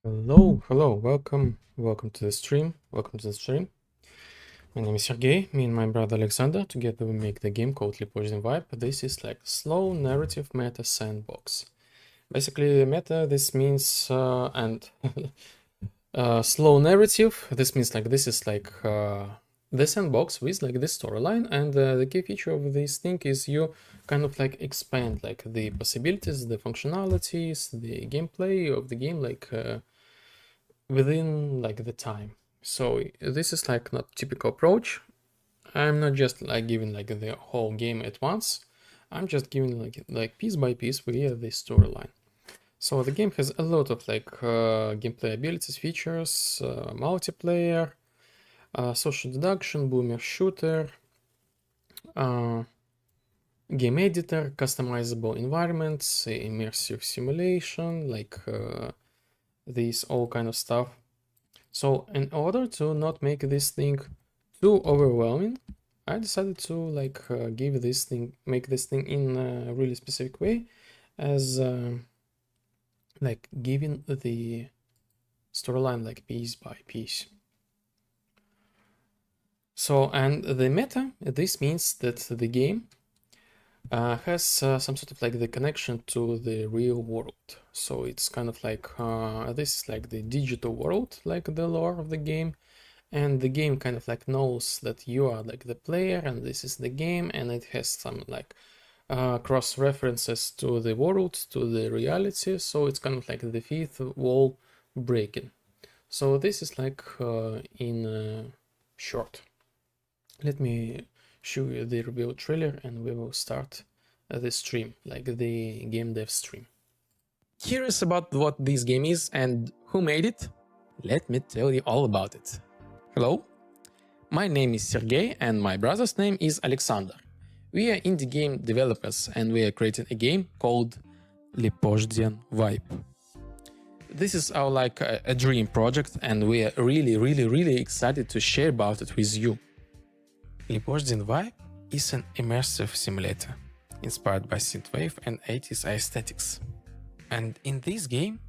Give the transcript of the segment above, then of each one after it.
Hello, welcome to the stream. My name is Sergey. Me and my brother Alexander together we make the game called Prohibition Vibe. This is like slow narrative meta sandbox. Basically, meta this means and slow narrative. This means like this is like the sandbox with like the storyline, and the key feature of this thing is you kind of like expand like the possibilities, the functionalities, the gameplay of the game like within like the time. So this is like not typical approach. I'm not just like giving like the whole game at once. I'm just giving like piece by piece via the storyline. So the game has a lot of like gameplay abilities, features, multiplayer, social deduction, boomer shooter, game editor, customizable environments, immersive simulation, like this all kind of stuff. So in order to not make this thing too overwhelming, I decided to like make this thing in a really specific way, as like giving the storyline like piece by piece. So, and the meta, this means that the game has some sort of like the connection to the real world. So it's kind of like this is like the digital world, like the lore of the game, and the game kind of like knows that you are like the player and this is the game, and it has some like cross references to the world, to the reality. So it's kind of like the fifth wall breaking. So this is like in short. Let me show you the reveal trailer and we will start the stream, like the game dev stream. Curious about what this game is and who made it? Let me tell you all about it. Hello, my name is Sergey and my brother's name is Alexander. We are indie game developers and we are creating a game called Prohibition Vibe. This is our like a dream project and we are really excited to share about it with you. Prohibition Vibe is an immersive simulator inspired by Synthwave and 80s aesthetics. And in this game,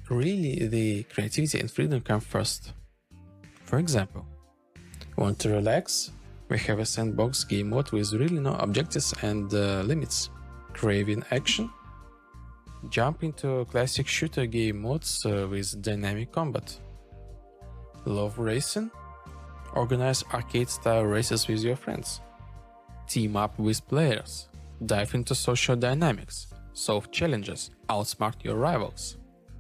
really the creativity and freedom come first. For example, want to relax? We have a sandbox game mode with really no objectives and limits. Craving action? Jump into classic shooter game modes with dynamic combat. Love racing? Organize arcade-style races with your friends. Team up with players. Dive into social dynamics. Solve challenges. Outsmart your rivals.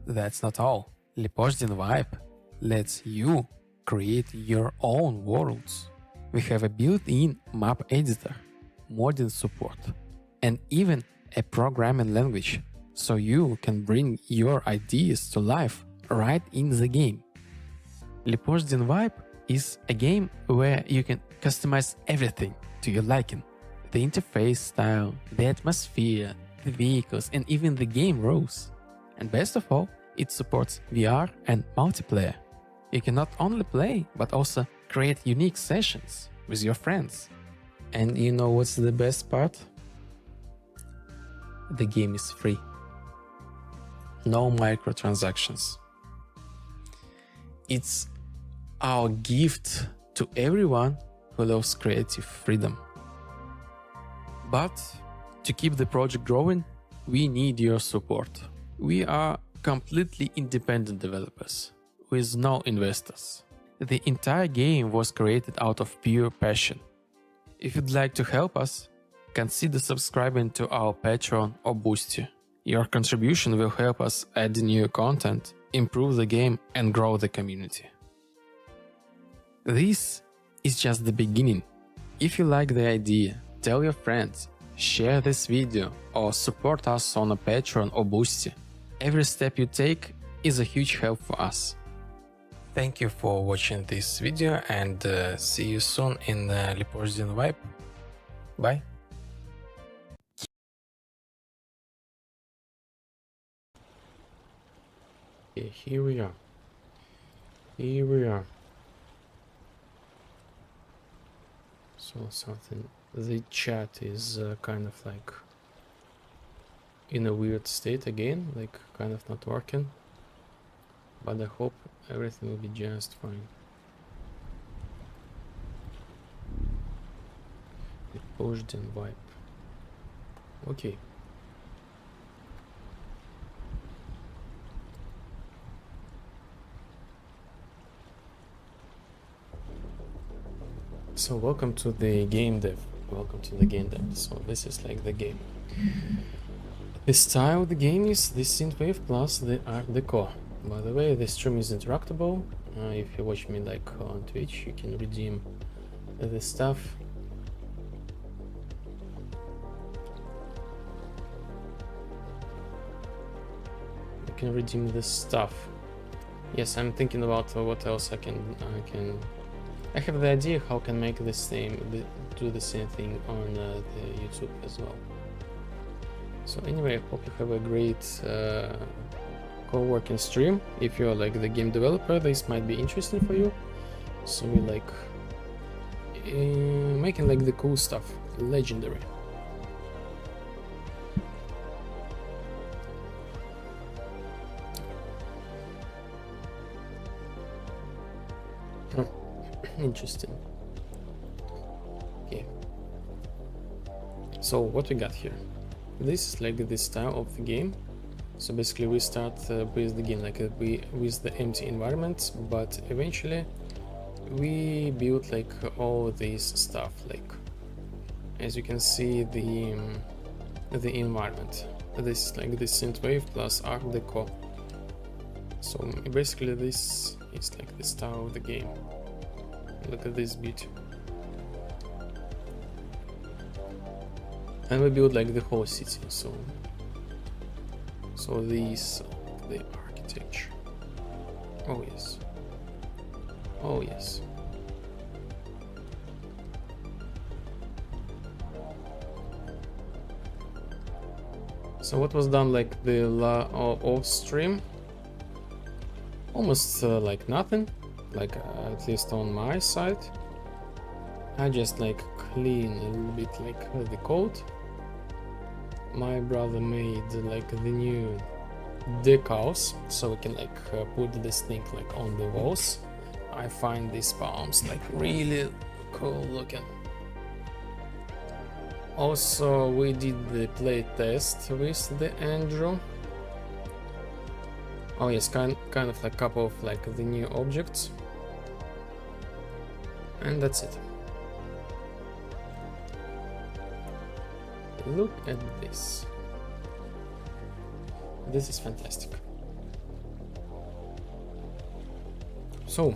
That's not all. Prohibition Vibe lets you create your own worlds. We have a built-in map editor, modding support, and even a programming language, so you can bring your ideas to life right in the game. Prohibition Vibe is a game where you can customize everything to your liking. The interface style, the atmosphere, the vehicles, and even the game rules. And best of all, it supports VR and multiplayer. You can not only play, but also create unique sessions with your friends. And you know what's the best part? The game is free. No microtransactions. It's our gift to everyone who loves creative freedom. But to keep the project growing, we need your support. We are completely independent developers, with no investors. The entire game was created out of pure passion. If you'd like to help us, consider subscribing to our Patreon or Boosty. Your contribution will help us add new content, improve the game and grow the community. This is just the beginning. If you like the idea, tell your friends, share this video or support us on a Patreon or Boosty. Every step you take is a huge help for us. Thank you for watching this video and see you soon in Prohibition Vibe. Bye. Okay, here we are. So something, the chat is kind of like in a weird state again, like kind of not working. but I hope everything will be just fine. It pushed and wipe. Okay. So welcome to the game dev. Welcome to the game dev. So this is like the game. The style of the game is the Synthwave plus the Art Deco. By the way, the stream is interactable. If you watch me like on Twitch, you can redeem the stuff. You can redeem the stuff. Yes, I'm thinking about what else I I have the idea how I can make the same, do the same thing on the YouTube as well. So anyway, I hope you have a great co-working stream. If you're like the game developer, this might be interesting for you. So we like making like the cool stuff, legendary. Interesting. Okay. So what we got here? This is like the style of the game. So basically we start with the game like with the empty environment, but eventually we build like all this stuff. Like as you can see, the environment. This is like the Synthwave plus Art Deco. So basically this is like the style of the game. Look at this beauty. And we build like the whole city, so these the architecture. Oh yes. Oh yes. So what was done like the off stream? Almost like nothing. Like at least on my side, I just like clean a little bit like the code. My brother made like the new decals, so we can like put this thing like on the walls. I find these palms like really cool looking. Also, we did the play test with the Andrew. Oh yes, kind of like a couple of like the new objects. And that's it. Look at this. This is fantastic. So,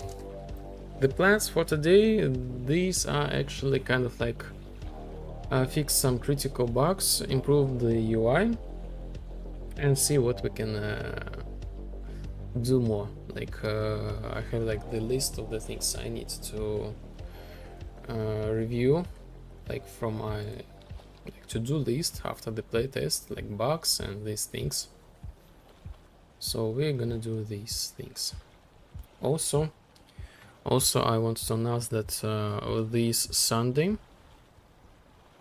the plans for today, these are actually kind of like fix some critical bugs, improve the UI, and see what we can do more. Like I have like the list of the things I need to review, like from my like to-do list after the playtest, like bugs and these things. So we're gonna do these things. Also I want to announce that this Sunday,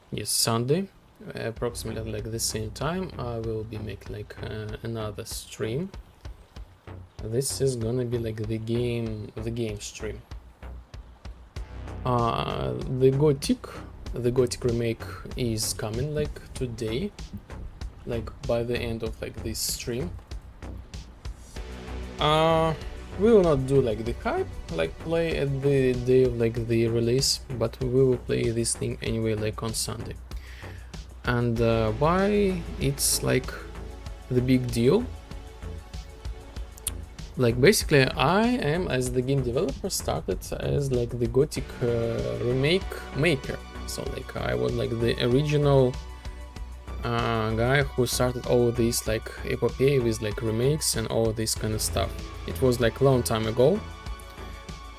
yes, Sunday, approximately like the same time, I will be making like another stream. This is gonna be like the game stream. The Gothic remake is coming like today, like by the end of like this stream. We will not do like the hype, like play at the day of like the release, but we will play this thing anyway like on Sunday. And why it's like the big deal? Like basically I am, as the game developer, started as like the Gothic remake maker. So like I was like the original guy who started all this like epopee with like remakes and all this kind of stuff. It was like a long time ago,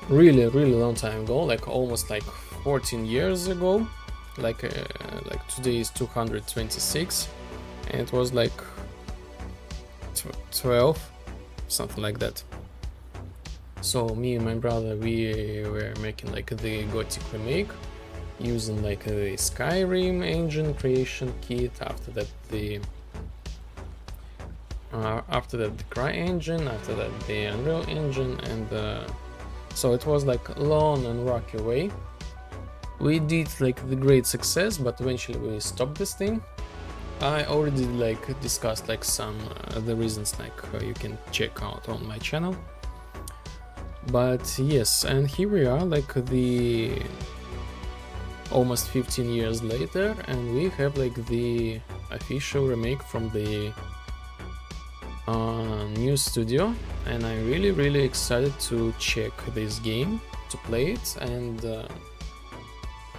really long time ago, like almost like 14 years ago. Like today is 226, and it was like 12, something like that. So me and my brother, we were making like the Gothic remake using like the Skyrim engine creation kit. After that, the after that the CryEngine, after that the Unreal Engine, and so it was like a long and rocky way. We did like the great success, but eventually we stopped this thing. I already like discussed like some the reasons like you can check out on my channel. But yes, and here we are like the almost 15 years later, and we have like the official remake from the new studio, and I'm really excited to check this game, to play it, and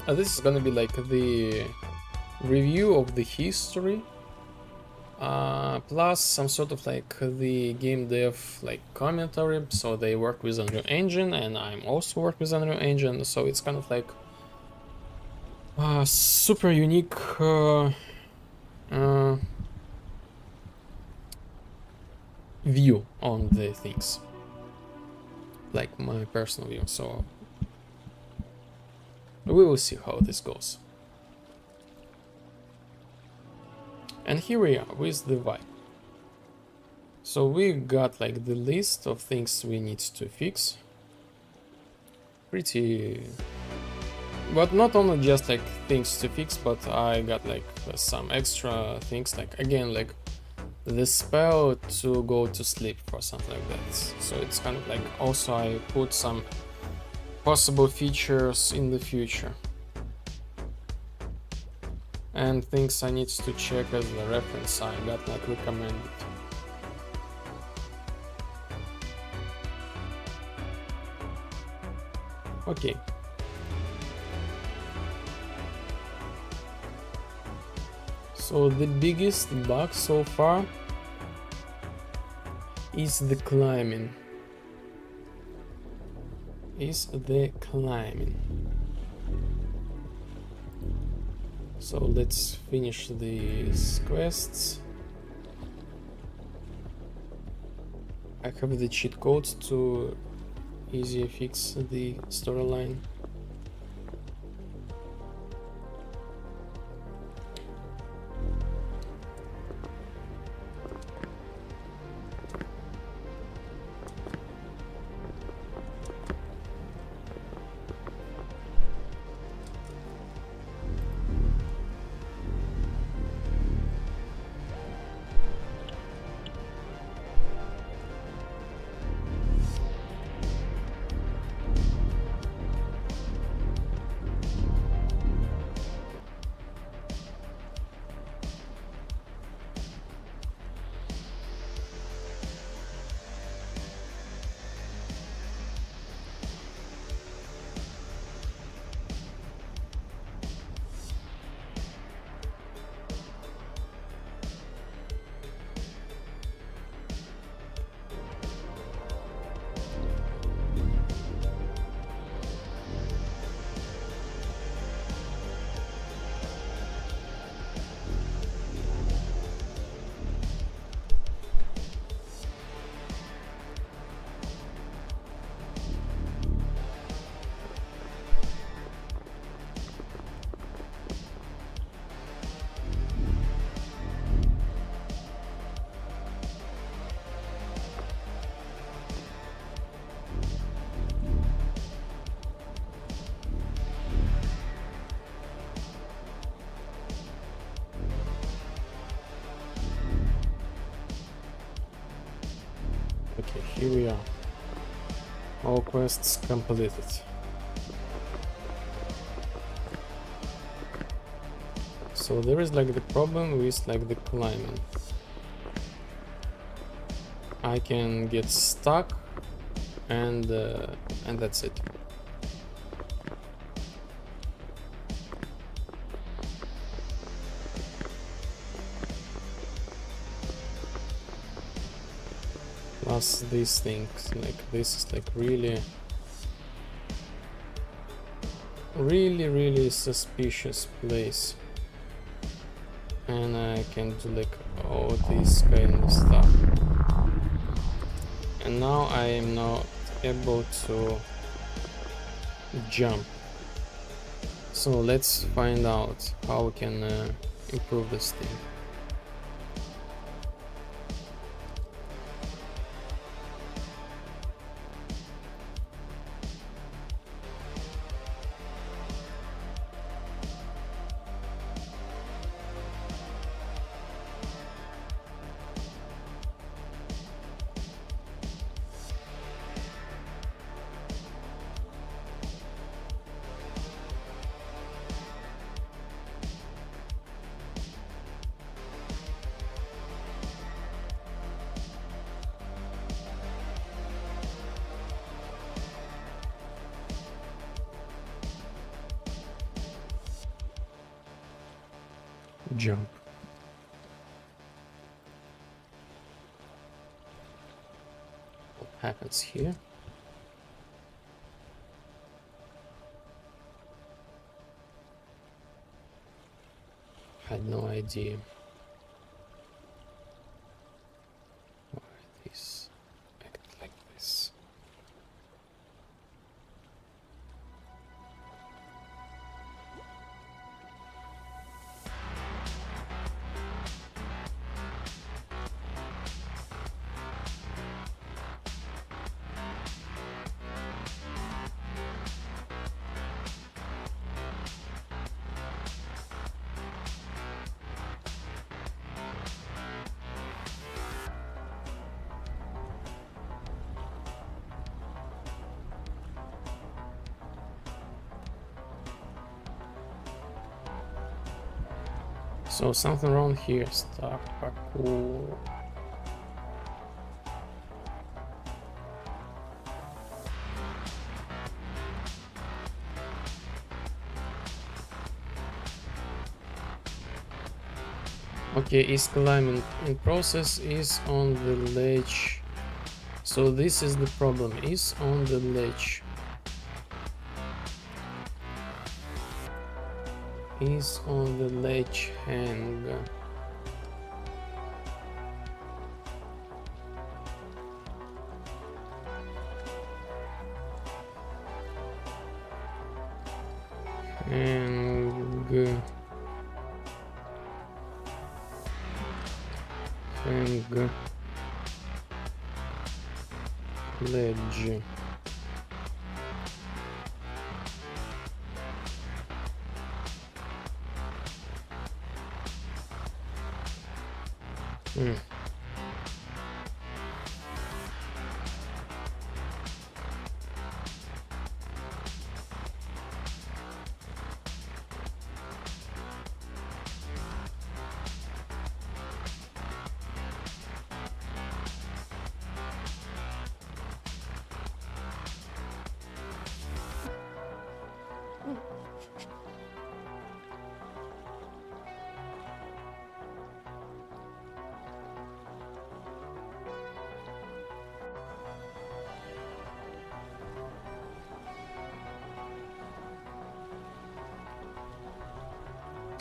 this is gonna be like the review of the history, plus some sort of like the game dev like commentary. So they work with Unreal Engine, and I'm also work with Unreal Engine, so it's kind of like super unique view on the things, like my personal view. So we will see how this goes. And here we are with the vibe. So we got like the list of things we need to fix. Pretty, but not only just like things to fix, but I got like some extra things, like again like the spell to go to sleep for something like that. So it's kind of like also I put some possible features in the future and things I need to check as a reference. I got like recommended. Okay. So the biggest bug so far is the climbing. So let's finish these quests. I have the cheat codes to easily fix the storyline. Okay, here we are. All quests completed. So there is like the problem with like the climbing. I can get stuck and that's it. Plus these things, like this is like really suspicious place, and I can do like all this kind of stuff, and now I am not able to jump. So let's find out how we can improve this thing. jump. What happens here? Had no idea. Why this act like this? So something wrong here. Start parkour. Okay, is climbing in process, is on the ledge. So this is the problem, is on the ledge. Is on the ledge hang. Hang. Hang. Ledge.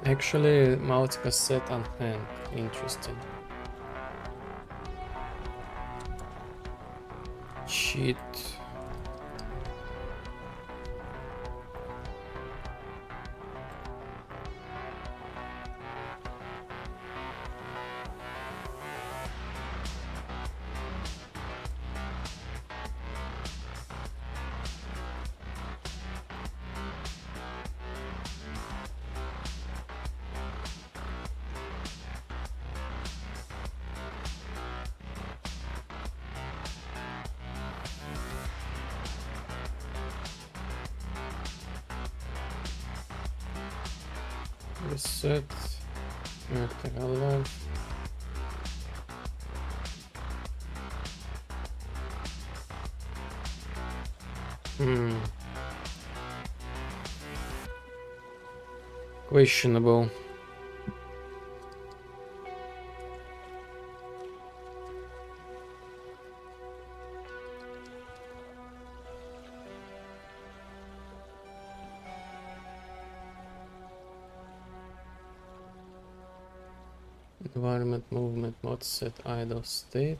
Actually, multi-cassette on hand. Interesting. Cheat. Reset. Active alive. Questionable. Environment movement mod set idle state.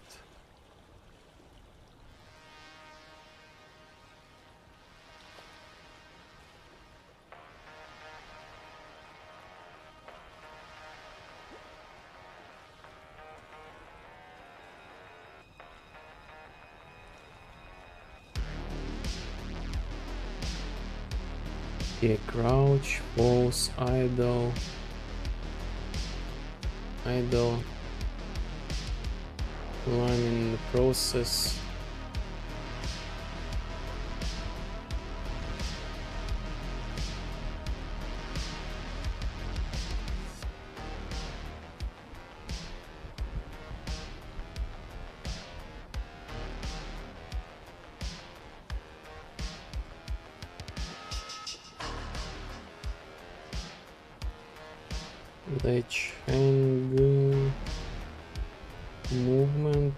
Okay, crouch, pause, idle. Idle. Climb in the process. the chain movement.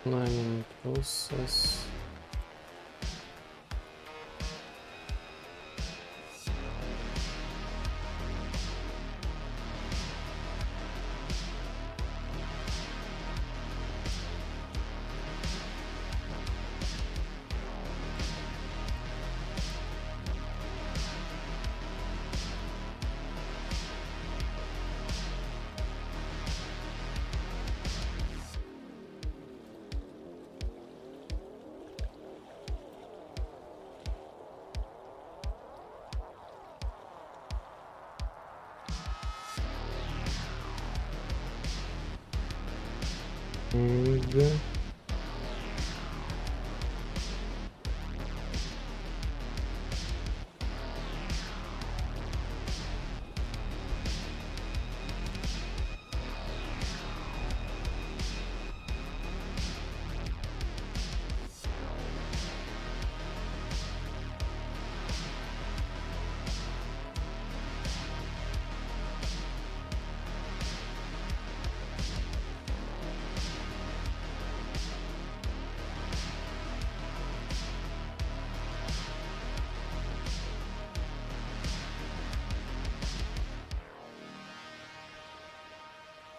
Planning process. And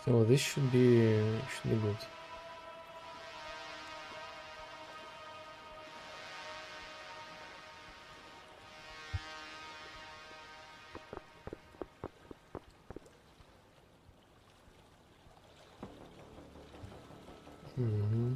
so this should be good. Mm-hmm.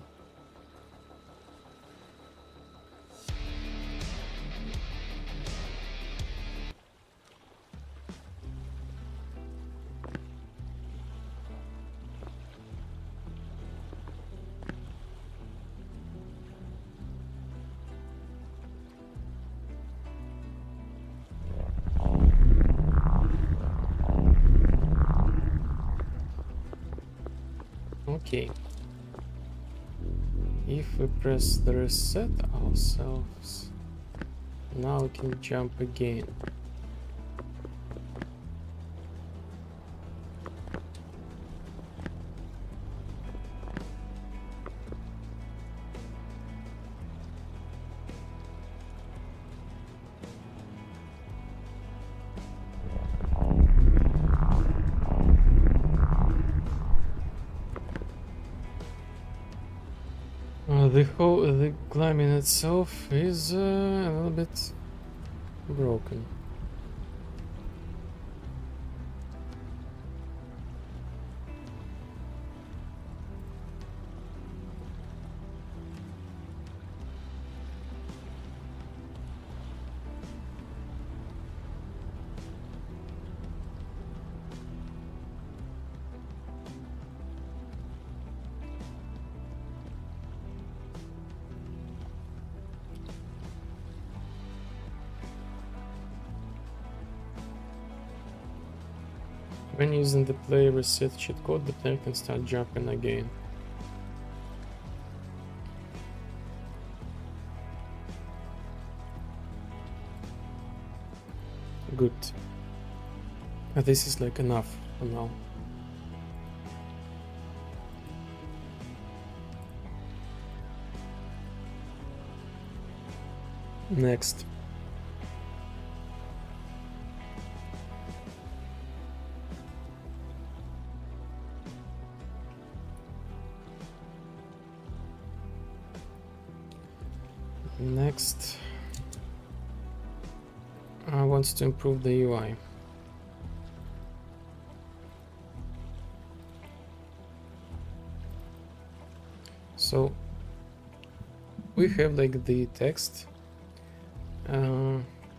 Okay. If we press the reset ourselves, now we can jump again. The climbing itself is a little bit broken. When using the play reset cheat code, the player can start jumping again. Good. This is like enough for now. Next. Next, I want to improve the UI. So we have like the text.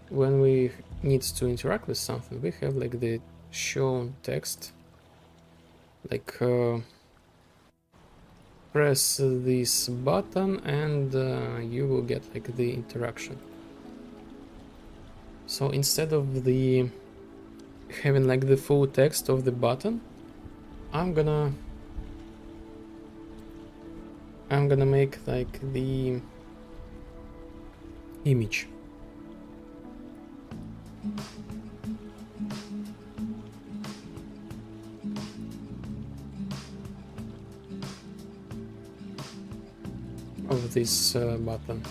When we need to interact with something, we have like the shown text, like press this button and you will get like the interaction. So instead of the having like the full text of the button, I'm gonna make like the image. Of this button.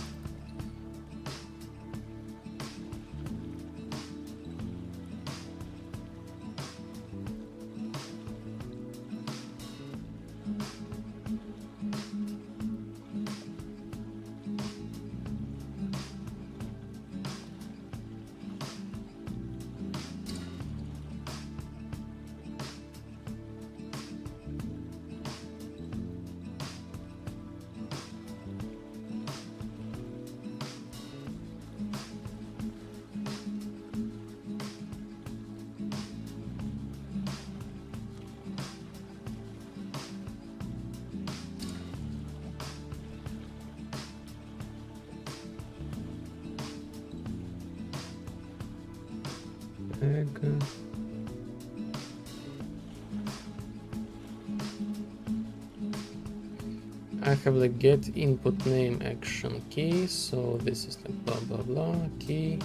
I have like get input name action key, so this is like blah blah blah key.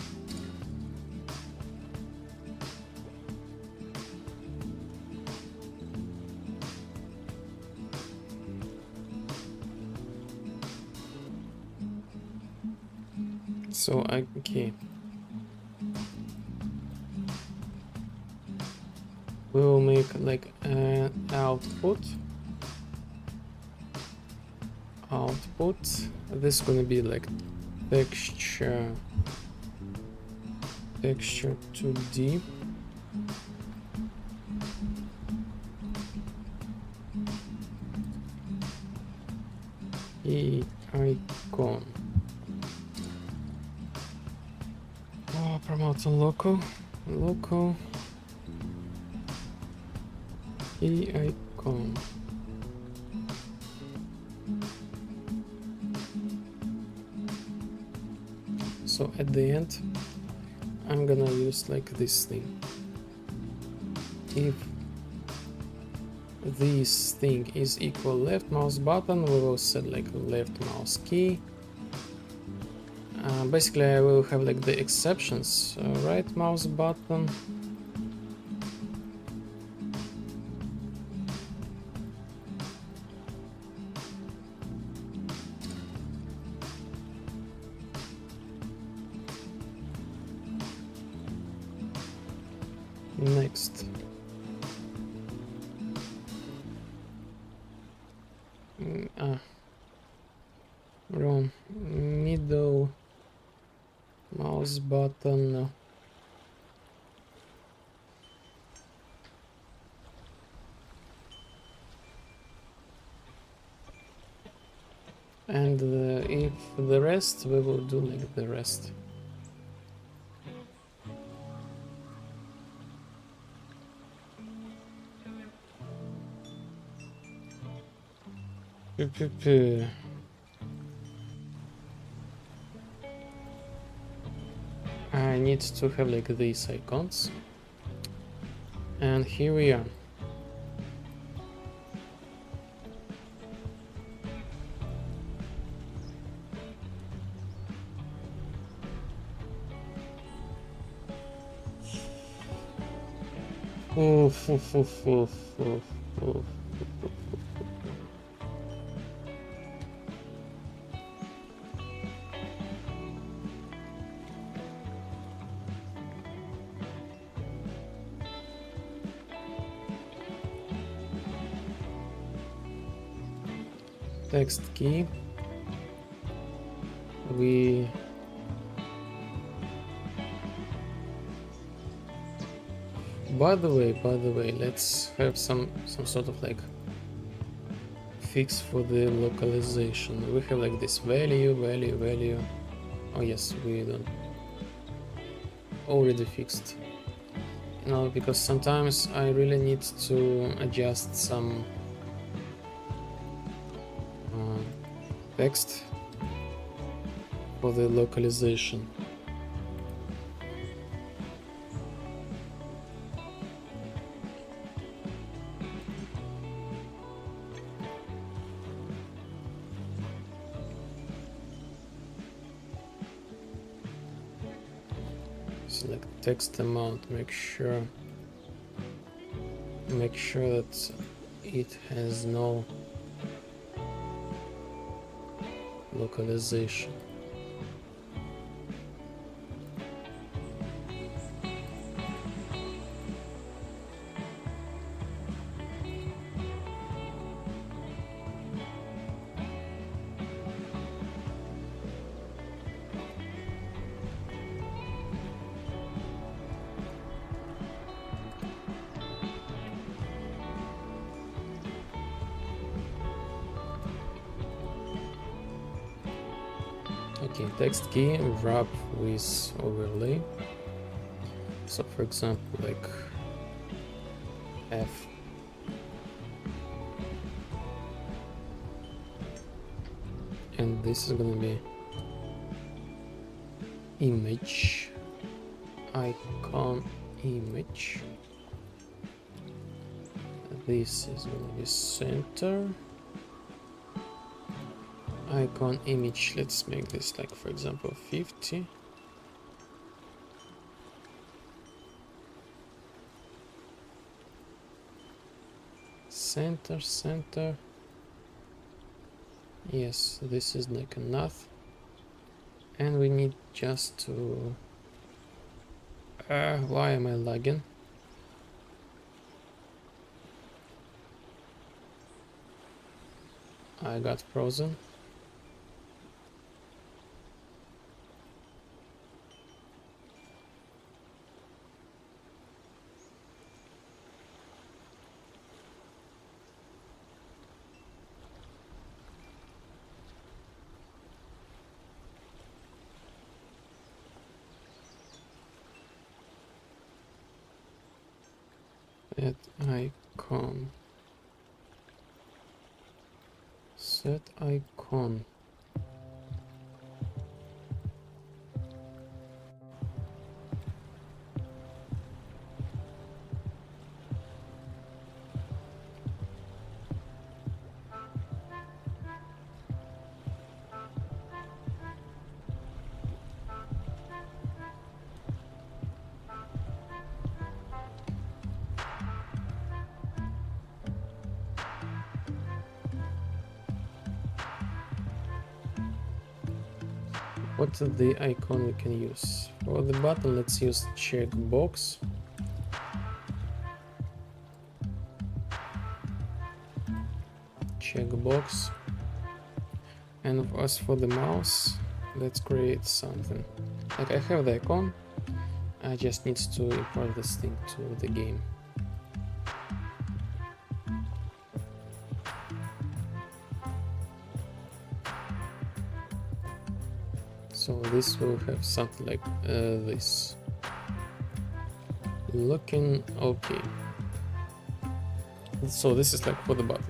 So okay. We will make like an output. This is gonna be like texture 2D. Icon. Oh, promote on local. Icon. So at the end, I'm gonna use like this thing. If this thing is equal left mouse button, we will set like left mouse key. Basically, I will have like the exceptions, right mouse button. Next. Wrong. Middle mouse button. And if the rest, we will do like the rest. I need to have like these icons, and here we are. Text key. By the way, let's have some sort of like fix for the localization. We have like this value. Oh yes, we don't already fixed. Because sometimes I really need to adjust some text for the localization. Select text amount, make sure that it has no localization. Okay, text key wrap with overlay. So for example, like F. And this is gonna be image, icon image. This is gonna be center. Icon image, let's make this like for example 50. Center. Yes, this is like enough. And we need just to why am I lagging? I got frozen. Add icon. Set icon. What's the icon we can use? For the button, let's use checkbox. Checkbox. And as for the mouse, let's create something. Like I have the icon, I just need to import this thing to the game. So this will have something like this. Looking okay. So this is like for the button.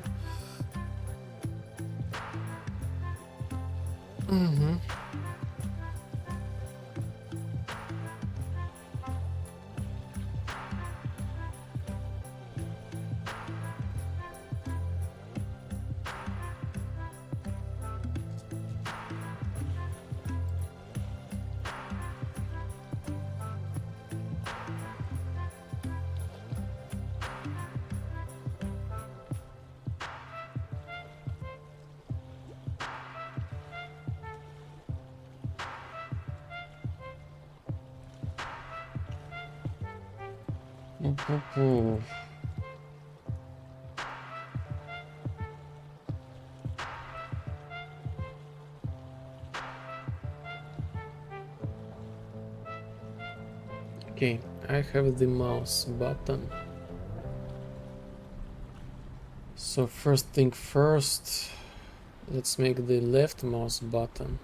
Okay, I have the mouse button. So first thing first, let's make the left mouse button.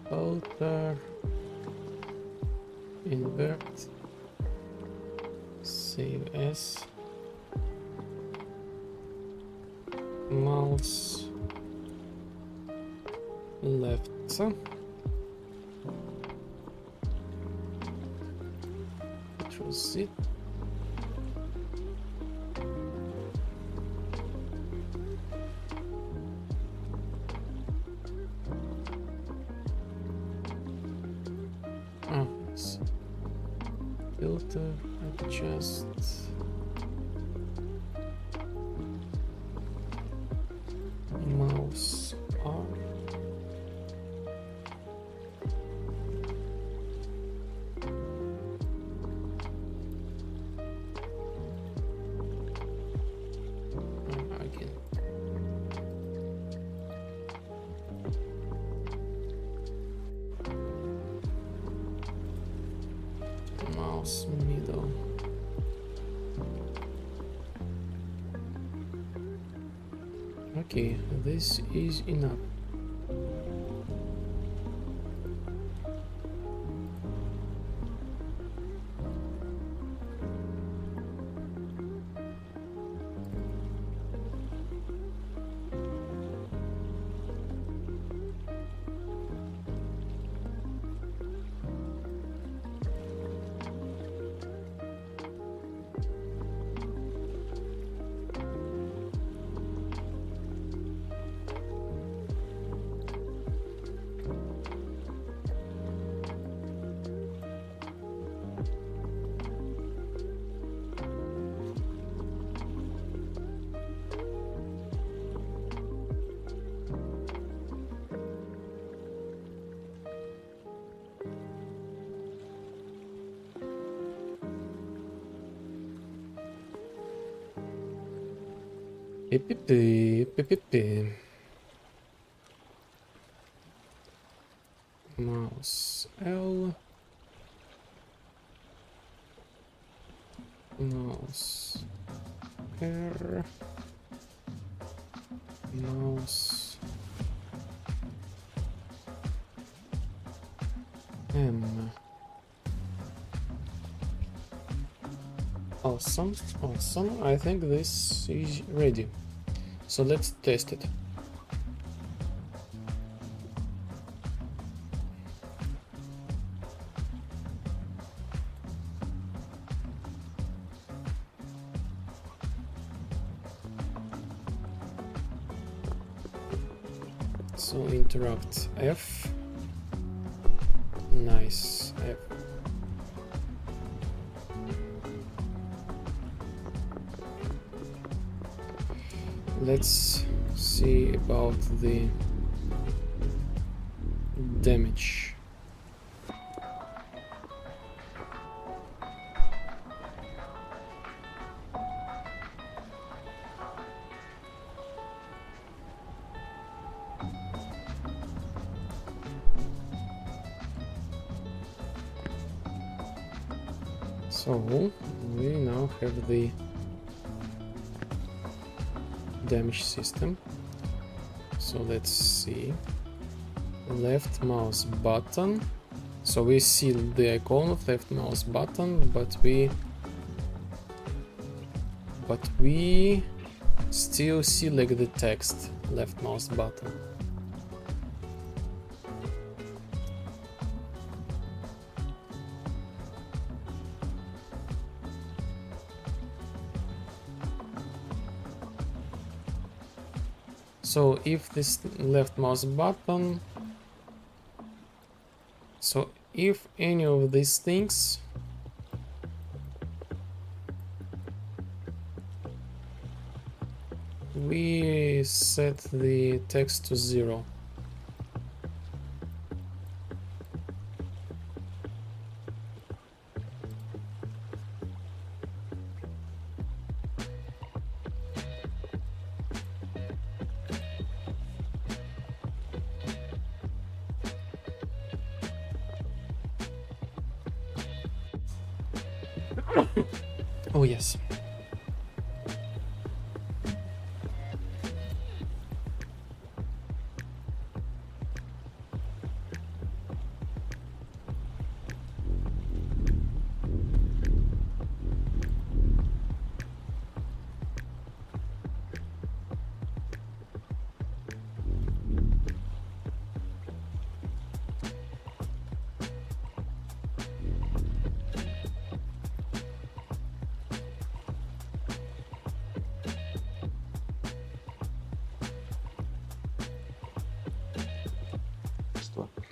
Filter, invert, save as, mouse left, Control Z. Filter, adjust, mouse R. Again. Mouse middle. Okay, this is enough. Mouse L, mouse R, mouse M. Awesome, awesome. I think this is ready. So let's test it. So interrupt F. Nice, F. Let's see about the damage. So we now have the damage system. So let's see. Left mouse button. So we see the icon of left mouse button, but we still see like the text left mouse button. So if this left mouse button, so if any of these things set the text to 0. Oh yes.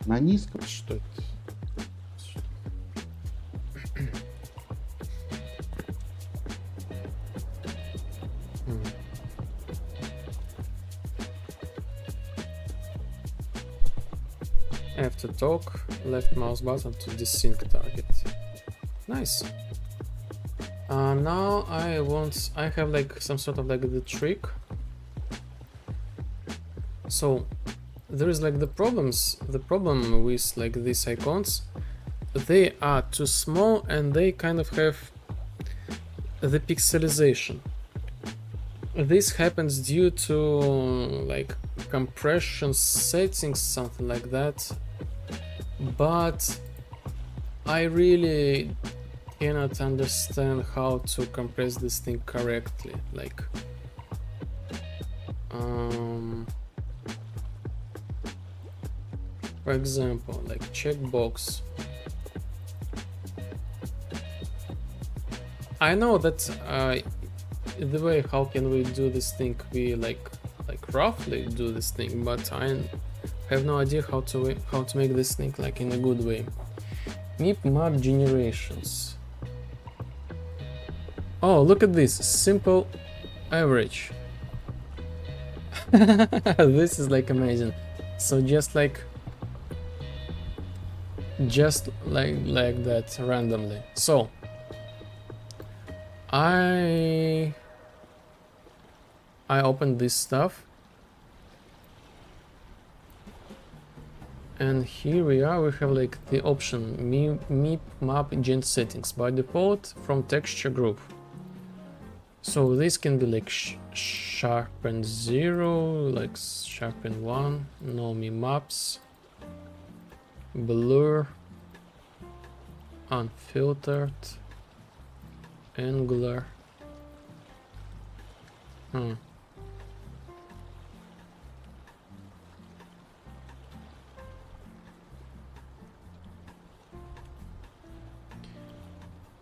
На низком. Что это? I have to talk, left mouse button to desync target. Nice. Now I have like some sort of like the trick. So there is like the problem with like these icons. They are too small and they kind of have the pixelization. This happens due to like compression settings, something like that. But I really cannot understand how to compress this thing correctly. Like, for example, like checkbox. I know that the way how can we do this thing, we like roughly do this thing, but I have no idea how to make this thing like in a good way. MIP map generations. Oh, look at this simple average. This is like amazing. So just like that randomly. So I opened this stuff, and here we are. We have like the option MIP map gen settings by default from texture group. So this can be like sharpen 0, like sharpen 1, no MIP maps, blur, unfiltered, angular.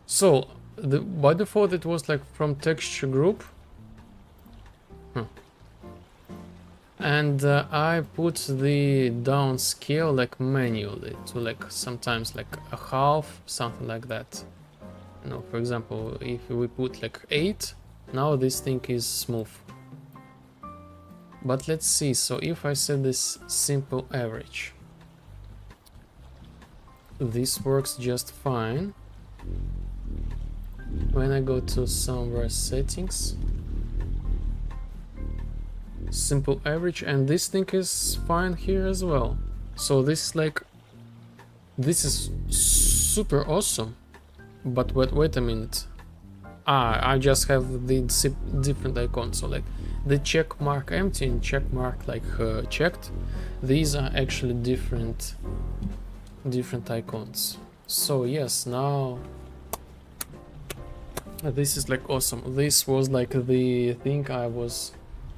So by default it was like from texture group, and I put the downscale like manually to like sometimes like a half, something like that. You know, for example, if we put like 8, now this thing is smooth. But let's see. So if I set this simple average, this works just fine. When I go to somewhere settings, simple average, and this thing is fine here as well. So this is like, this is super awesome. But wait a minute. I just have the different icons. So like the check mark empty and check mark like checked. These are actually different icons. So yes, now this is like awesome. This was like the thing I was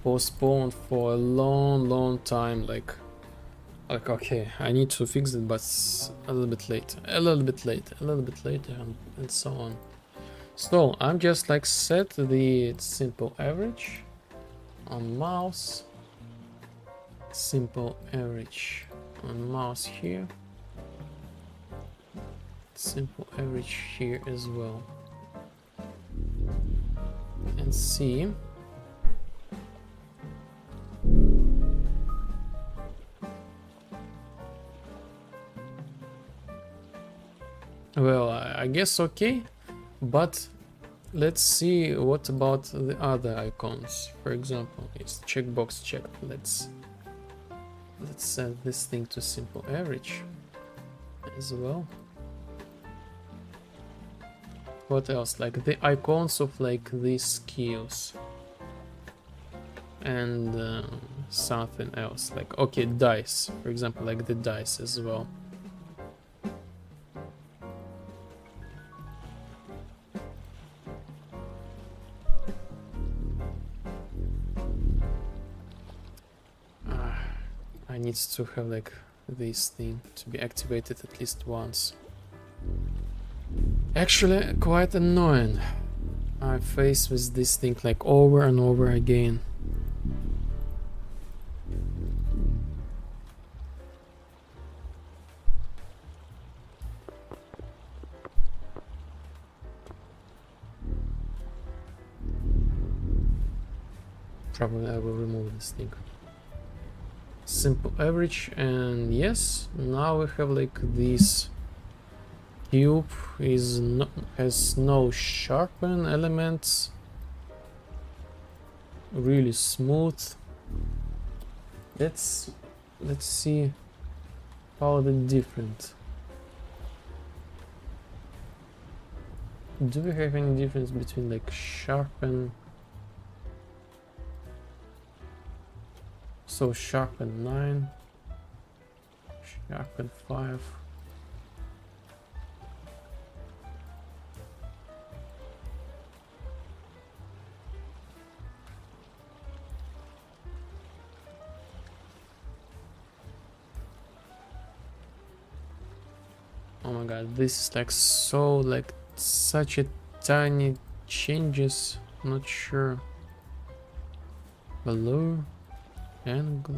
postponed for a long time. Like okay, I need to fix it, but a little bit later, and so on. So I'm just like set the simple average on mouse, simple average on mouse here, simple average here as well, and see. Well, I guess okay, but let's see what about the other icons. For example, it's checkbox checked. Let's set this thing to simple average as well. What else? Like the icons of like these skills and something else. Like okay, dice, for example, like the dice as well. I need to have like this thing to be activated at least once. Actually, quite annoying. I face with this thing like over and over again. Probably I will remove this thing. Simple average, and yes, now we have like this cube has no sharpen elements, really smooth. Let's see how they're different. Do we have any difference between like sharpen? So sharpen 9, sharpen 5. Oh my god, this is like so like such a tiny changes. Not sure. Below. Angle.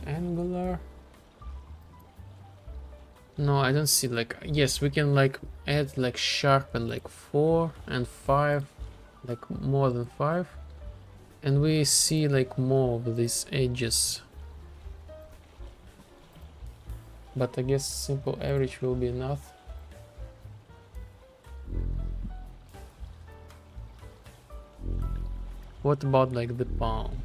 Angular. No, I don't see like yes, we can like add like sharpen like 4 and 5, like more than 5, and we see like more of these edges. But I guess simple average will be enough. What about like the palm?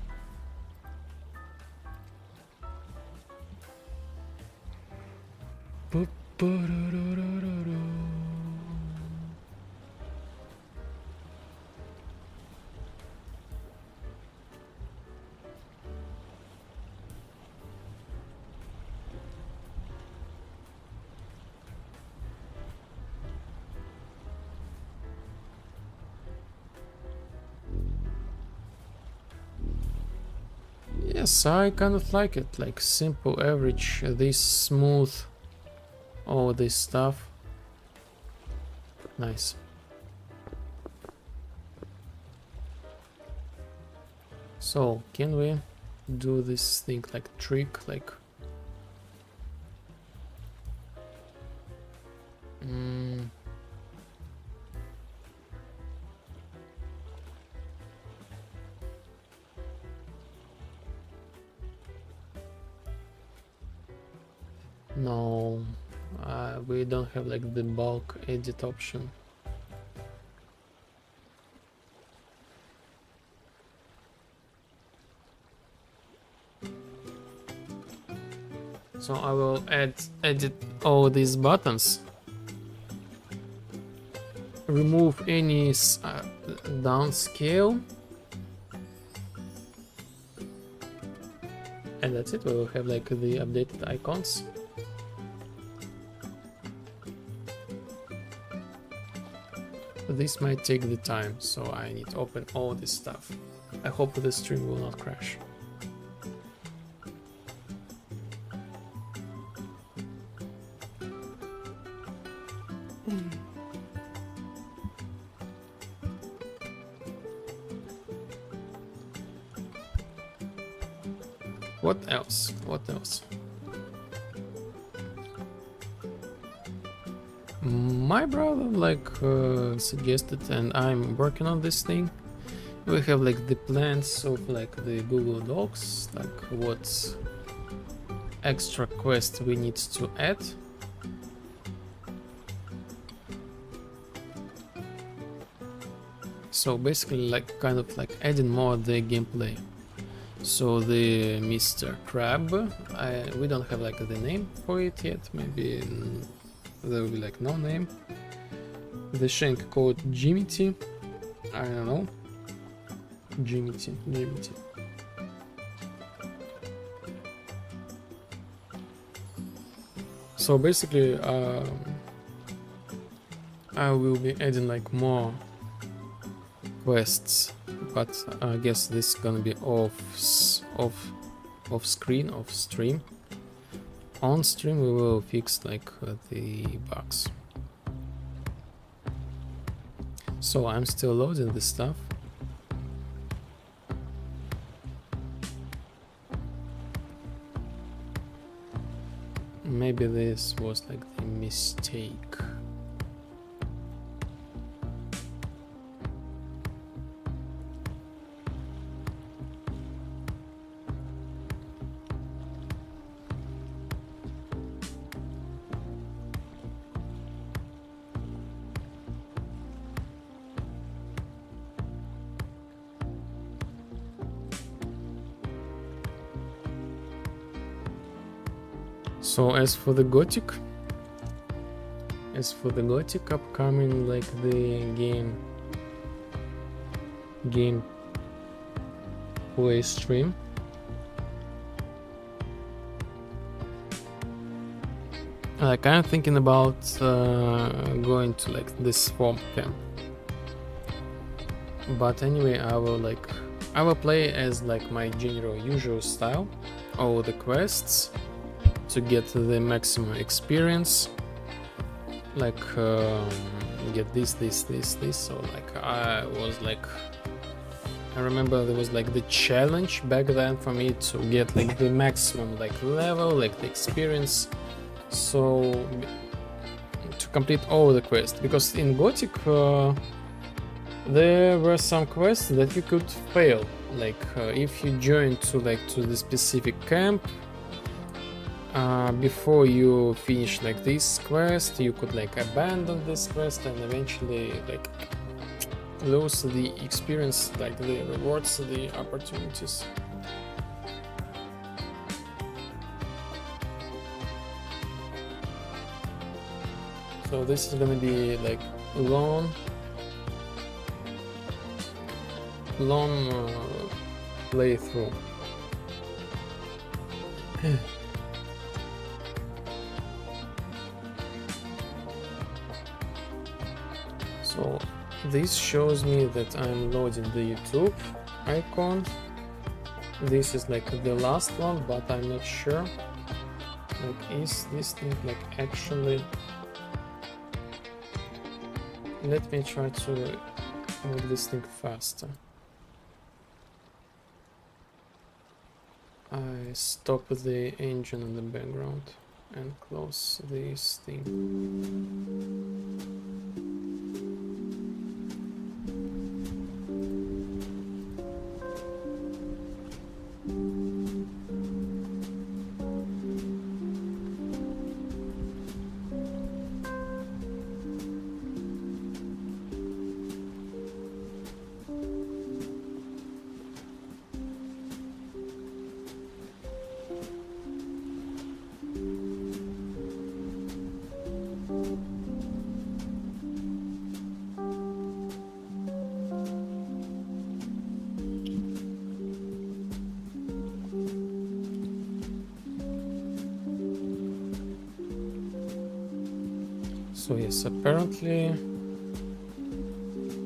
Yes, I kind of like it, like simple average, this smooth, all this stuff. Nice. So, can we do this thing like trick, like... No, we don't have like the bulk edit option. So I will edit all these buttons, remove any downscale, and that's it. We will have like the updated icons. This might take the time, so I need to open all this stuff. I hope the stream will not crash. What else? What else? My brother like suggested, and I'm working on this thing, We have like the plans of like the Google Docs, like what extra quest we need to add. So basically like kind of like adding more the gameplay. So the Mr. Crab, we don't have like the name for it yet, maybe there will be like no name. The shank called Jimmy T, I don't know. Jimmy T. So basically I will be adding like more quests, but I guess this is gonna be off screen, off stream. On stream we will fix like the bugs. So I'm still loading this stuff. Maybe this was like the mistake. So as for the Gothic upcoming, like the game play stream, like I'm thinking about going to like this swamp camp. But anyway, I will play as like my general usual style, all the quests, to get the maximum experience, like get this. So like I remember there was like the challenge back then for me to get like the maximum like level, like the experience, so to complete all the quests, because in Gothic there were some quests that you could fail, like if you join to the specific camp, before you finish like this quest, you could like abandon this quest and eventually like lose the experience, like the rewards, the opportunities. So this is gonna be like long playthrough. So this shows me that I'm loading the YouTube icon. This is like the last one, but I'm not sure. Like, is this thing like actually? Let me try to make this thing faster. I stop the engine in the background and close this thing. So yes, apparently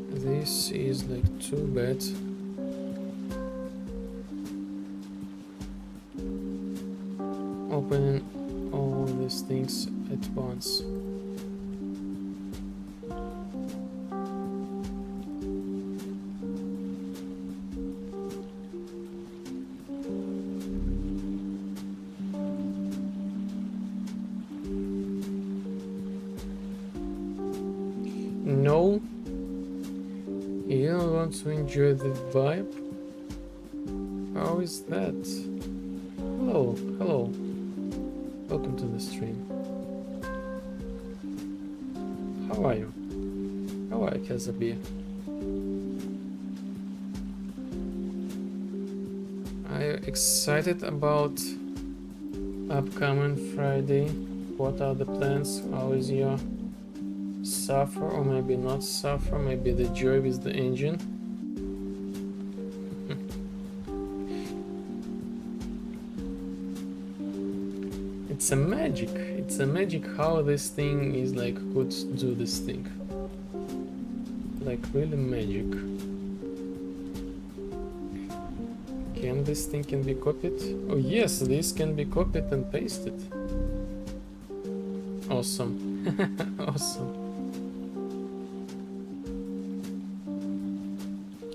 this is like too bad. Opening all these things at once. No, You don't want to enjoy the vibe? How is that? Hello, hello. Welcome to the stream. How are you? How are you, Kazabi? Are you excited about upcoming Friday? What are the plans? How is your suffer or maybe not suffer? Maybe the joy with the engine? It's a magic. It's a magic how this thing is like could do this thing. Like really magic. Can this thing can be copied? Oh yes, this can be copied and pasted. Awesome. Awesome.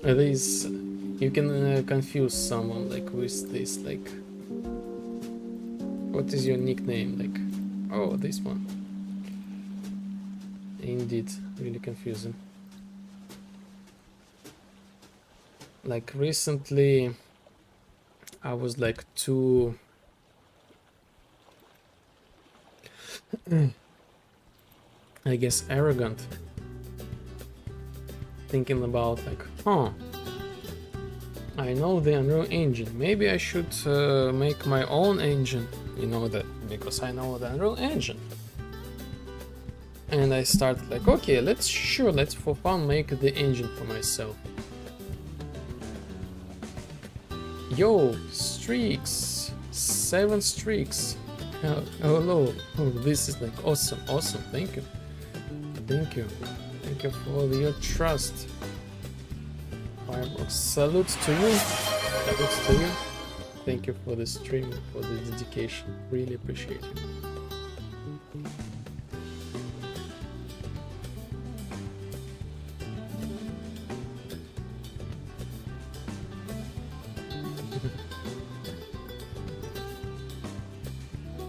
This you can confuse someone like with this like. What is your nickname? Like, oh, this one. Indeed, really confusing. Like recently, I was like too. I guess arrogant. Thinking about like, huh. I know the Unreal Engine. Maybe I should make my own engine. You know that because I know the Unreal Engine. And I started like, okay, let's for fun make the engine for myself. Yo, streaks, 7 streaks. Hello, oh, this is like awesome, awesome. Thank you, thank you, thank you for your trust. Fireworks, salutes to you, salutes to you. Thank you for the stream, for the dedication. Really appreciate it.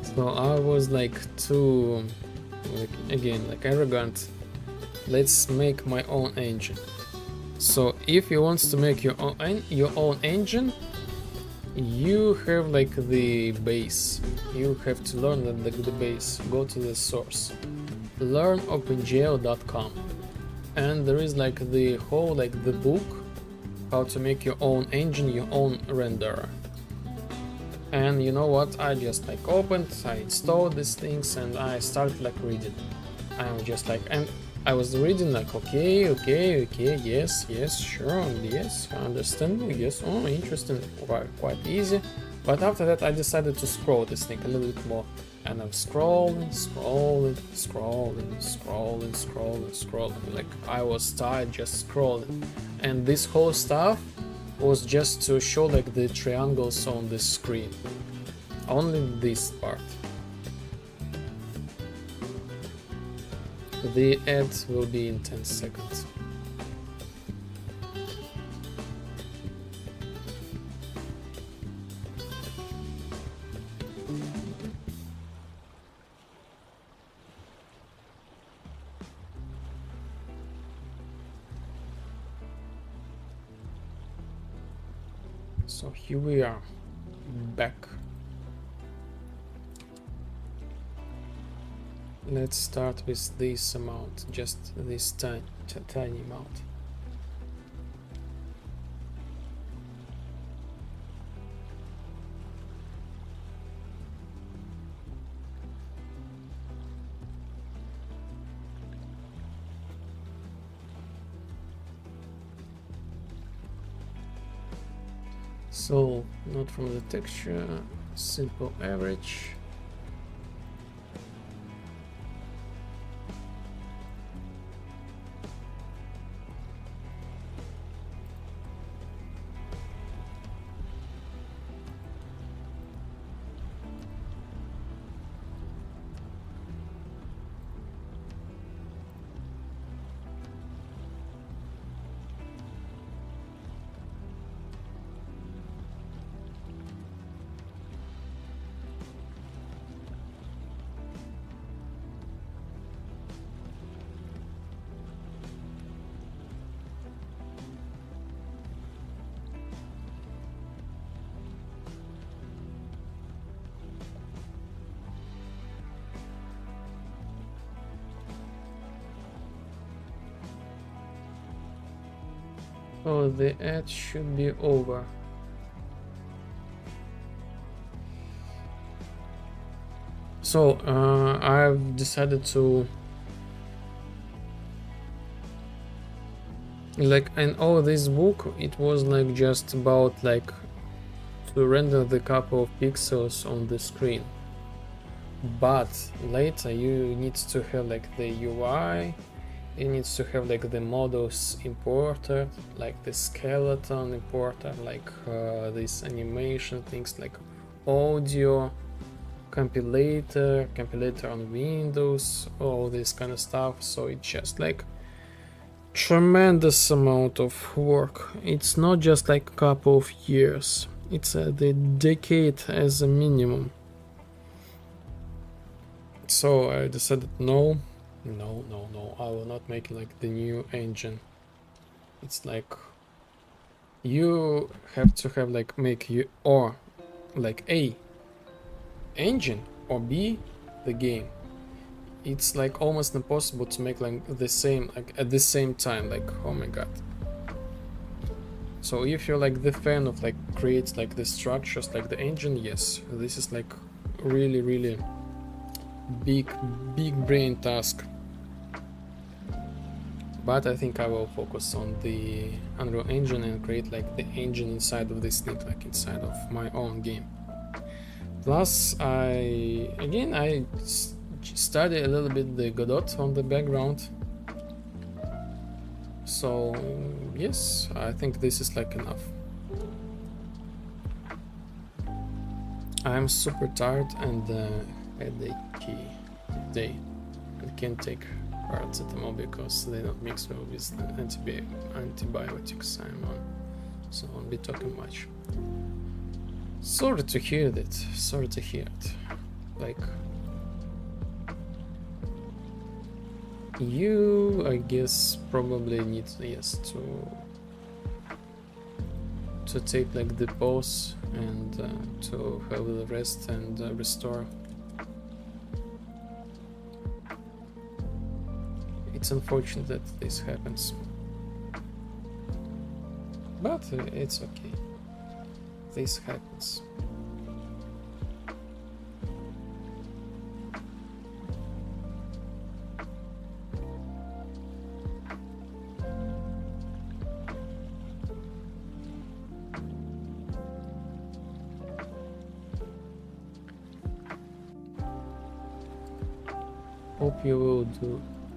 So I was like too, like again, like arrogant. Let's make my own engine. So if you want to make your own engine, you have like the base. You have to learn the base. Go to the source. Learn OpenGL.com, and there is like the whole like the book how to make your own engine, your own renderer. And you know what? I just like opened, I installed these things, and I started like reading. I'm just like, and I was reading like, okay, yes, sure, yes, understandable, yes, oh, interesting, quite easy. But after that, I decided to scroll this thing a little bit more, and I'm scrolling, like I was tired just scrolling, and this whole stuff was just to show like the triangles on the screen, only this part. The ad will be in 10 seconds. So here we are, back. Let's start with this amount, just this tiny amount. So, not from the texture, simple average. Oh, the ad should be over. So I've decided to, like, in all this book it was like just about like to render the couple of pixels on the screen, but later you need to have like the UI, you need to have like the models imported, like the skeleton imported, like this animation things, like audio compilator on Windows, all this kind of stuff. So it's just like tremendous amount of work. It's not just like a couple of years, it's the decade as a minimum. So I decided no, I will not make like the new engine. It's like you have to have like make you or like A engine or B the game. It's like almost impossible to make like the same, like at the same time, like oh my god. So if you're like the fan of like creates like the structures like the engine, yes, this is like really big brain task. But I think I will focus on the Unreal Engine and create like the engine inside of this thing, like inside of my own game. Plus I study a little bit the Godot on the background. So yes, I think this is like enough. I'm super tired and headachy day and can't take paracetamol because they don't mix well with the antibiotics I'm on, so I won't be talking much. Sorry to hear that, sorry to hear it. Like, you, I guess, probably need, yes, to take like the pause and to have the rest and restore. It's unfortunate that this happens, but it's okay. This happens.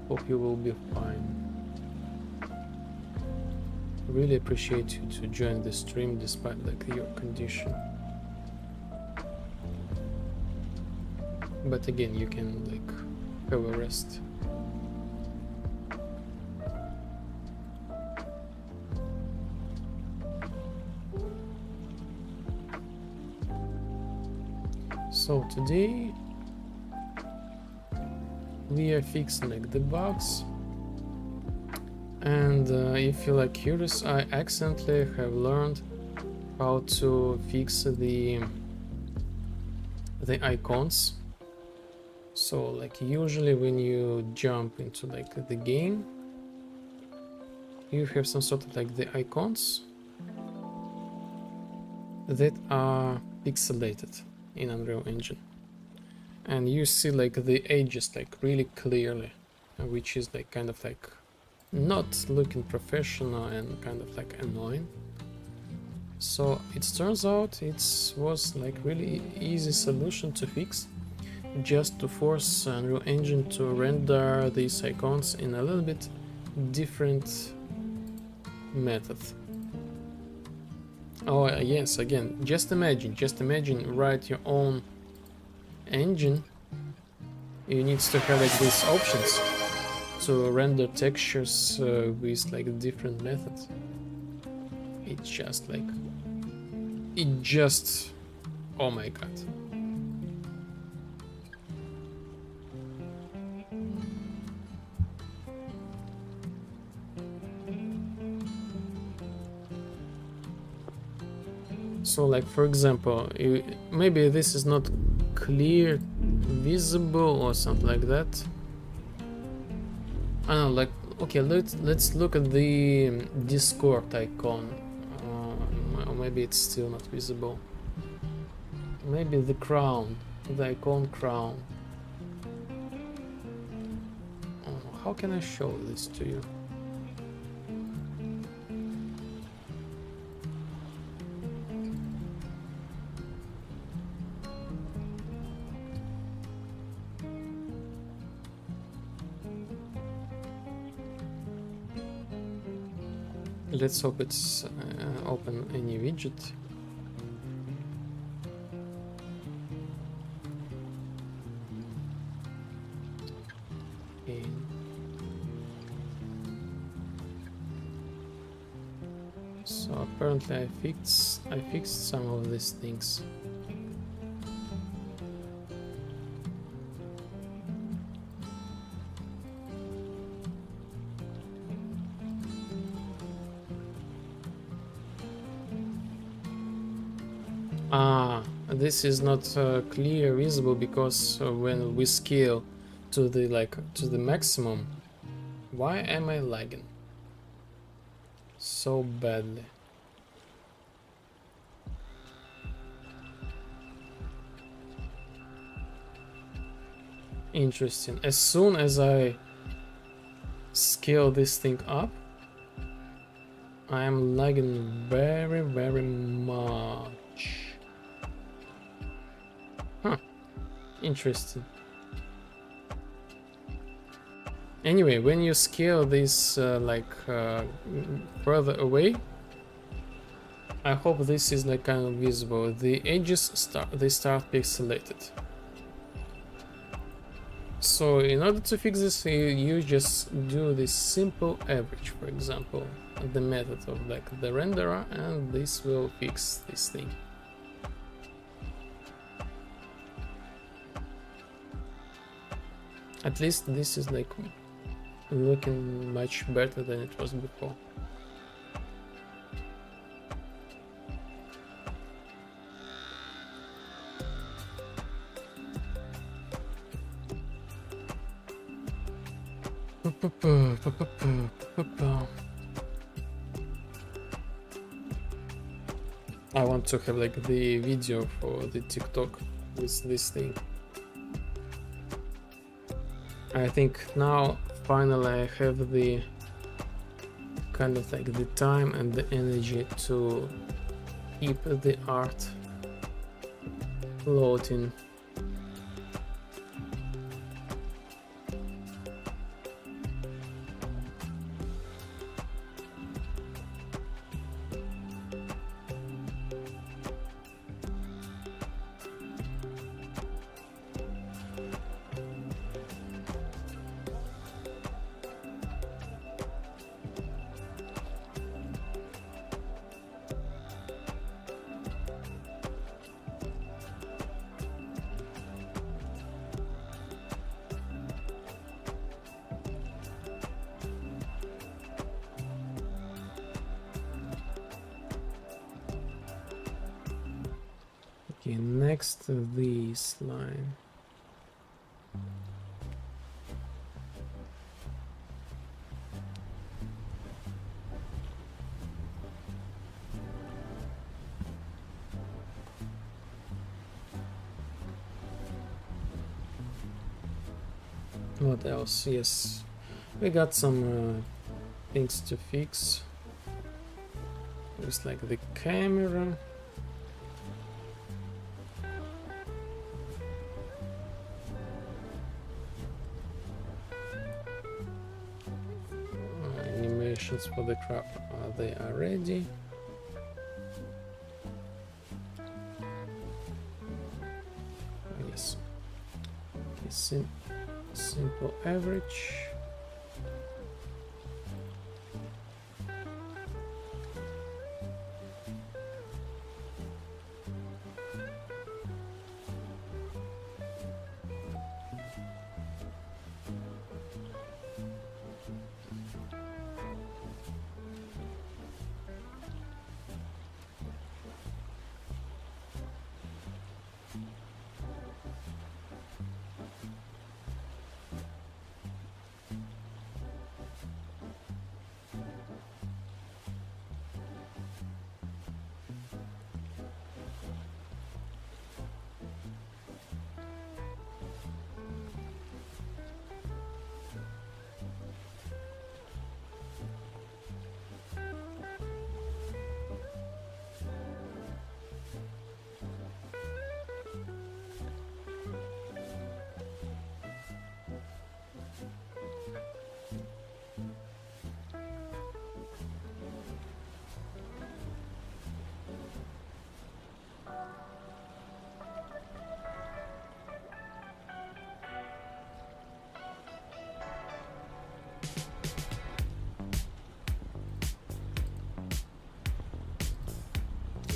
Hope you will be fine. Really appreciate you to join the stream despite like your condition. But again, you can like have a rest. So today we are fixing like the bugs, and if you're like curious, I accidentally have learned how to fix the icons. So like usually when you jump into like the game, you have some sort of like the icons that are pixelated in Unreal Engine, and you see like the edges like really clearly, which is like kind of like not looking professional and kind of like annoying. So it turns out it was like really easy solution to fix, just to force Unreal Engine to render these icons in a little bit different method. Oh yes, again, just imagine write your own engine. You need to have like these options to render textures with like different methods. It's just like, oh my god. So like for example, maybe this is not clear, visible or something like that. I don't know, Okay, let's look at the Discord icon. Or maybe it's still not visible. Maybe the crown, the icon crown. How can I show this to you? Let's hope it's open any widget. Okay. So apparently I fixed some of these things. This is not clear visible because when we scale to the maximum, why am I lagging so badly? Interesting. As soon as I scale this thing up, I am lagging very, very much. Huh. Interesting. Anyway, when you scale this further away, I hope this is like kind of visible. The edges start pixelated. So in order to fix this, you just do this simple average, for example, the method of like the renderer, and this will fix this thing. At least this is like looking much better than it was before. I want to have like the video for the TikTok with this thing. I think now finally I have the kind of like the time and the energy to keep the art floating. Okay, next this line. What else? Yes, we got some things to fix. It's like the camera. Animations for the crop, they are ready. Yes, it's simple average.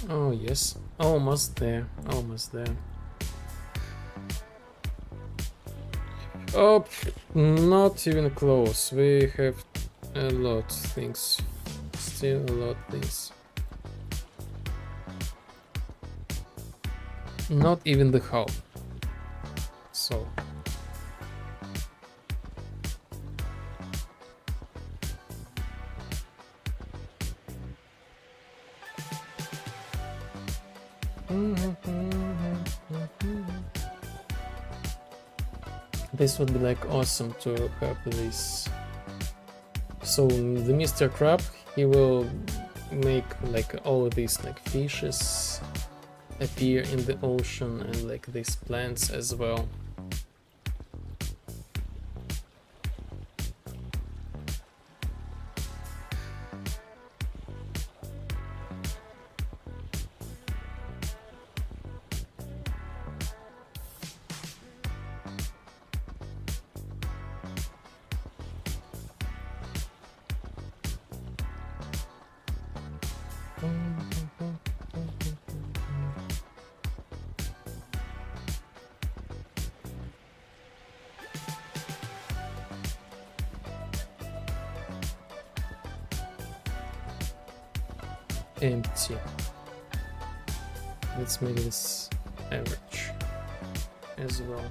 Oh yes, almost there, almost there. Oh, not even close. We have a lot of things. Still a lot of things. Not even the half. So. This would be like awesome to have this. So the Mr. Crab, he will make like all these like fishes appear in the ocean and like these plants as well. Empty. Let's make this average as well.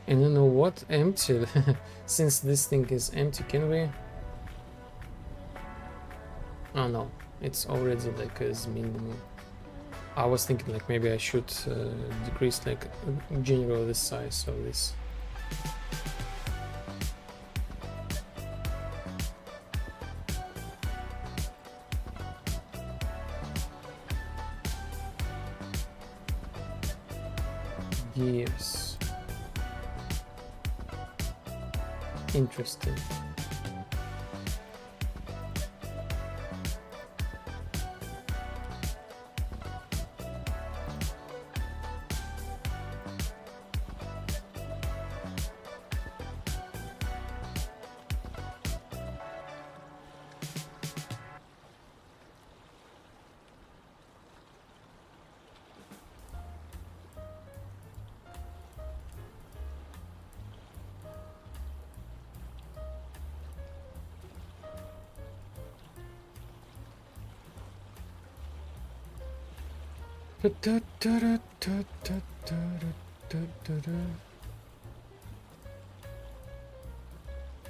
And you know what? Empty. Since this thing is empty, can we? Oh no, it's already like as minimum. I was thinking like maybe I should decrease like in general the size of this. Yes. Interesting.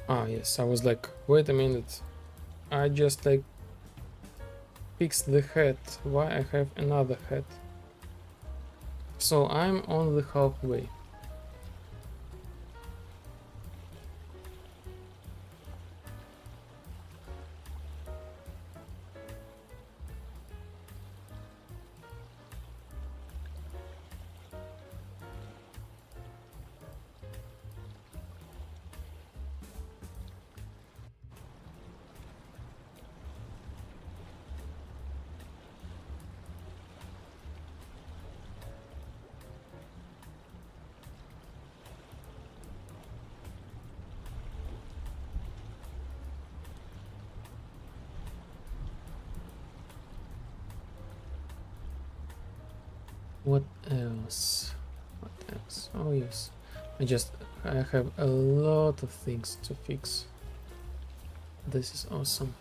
Ah yes, I was like, wait a minute, I just like fixed the head, why I have another head? So I'm on the halfway. What else? What else? Oh yes, I have a lot of things to fix. This is awesome.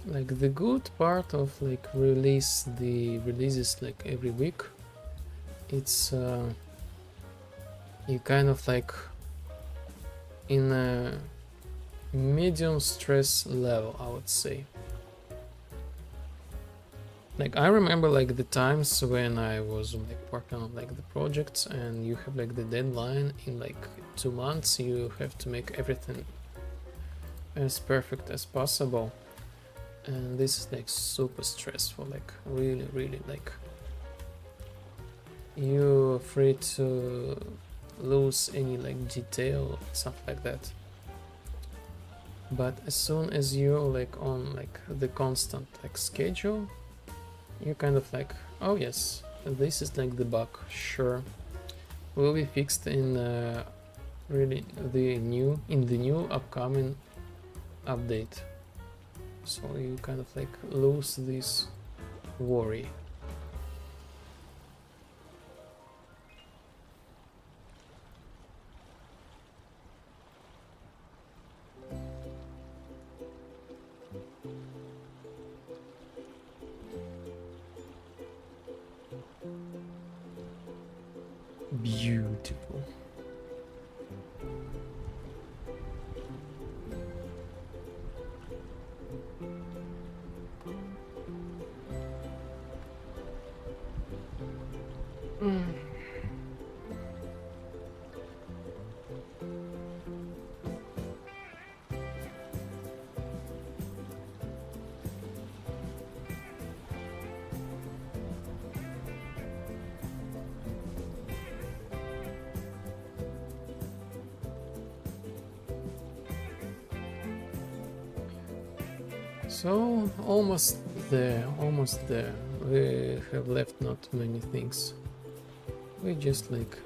Like the good part of like releases like every week, it's you kind of like in a medium stress level, I would say. Like I remember like the times when I was like working on like the projects and you have like the deadline in like 2 months, you have to make everything as perfect as possible, and this is like super stressful, like really like you're afraid to lose any like detail, stuff like that. But as soon as you're like on like the constant like schedule, you kind of like, oh yes, this is like the bug, sure, will be fixed in really the new upcoming update. So you kind of like lose this worry. Beautiful. So almost there. We have left not many things. We just like,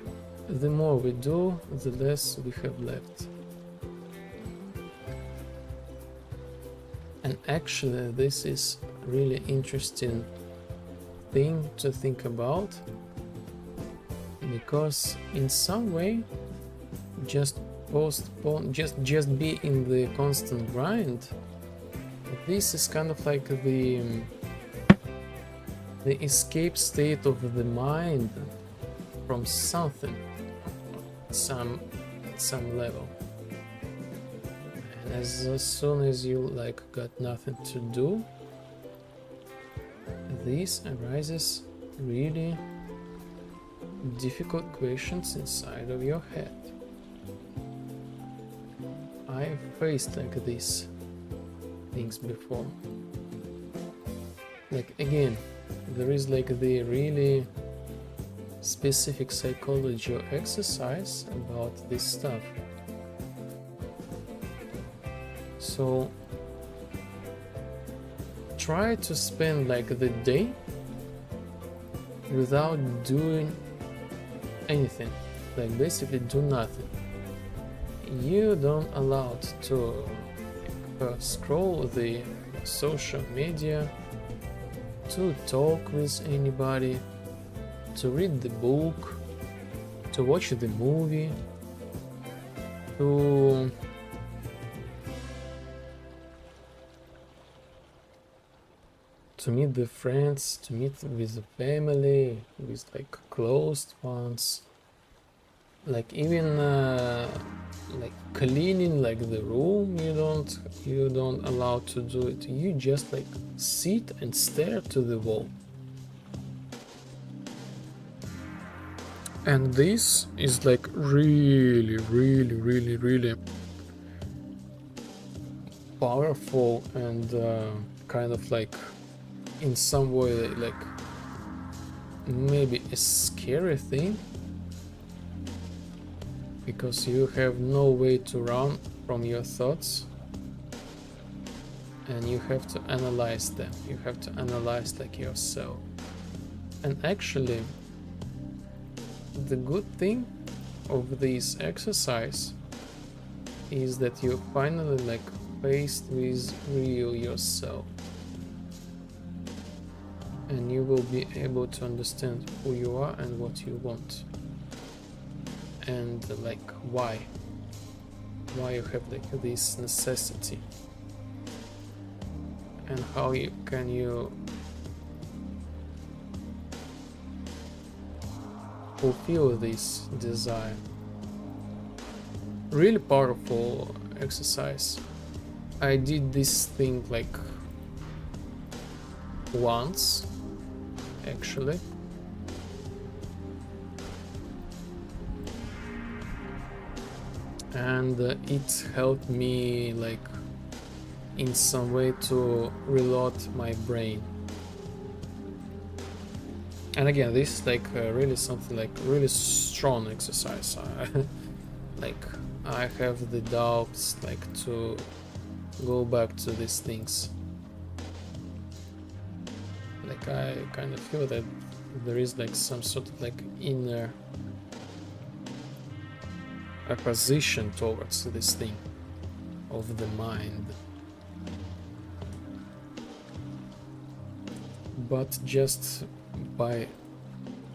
the more we do, the less we have left. And actually this is really interesting thing to think about, because in some way just postpone, just be in the constant grind. This is kind of like the escape state of the mind from something, some level. And as soon as you like got nothing to do, this arises really difficult questions inside of your head. I faced like these things before. Like again, there is like the really specific psychology or exercise about this stuff. So try to spend like the day without doing anything, like basically do nothing. You don't allowed to scroll the social media, to talk with anybody, to read the book, to watch the movie, to meet the friends, to meet with the family, with like close ones, like even like cleaning like the room, you don't allow to do it. You just like sit and stare to the wall. And this is like really powerful and kind of like in some way like maybe a scary thing, because you have no way to run from your thoughts and you have to analyze them. You have to analyze like yourself. And actually the good thing of this exercise is that you're finally like faced with real yourself, and you will be able to understand who you are and what you want, and like why you have like this necessity, and how you fulfill this desire. Really powerful exercise. I did this thing like once actually, and it helped me like in some way to reload my brain. And again, this is like really something like really strong exercise. Like I have the doubts like to go back to these things. Like I kind of feel that there is like some sort of like inner a position towards this thing of the mind, but just by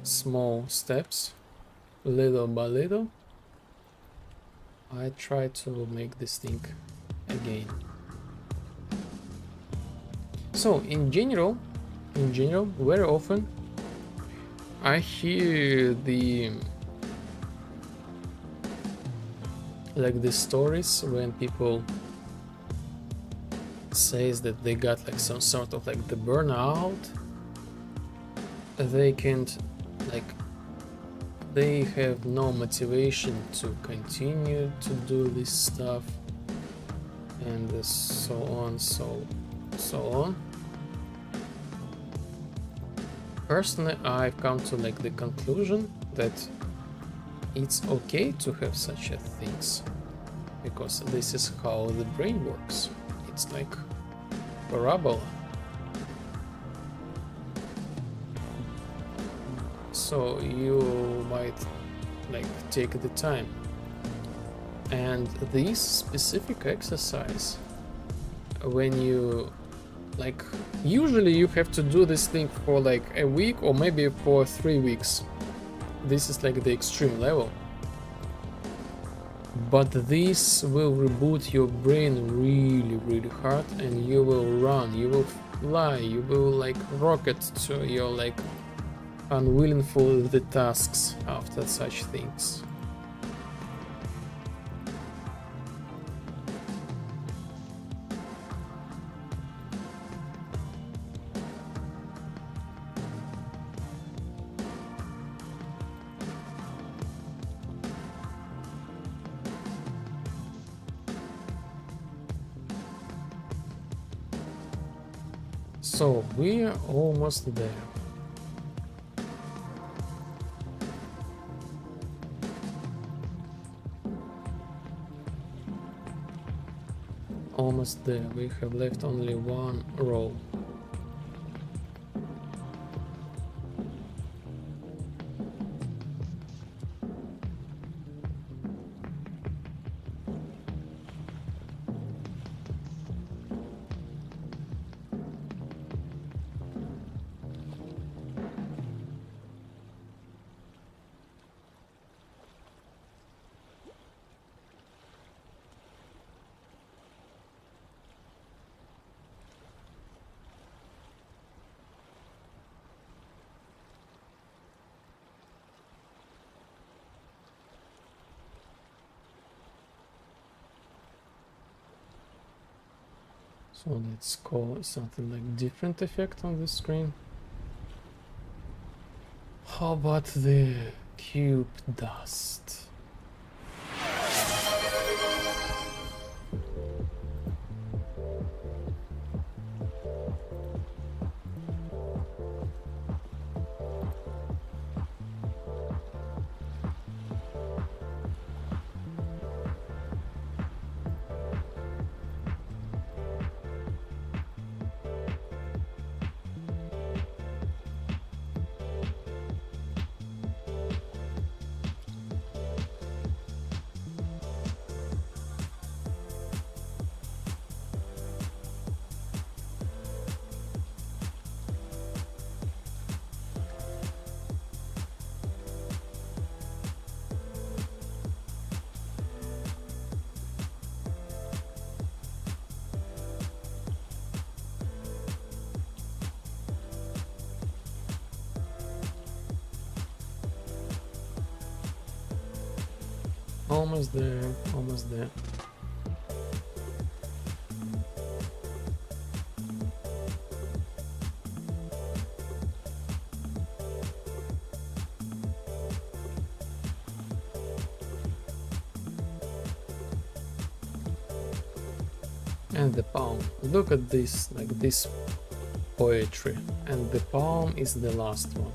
small steps, little by little, I try to make this thing again. So in general, very often I hear the stories when people says that they got like some sort of like the burnout. They can't, like, they have no motivation to continue to do this stuff, and so on, so on. Personally, I've come to like the conclusion that it's okay to have such a things, because this is how the brain works. It's like parabola. So you might like take the time, and this specific exercise, when you like, usually you have to do this thing for like a week or maybe for 3 weeks. This is like the extreme level, but this will reboot your brain really hard, and you will run, you will fly, you will like rocket to your like unwilling for the tasks after such things. So we are almost there. Almost there. We have left only one row. So let's call something like different effect on the screen. How about the cube dust? Almost there, almost there. And the palm. Look at this, like this poetry. And the palm is the last one.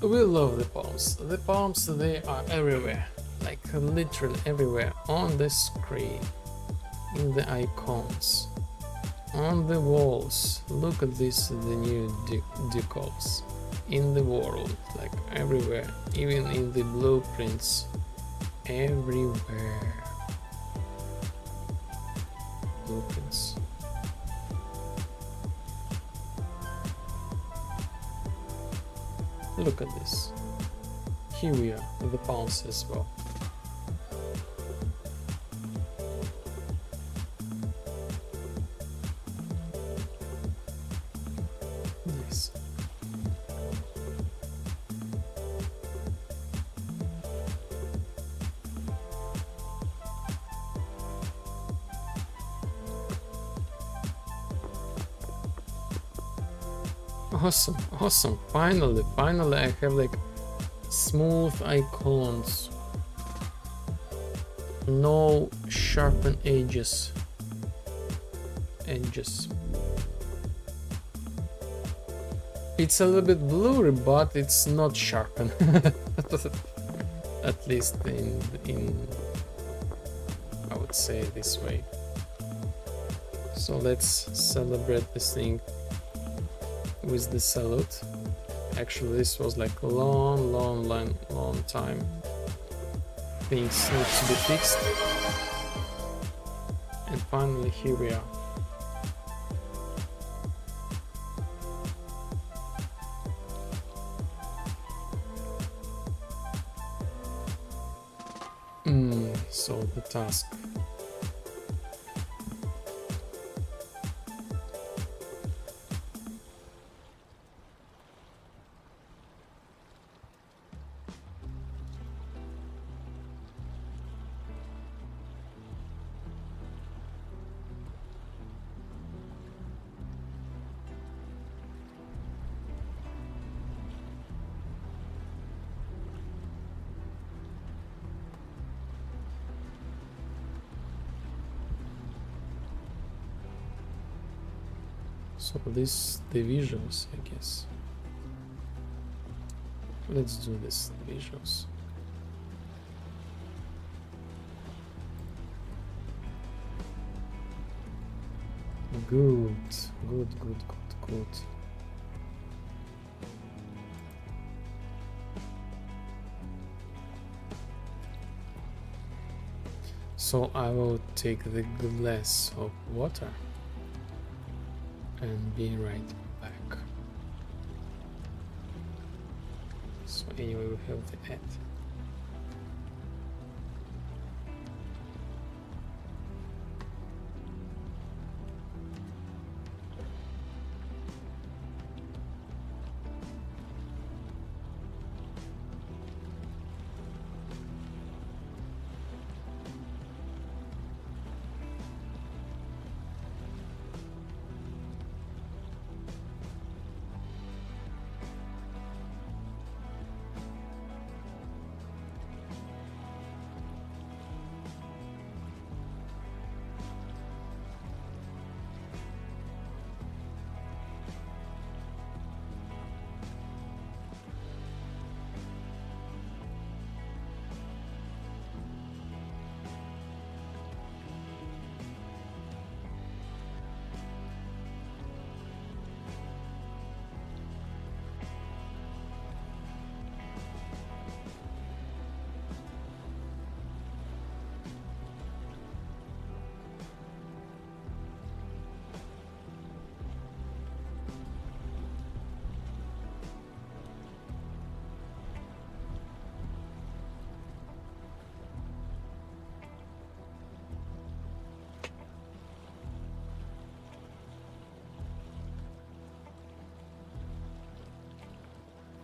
We love the palms. The palms, they are everywhere, like literally everywhere, on the screen, in the icons, on the walls. Look at this, the new decals. in the world, like everywhere, even in the blueprints, everywhere. Blueprints. Look at this. Here we are, with the palms as well. Nice. Awesome, awesome. Finally I have like smooth icons. No sharpen edges. It's a little bit blurry, but it's not sharpened. At least in I would say this way. So let's celebrate this thing with the salute. Actually, this was like a long time. Things need to be fixed. And finally, here we are. So the task. So this the visuals, I guess. Let's do this visuals. Good. So I will take the glass of water and be right back. So anyway, we have the ad.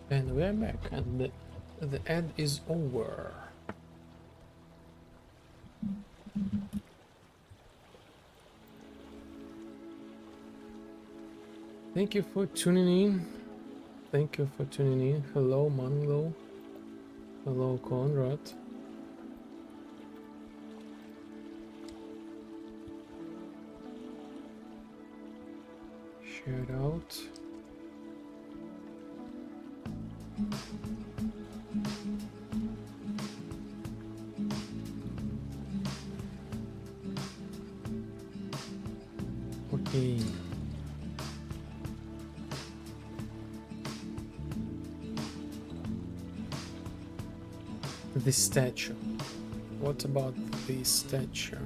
And we're back, and the ad is over. Thank you for tuning in. Thank you for tuning in. Hello, Mango. Hello, Conrad. Share it out. Okay. The statue. What about the statue?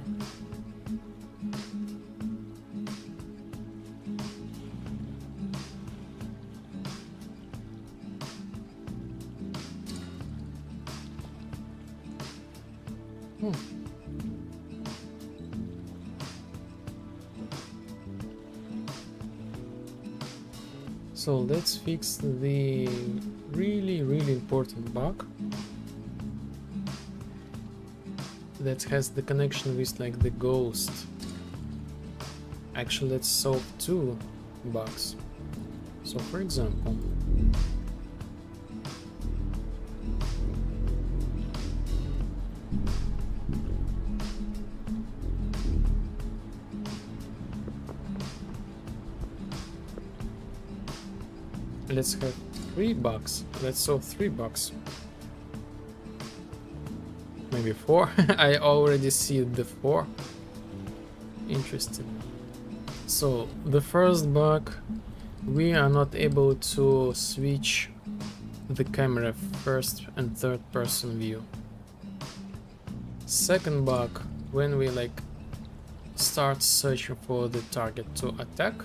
So let's fix the really important bug that has the connection with like the ghost. Actually, let's solve two bugs. So for example, let's have 3 bugs. Let's solve 3 bugs. Maybe 4. I already see the 4. Interesting. So the first bug, we are not able to switch the camera first and third person view. Second bug, when we like start searching for the target to attack,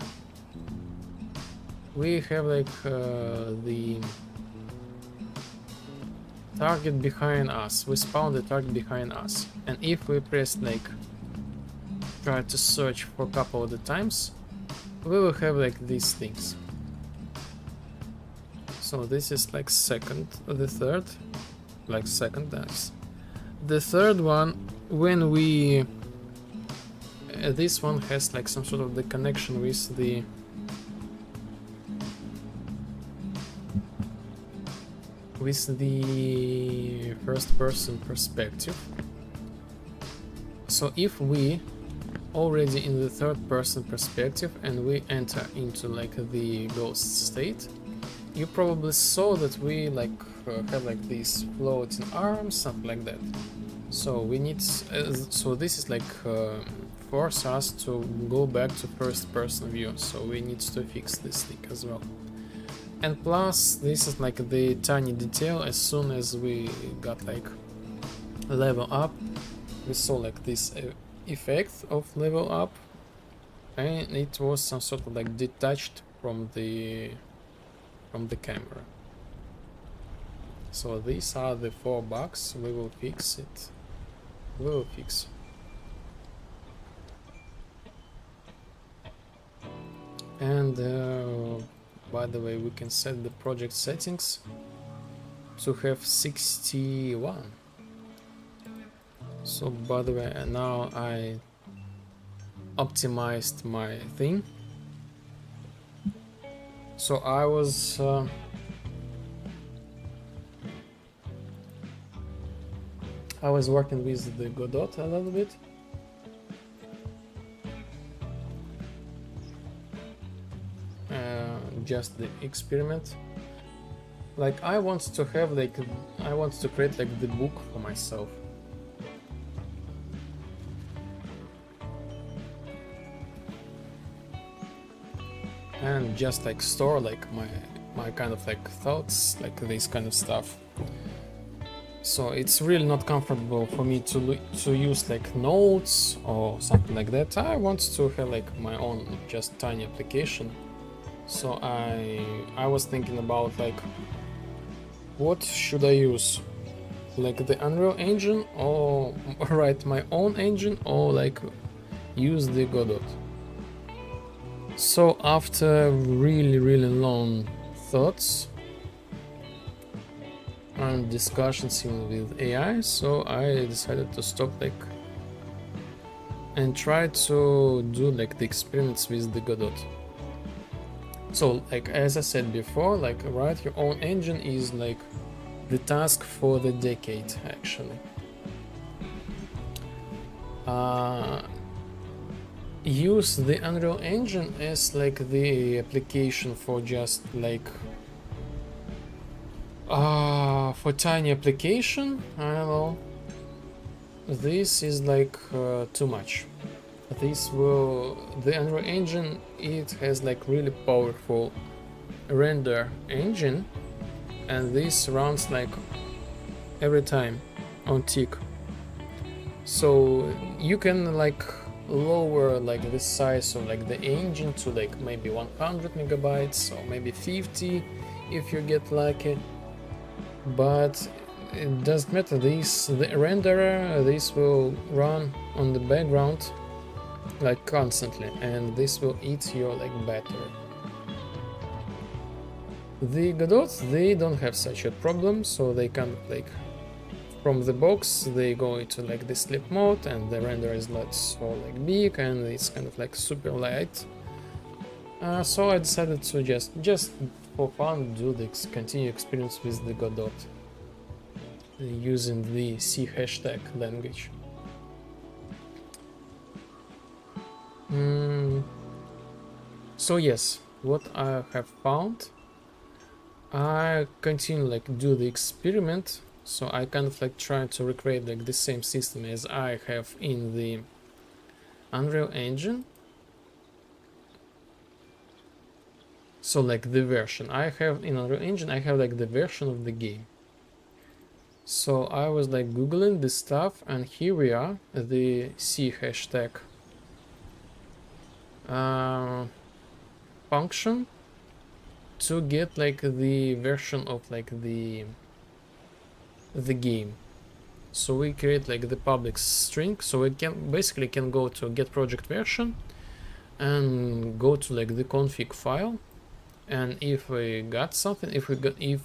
we have like the target behind us. We spawn the target behind us, and if we press like try to search for a couple of the times, we will have like these things. So this is like second, the third, like second that's the third one. When we this one has like some sort of the connection with the first person perspective. So if we already in the third person perspective and we enter into like the ghost state, you probably saw that we like have like these floating arms, something like that. So we need so this is like force us to go back to first person view, so we need to fix this thing as well. And plus, this is like the tiny detail. As soon as we got like level up, we saw like this effect of level up, and it was some sort of like detached from the camera. So these are the 4 bugs. We will fix it. We will fix. And by the way, we can set the project settings to have 61. So by the way, now I optimized my thing. So I was working with the Godot a little bit. Just the experiment. Like I want to have like I want to create like the book for myself. And just like store like my kind of like thoughts, like this kind of stuff. So it's really not comfortable for me to use like notes or something like that. I want to have like my own just tiny application. So I was thinking about like what should I use, like the Unreal Engine or write my own engine or like use the Godot. So after really long thoughts and discussions with AI, so I decided to stop like and try to do like the experiments with the Godot. So like as I said before, like write your own engine is like the task for the decade actually. Use the Unreal Engine as like the application for just like for tiny application. I don't know. This is like too much. The Unreal Engine, it has like really powerful render engine, and this runs like every time on tick. So you can like lower like the size of like the engine to like maybe 100 megabytes or maybe 50 if you get lucky, but it doesn't matter. The renderer, this will run on the background like constantly, and this will eat your like battery. The Godots, they don't have such a problem, so they can like from the box they go into like the sleep mode, and the render is not so like big, and it's kind of like super light. So I decided to just for fun do the continue experience with the Godot using the C hashtag language. So yes, what I have found, I continue like do the experiment. So I kind of like try to recreate like the same system as I have in the Unreal Engine. So like the version I have in Unreal Engine, I have like the version of the game. So I was like googling this stuff, and here we are, the C hashtag function to get like the version of like the game. So we create like the public string, so it can basically can go to get project version and go to like the config file, and if we got something, if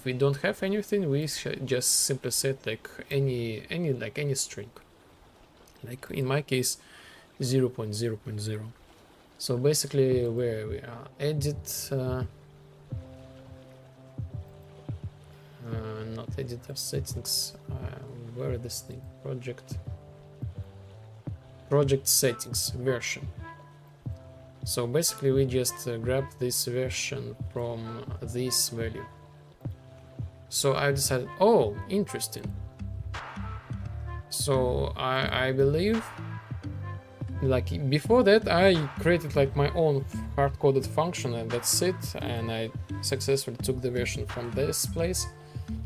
we don't have anything, we just simply set like any string, like in my case 0.0.0. So basically where we are, edit not editor settings, where is this thing, project settings version. So basically we just grab this version from this value. So I decided, oh, interesting. So I believe, like before that I created like my own hard-coded function, and that's it, and I successfully took the version from this place.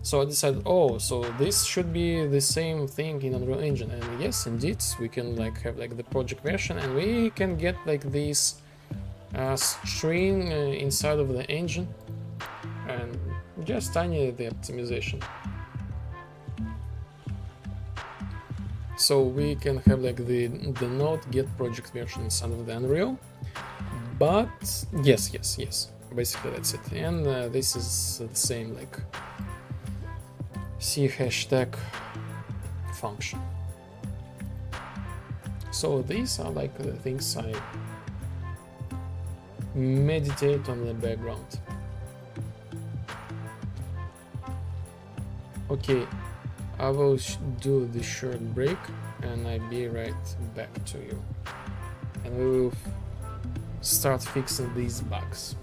So I decided, oh, so this should be the same thing in Unreal Engine, and yes, indeed, we can like have like the project version, and we can get like this string inside of the engine, and just tiny the optimization. So we can have like the node get project version inside of the Unreal, but yes, basically that's it. And this is the same like C hashtag function. So these are like the things I meditate on the background. Okay, I will do the short break, and I'll be right back to you, and we will start fixing these bugs.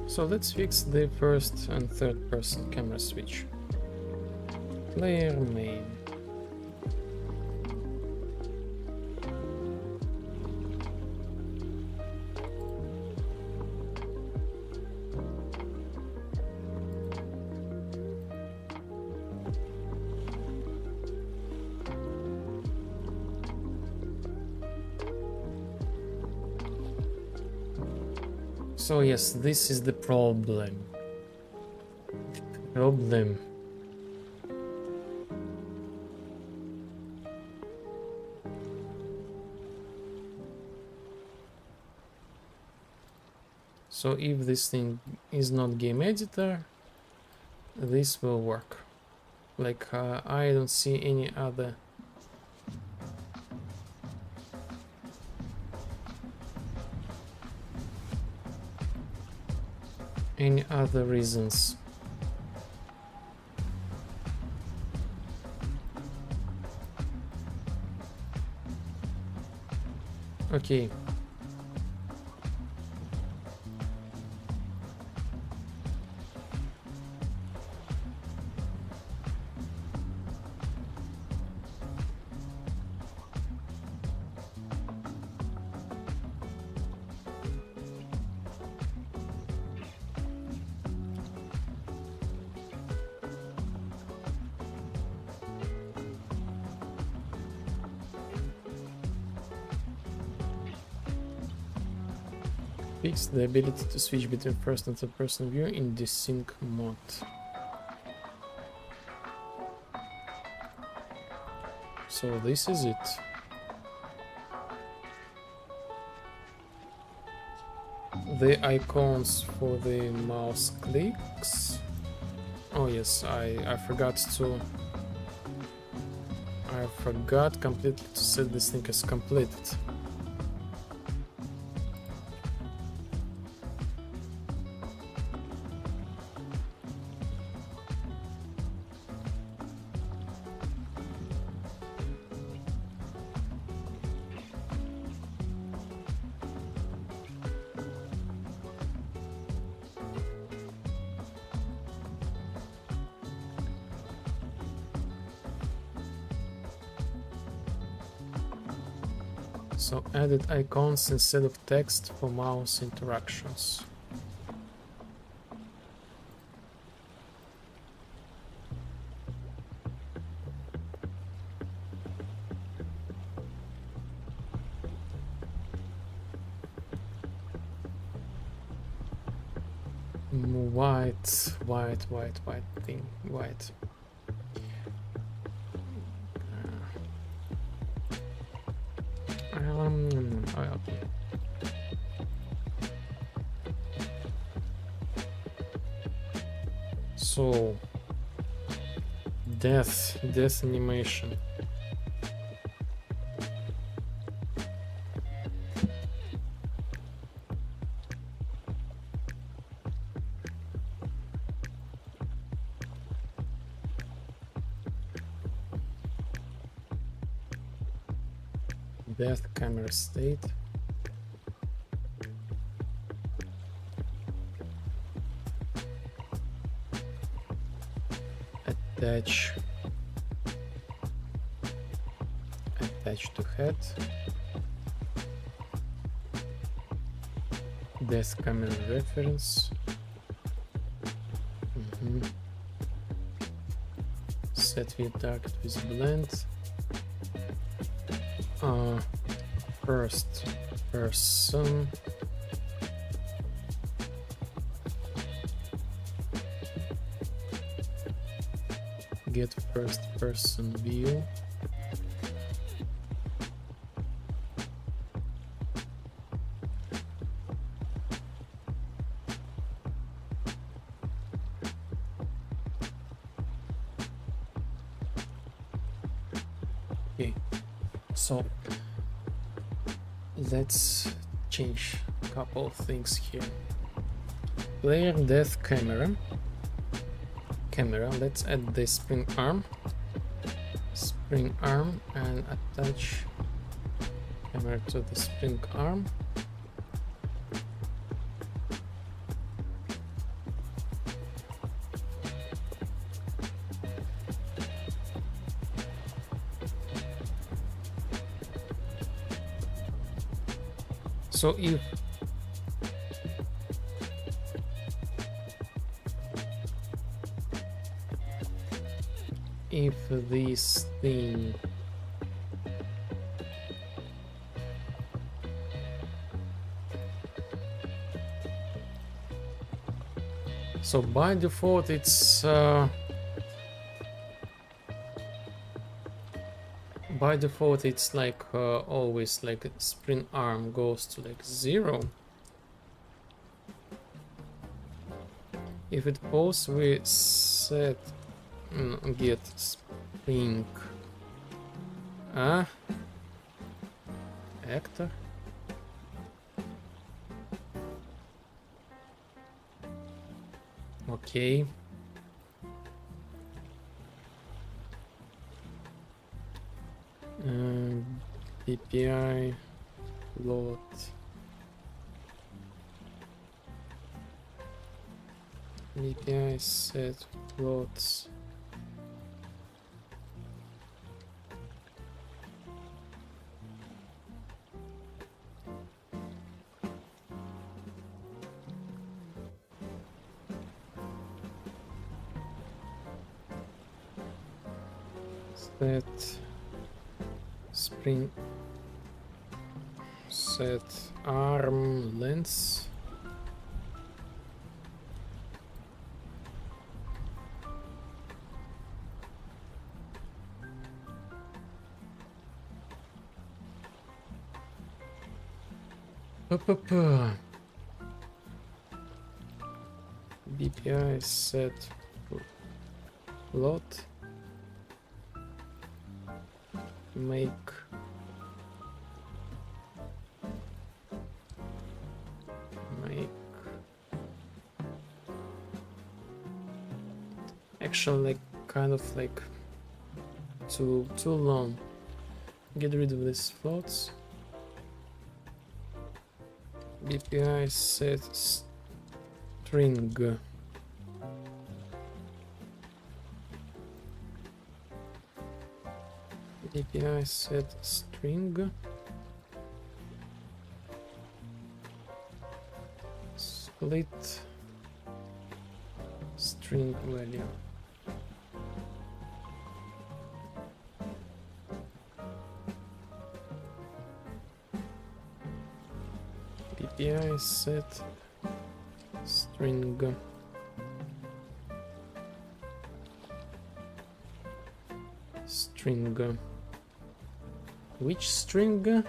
So let's fix the first and third person camera switch. Player main. So yes, this is the problem. So if this thing is not game editor, this will work. Like I don't see any other reasons. Okay. Fix the ability to switch between first and third person view in desync mode. So this is it. The icons for the mouse clicks. Oh yes, I forgot completely to set this thing as completed. So added icons instead of text for mouse interactions. White thing, white. Okay. So death animation. Death camera state. Attach to head. Death camera reference. Set view target with blend. First person. Get first person view. Okay, so let's change a couple of things here. Player death camera. Let's add the spring arm and attach camera to the spring arm. So if this thing so by default it's like always like spring arm goes to like 0. If it pulls, we set get spring actor. Okay. DPI load. DPI set loads. Set spring set arm length. BPI set load. Make actually like kind of like too long. Get rid of these floats. BPI set string. DPI set string. Split string value. DPI set string. String. Which string?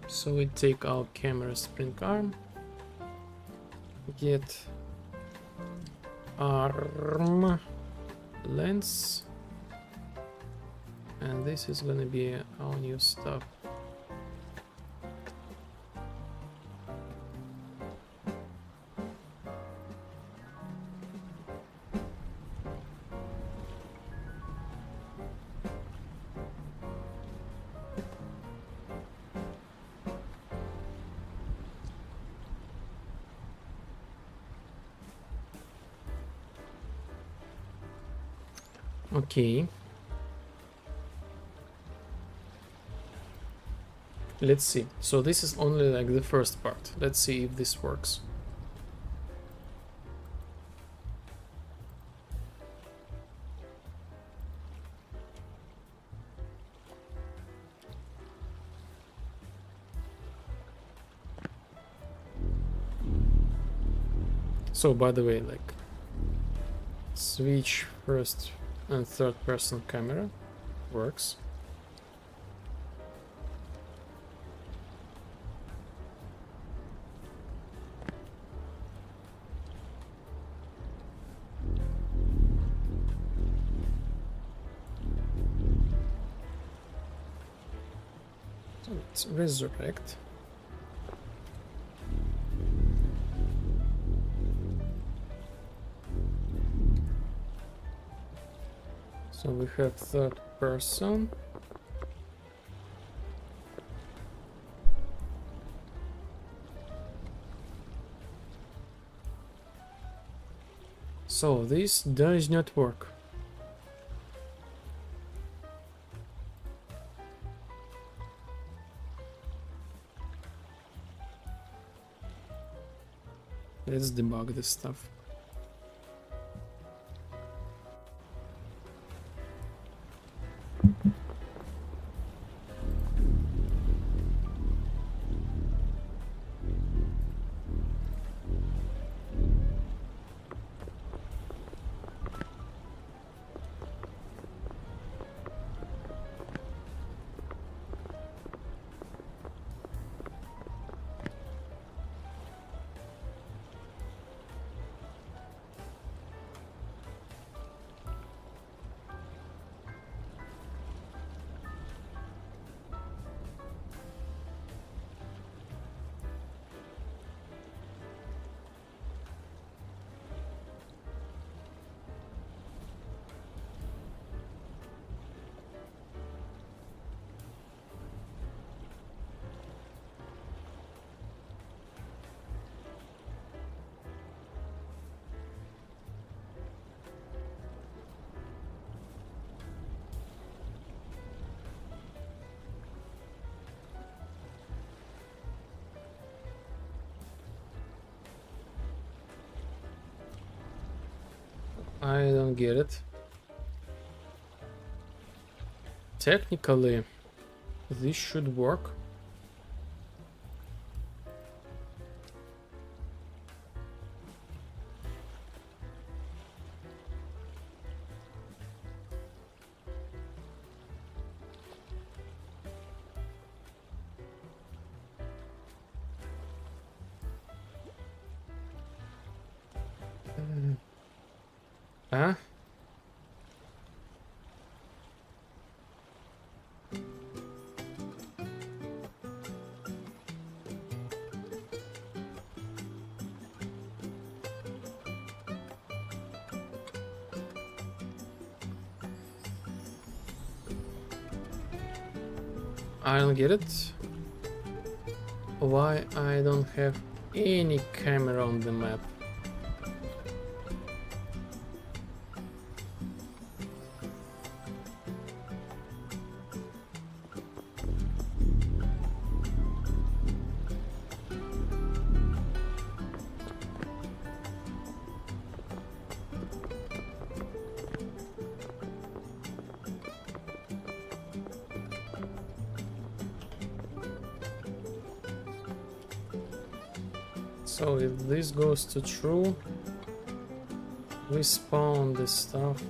So we take our camera spring arm, get arm length, and this is gonna be our new stuff. Okay. Let's see. So this is only like the first part. Let's see if this works. So by the way, like switch first and third person camera works. So let's resurrect. So we have third person. So this does not work. Let's debug this stuff. I don't get it. Technically, this should work. Huh? I don't get it. Why I don't have any camera on the map? So if this goes to true, we spawn this stuff.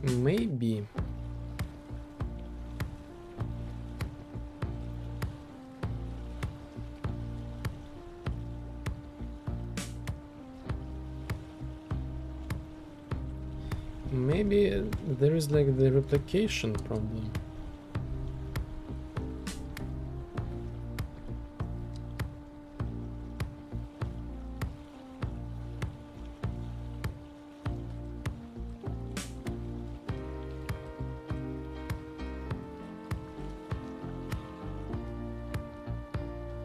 Maybe. Maybe there is like the replication problem.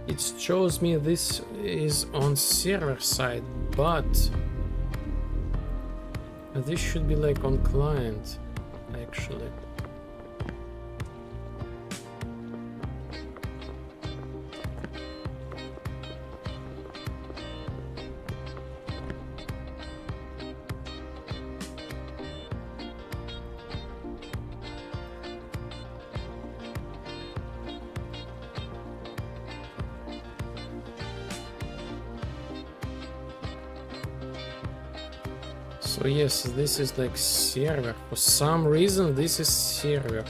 It shows me this is on server side, but this should be like on client, actually. So yes, this is like server. For some reason, this is server.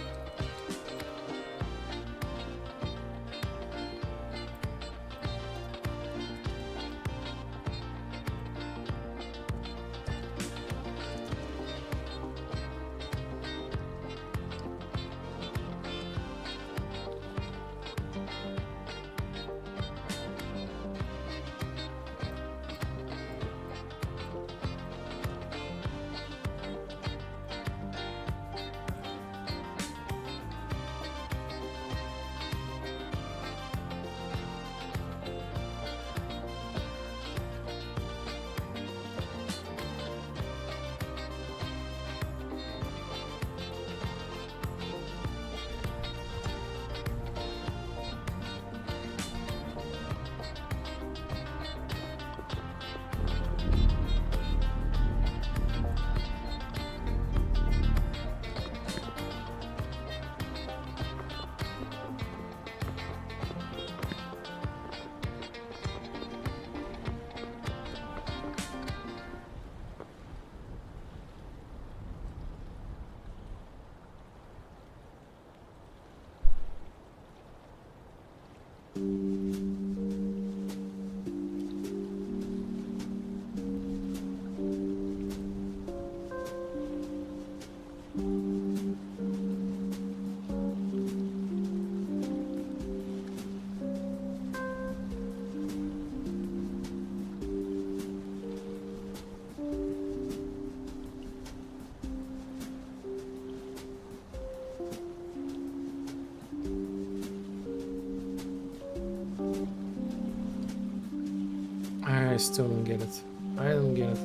I still don't get it. I don't get it.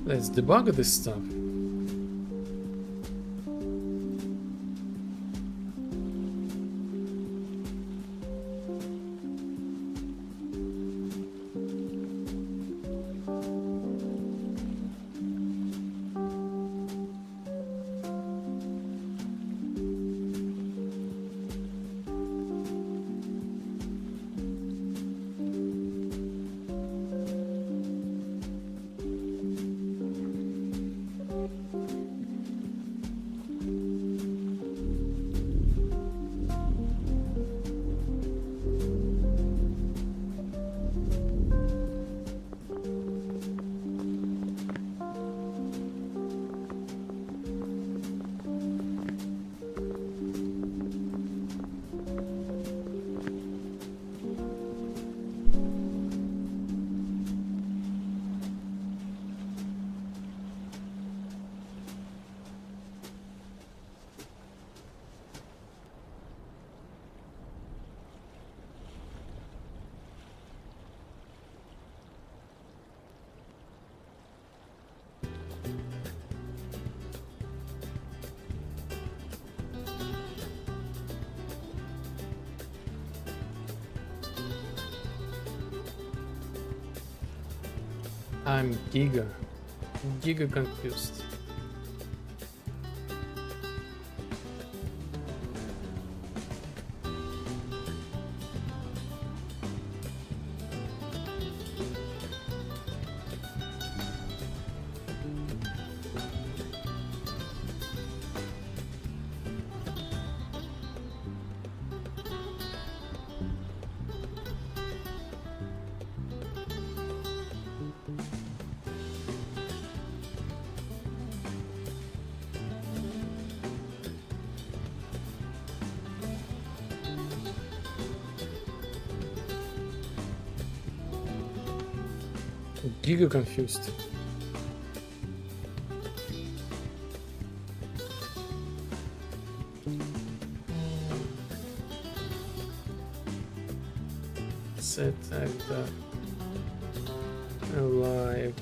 Let's debug this stuff. I'm giga confused. Giga confused. Set actor alive.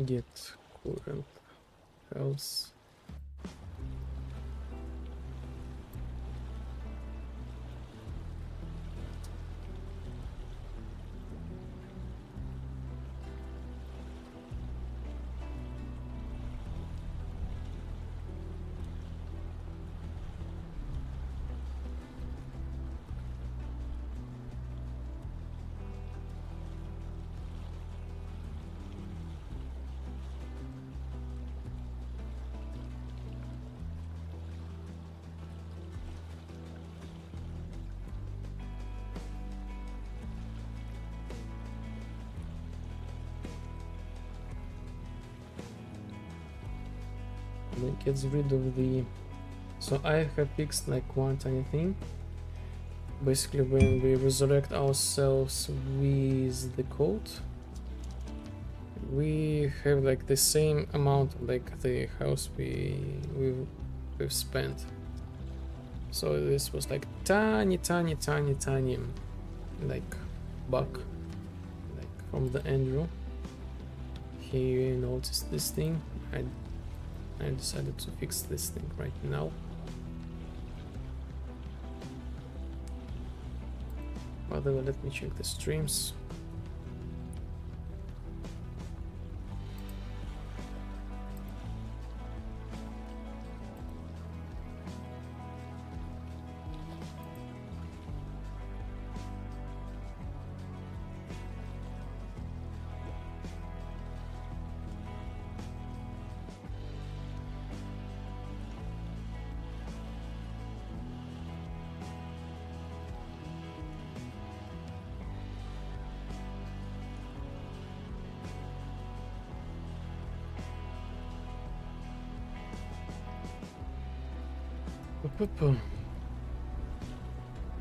Get current health. It gets rid of the... So I have fixed like one tiny thing. Basically when we resurrect ourselves with the code, we have like the same amount of like the health we've spent. So this was like tiny like bug like from the Andrew. He noticed this thing. I decided to fix this thing right now. By the way, let me check the streams.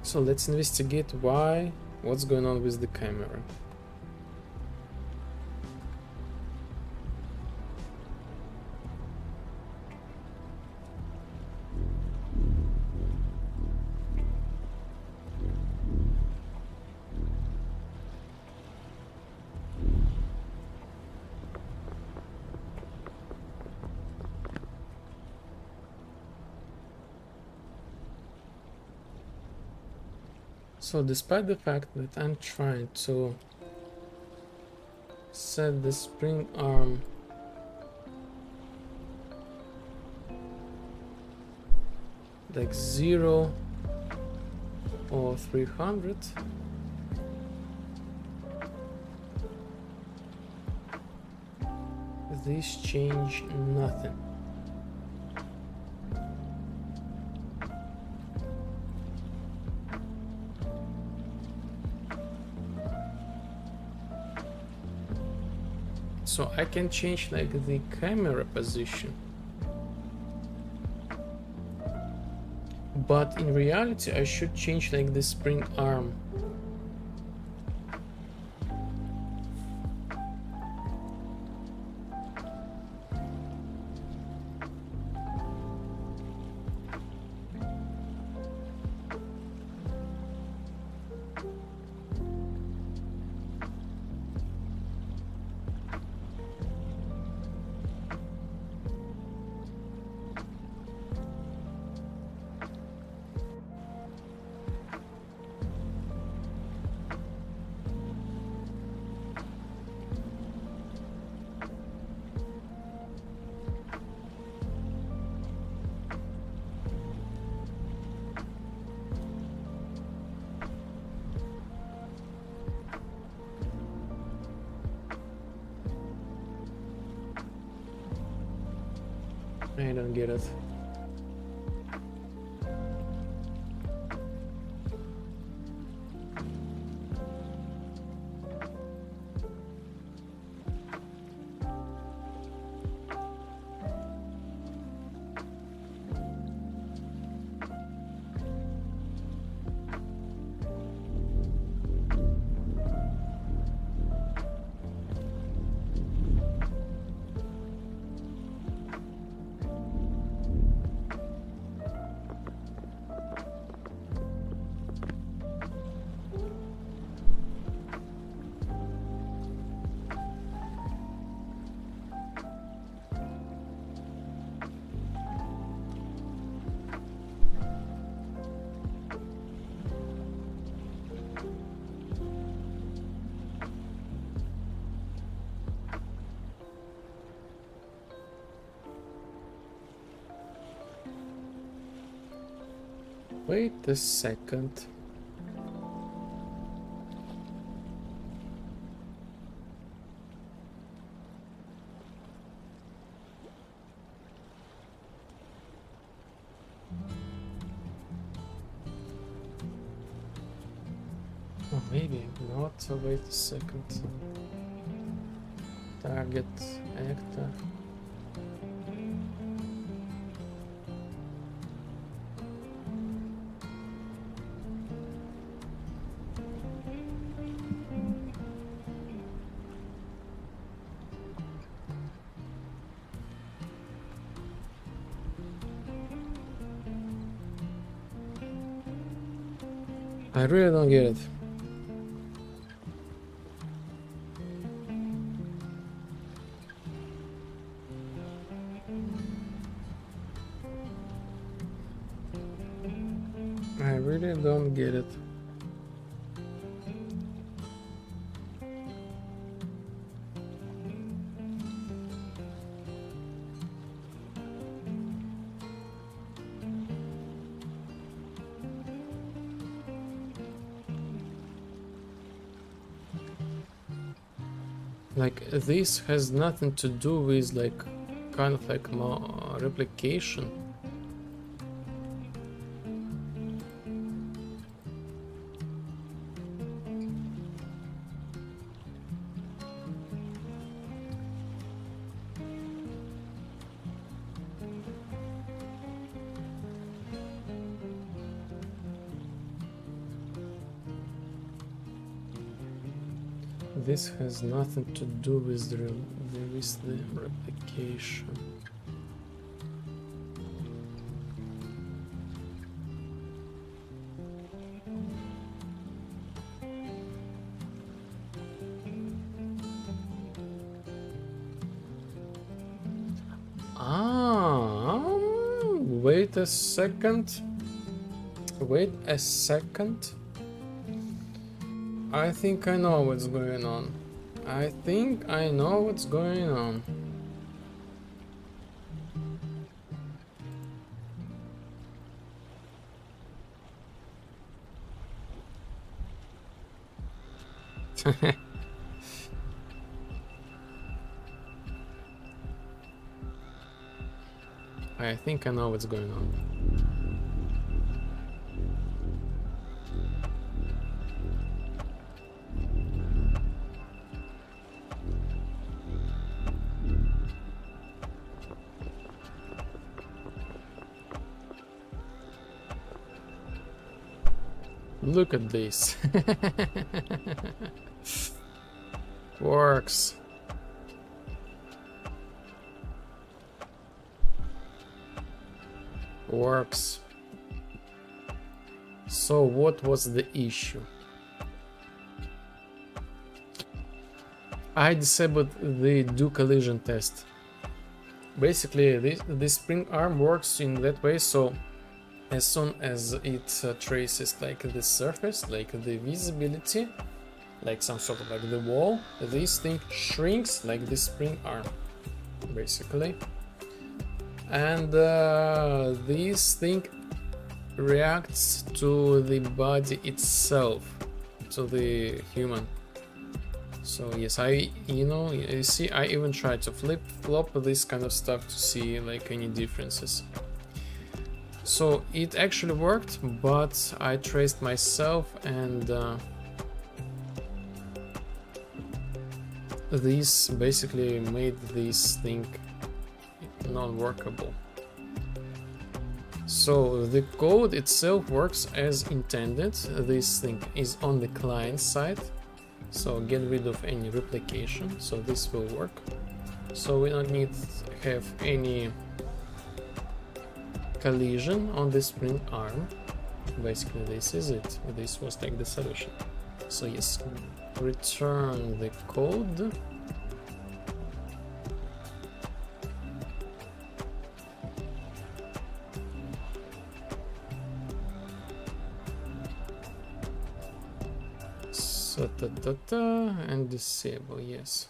So let's investigate what's going on with the camera. So despite the fact that I'm trying to set the spring arm like 0 or 300, this change nothing. So I can change like the camera position, but in reality I should change like the spring arm. I don't get it. Wait a second. Oh, maybe not. So wait a second. Target actor. I really don't get it. I really don't get it. Like, this has nothing to do with, like, kind of like replication. This has nothing to do with the replication. Wait a second. Wait a second. I think I know what's going on. I think I know what's going on. I think I know what's going on. Look at this. Works. Works. So what was the issue? I disabled the do collision test. Basically, this spring arm works in that way, so as soon as it traces like the surface, like the visibility, like some sort of like the wall, this thing shrinks like the spring arm, basically. And this thing reacts to the body itself, to the human. So yes, you see, I even tried to flop this kind of stuff to see like any differences. So it actually worked, but I traced myself, and this basically made this thing non-workable. So the code itself works as intended. This thing is on the client side, so get rid of any replication, so this will work. So we don't need to have any collision on the spring arm. Basically this is it. This was like the solution. So yes, return the code. And disable, yes.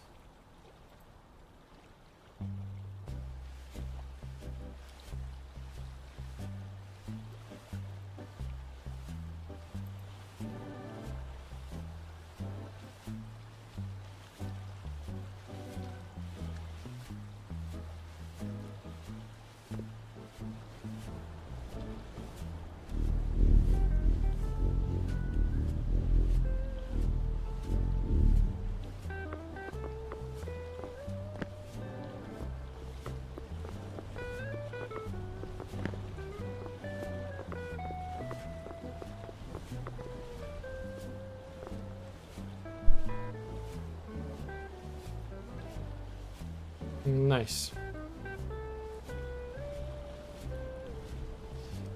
Nice.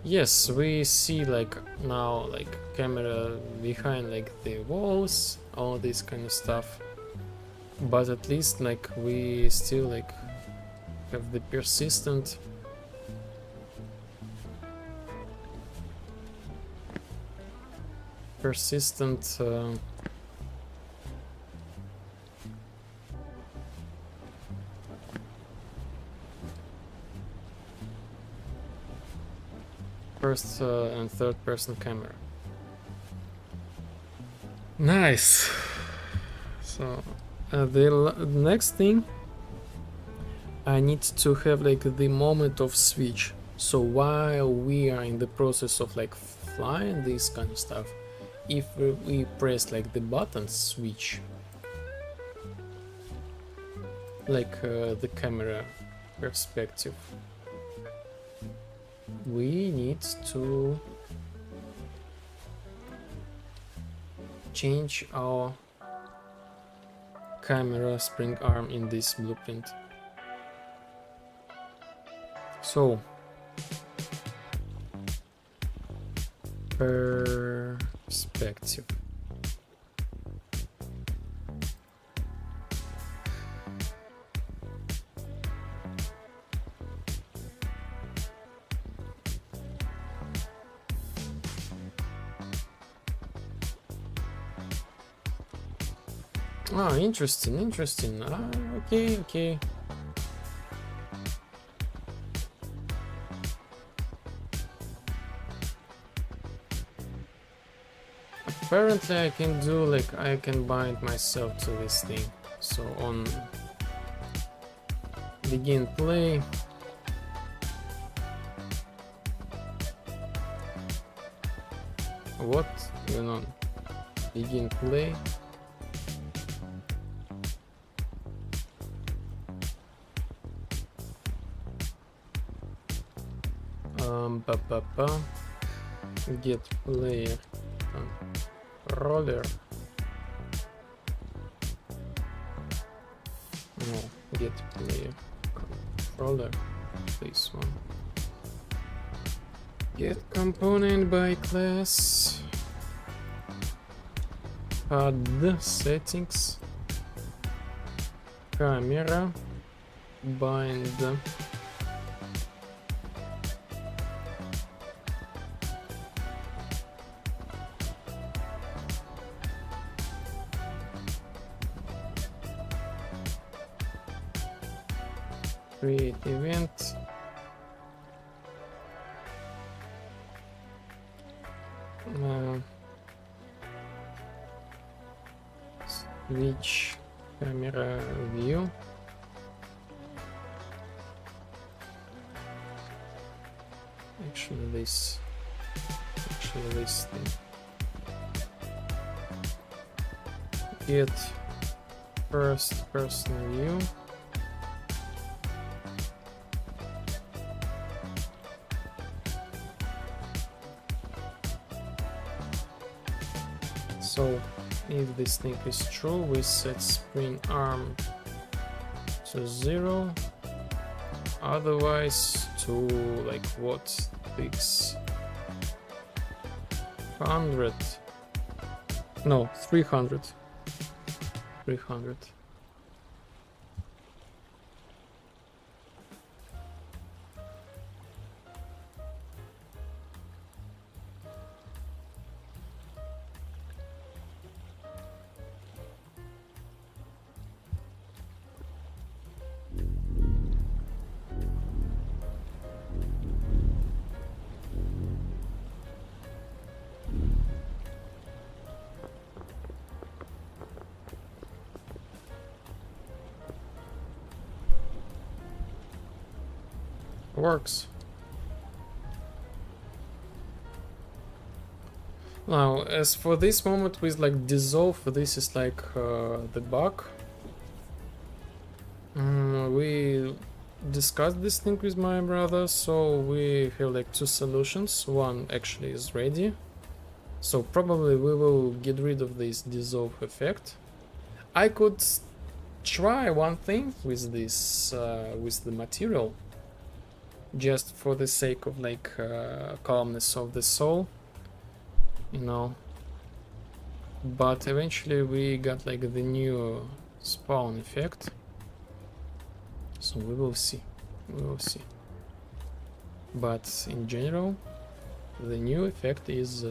Yes, we see like now like camera behind like the walls, all this kind of stuff. But at least like we still like have the persistent first and third person camera. Nice. So the next thing, I need to have like the moment of switch. So while we are in the process of like flying this kind of stuff, if we press like the button switch, like the camera perspective, we need to change our camera spring arm in this blueprint. So perspective. Ah, interesting. Okay. Apparently I can do like, I can bind myself to this thing. So on begin play, what going on? Begin play. Get player controller. No, get player controller. This one. Get component by class. Add settings. Camera. Bind. Create event. Which camera view? Actually this thing. Get first person view. So if this thing is true, we set spring arm to 0, otherwise to like what, 600, no, 300. Works. Now, as for this moment with like dissolve, this is like the bug. We discussed this thing with my brother, so we have like two solutions. One actually is ready, so probably we will get rid of this dissolve effect. I could try one thing with this, with the material, just for the sake of like calmness of the soul, you know. But eventually we got like the new spawn effect, so we will see. But in general, the new effect is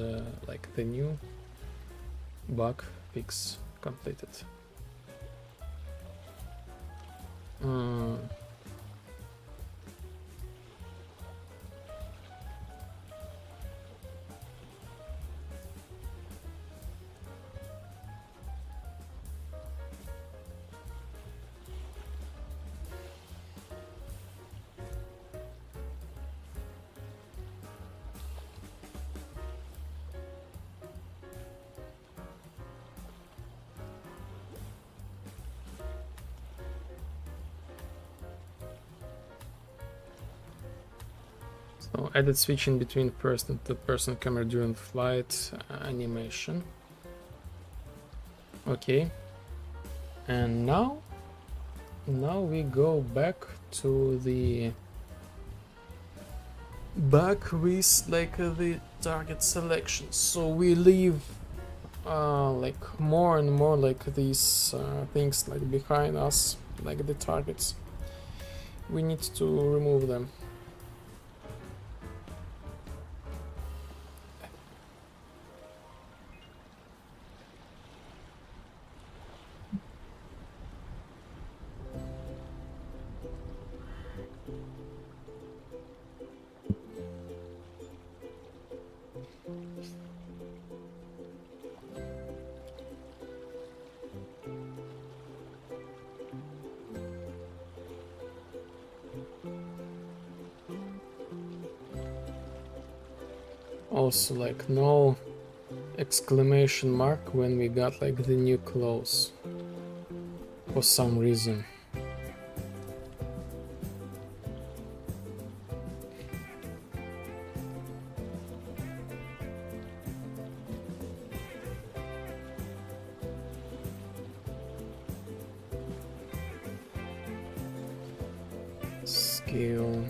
like the new bug fix completed. So added switching between first and third person camera during flight animation. Okay. And now we go back to the with like the target selection. So we leave like more and more like these things like behind us, like the targets. We need to remove them. Also, like no exclamation mark when we got like the new clothes for some reason. Scale.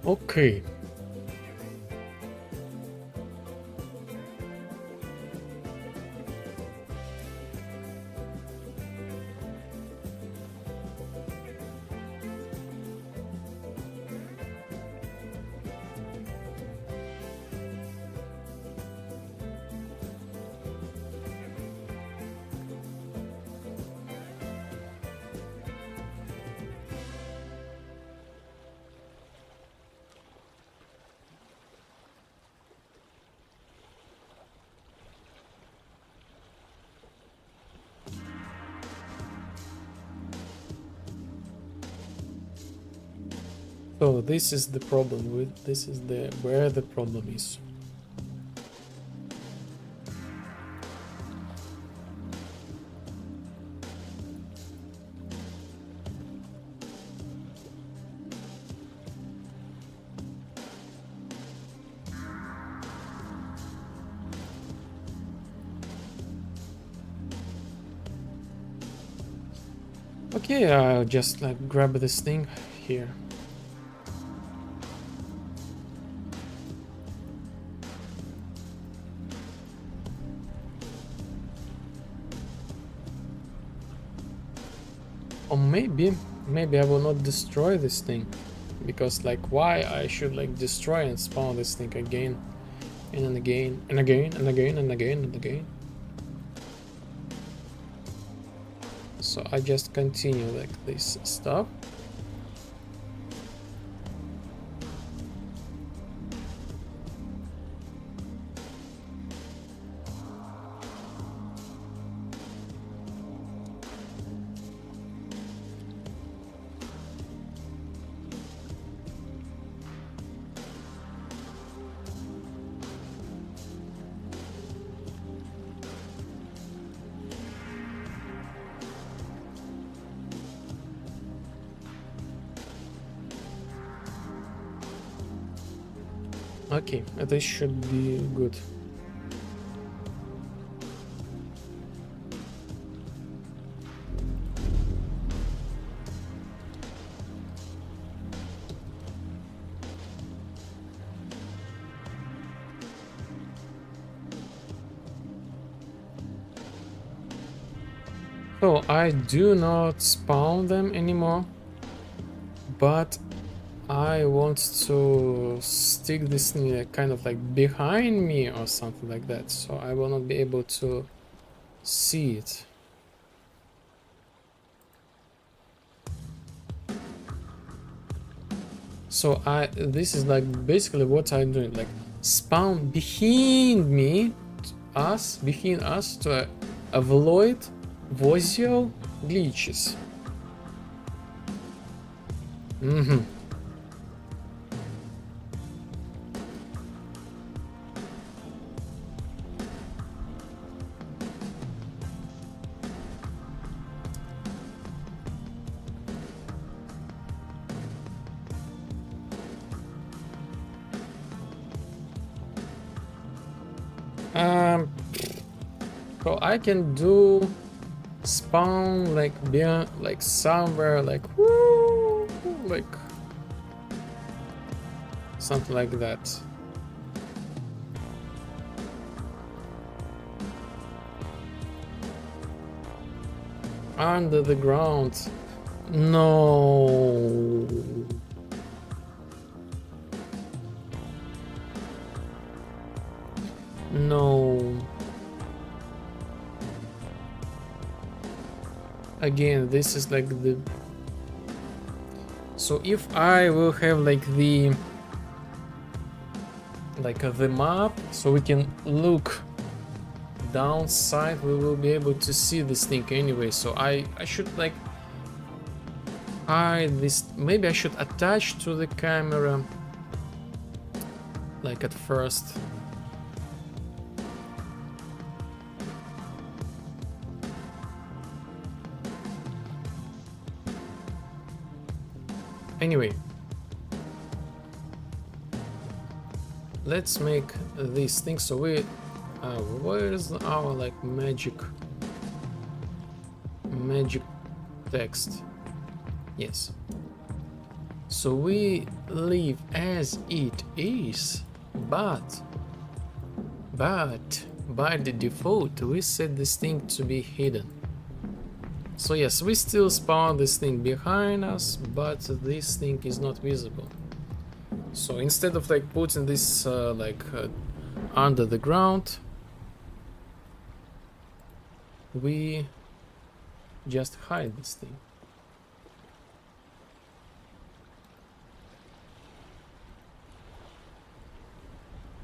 Okay. So this is the problem with this is the where the problem is. Okay, I'll just like grab this thing here. Or maybe I will not destroy this thing, because like why I should like destroy and spawn this thing again and again and again and again and again and again. So I just continue like this stuff. Okay, this should be good. So I do not spawn them anymore, but I want to stick this thing kind of like behind me or something like that, so I will not be able to see it. So this is like basically what I'm doing, like spawn behind me, behind us to avoid visual glitches. So I can do spawn like beyond, like somewhere, like woo, like something like that. Under the ground. No. No. Again, this is like the... So if I will have like the... like the map, so we can look downside, we will be able to see this thing anyway. So I should like hide this. Maybe I should attach to the camera like at first. Anyway, let's make these things. So we where's our like magic text? Yes. So we leave as it is, but by the default we set this thing to be hidden. So yes, we still spawn this thing behind us, but this thing is not visible. So instead of like putting this under the ground, we just hide this thing.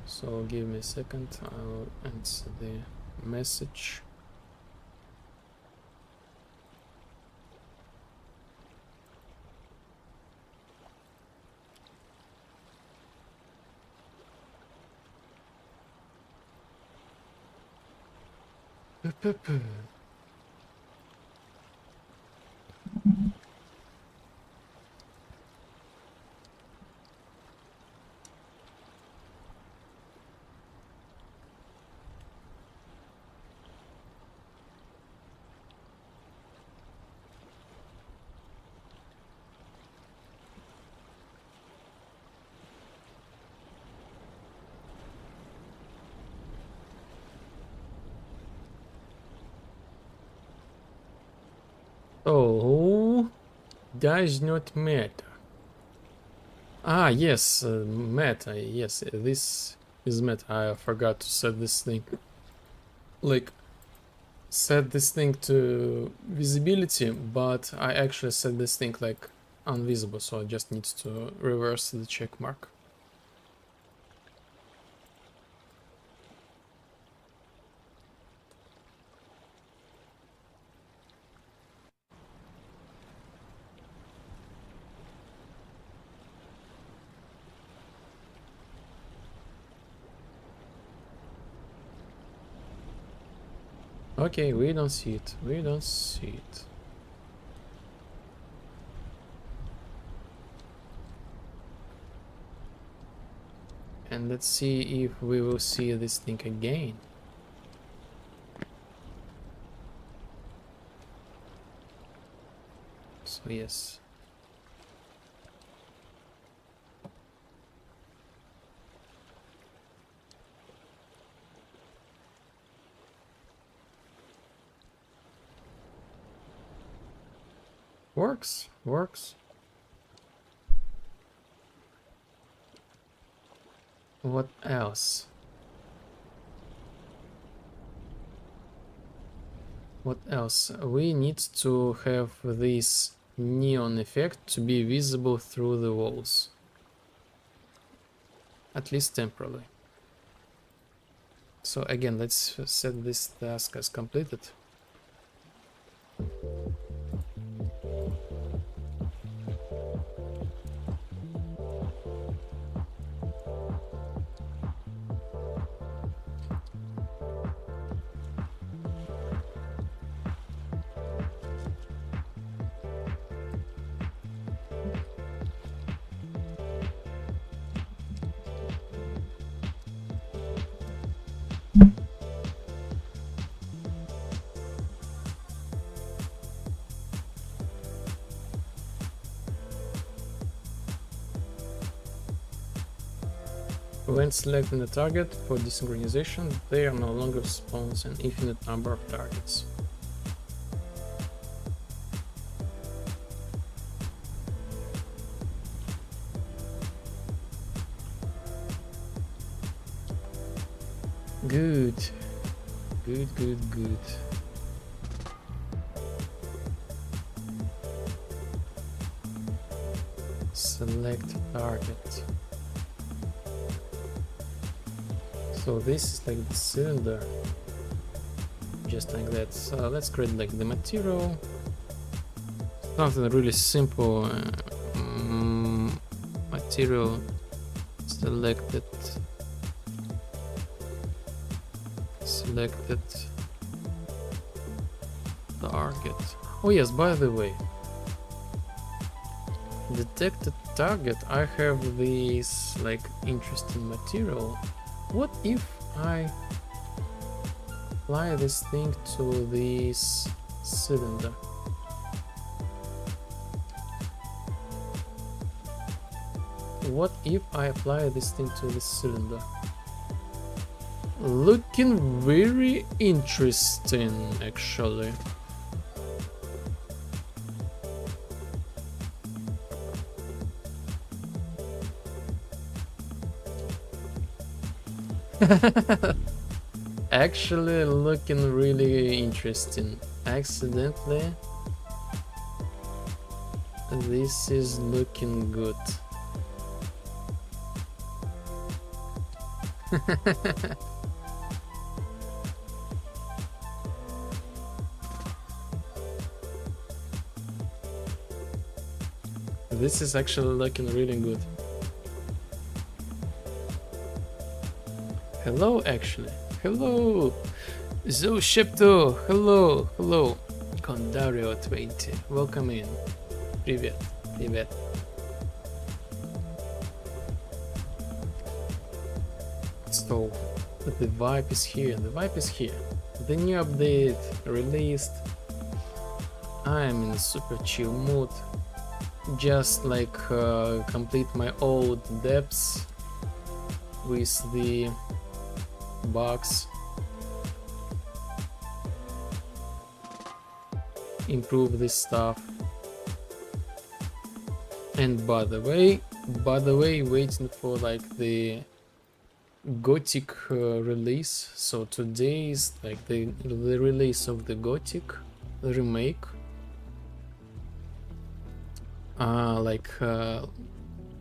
So give me a second, I'll answer the message. Oh, does not matter. Ah, yes, meta. Yes, this is meta. I forgot to set this thing. Like, set this thing to visibility, but I actually set this thing like invisible, so I just need to reverse the check mark. Okay, we don't see it. We don't see it. And let's see if we will see this thing again. So yes. Works, works. What else? What else? We need to have this neon effect to be visible through the walls. At least temporarily. So again, let's set this task as completed. When selecting the target for desynchronization, they are no longer spawns an infinite number of targets. Good. Good, good, good. Select target. So this is like the cylinder, just like that. So let's create like the material, something really simple. Material selected, target. Oh yes, by the way, detected target. I have this like interesting material. What if I apply this thing to this cylinder? what if I apply this thing to this cylinder? Looking very interesting, actually. Actually looking really interesting. Accidentally. This is looking good. This is actually looking really good. Hello, actually. Hello! Zoshepto! Hello! Hello! Condario 20. Welcome in. Привет. Привет. So, the vibe is here. The vibe is here. The new update released. I am in a super chill mood. Just like complete my old depths with the bugs, improve this stuff, and by the way, waiting for like the Gothic release. So today is like the release of the Gothic remake.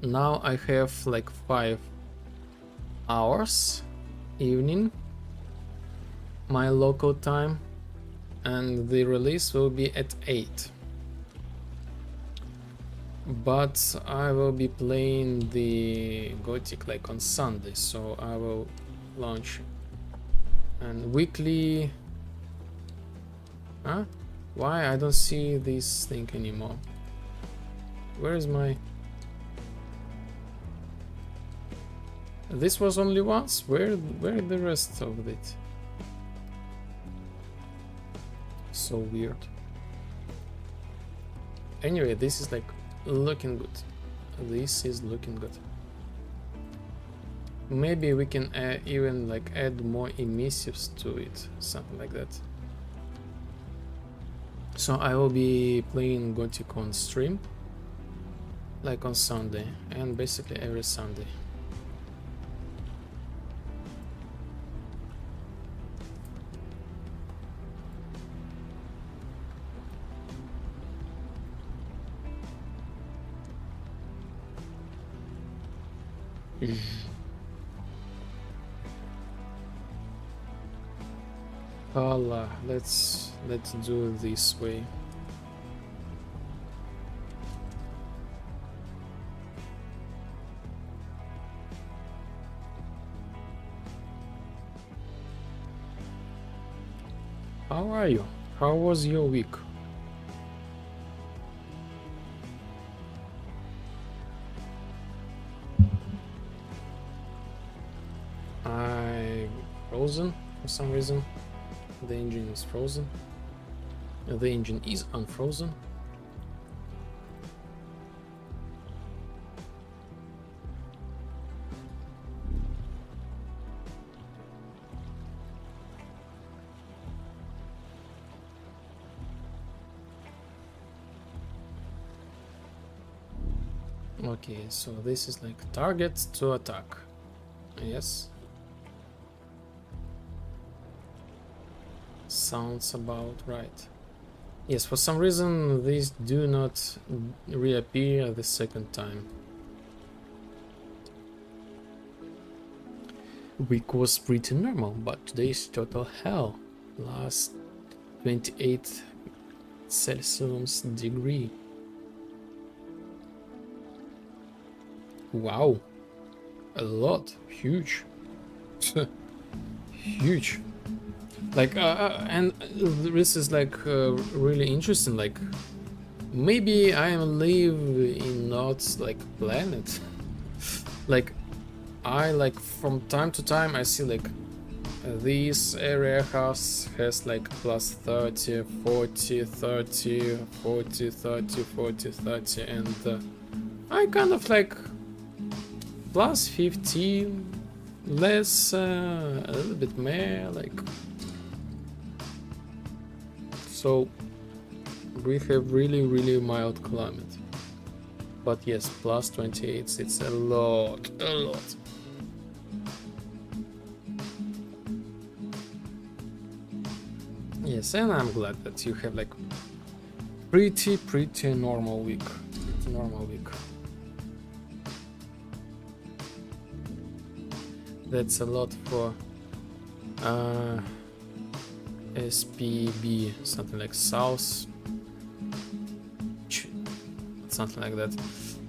Now I have like 5 hours evening, my local time, and the release will be at 8. But I will be playing the Gothic like on Sunday, so I will launch and weekly. Huh? Why I don't see this thing anymore? Where is my... This was only once? Where the rest of it? So weird. Anyway, this is like looking good. This is looking good. Maybe we can even like add more emissives to it, something like that. So I will be playing Gothic on stream, like on Sunday, and basically every Sunday. Allah, let's do it this way. How are you? How was your week? I'm frozen for some reason. The engine is frozen. The engine is unfrozen. Okay, so this is like target to attack. Yes. Sounds about right. Yes, for some reason these do not reappear the second time. Week was pretty normal, but today's total hell. Last 28 Celsius degree. Wow, a lot, huge, huge. Like, and this is like really interesting. Like, maybe I live in not like planet. Like, I like from time to time I see like this area has like plus 30, 40, 30, 40, 30, 40, 30, and I kind of like plus 15, less, a little bit more, like. So we have really mild climate. But yes, plus 28, it's a lot. Yes, and I'm glad that you have like pretty normal week. That's a lot for SPB, something like South, something like that.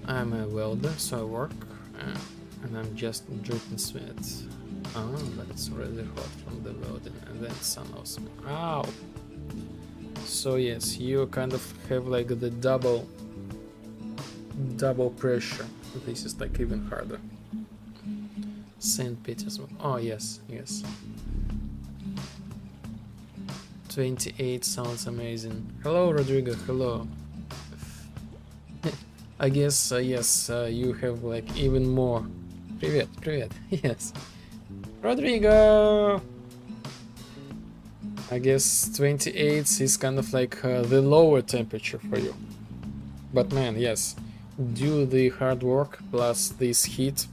I'm a welder, so I work, and I'm just dripping sweat. Oh, but it's really hot from the welding, and then sun also. Ow! So yes, you kind of have like the double pressure. This is like even harder. St. Petersburg. Oh yes. 28 sounds amazing. Hello, Rodrigo. Hello. I guess yes, you have like even more. Привет. Yes. Rodrigo. I guess 28 is kind of like the lower temperature for you. But man, yes, do the hard work plus this heat.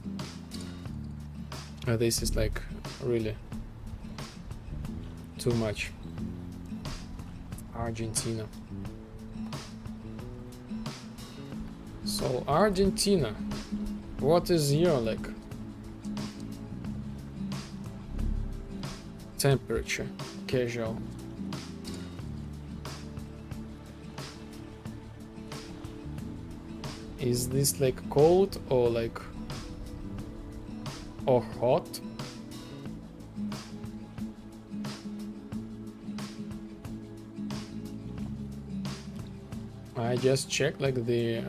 This is like really too much. Argentina. So Argentina, what is your like temperature? Casual. Is this like cold or like or hot? I just checked like the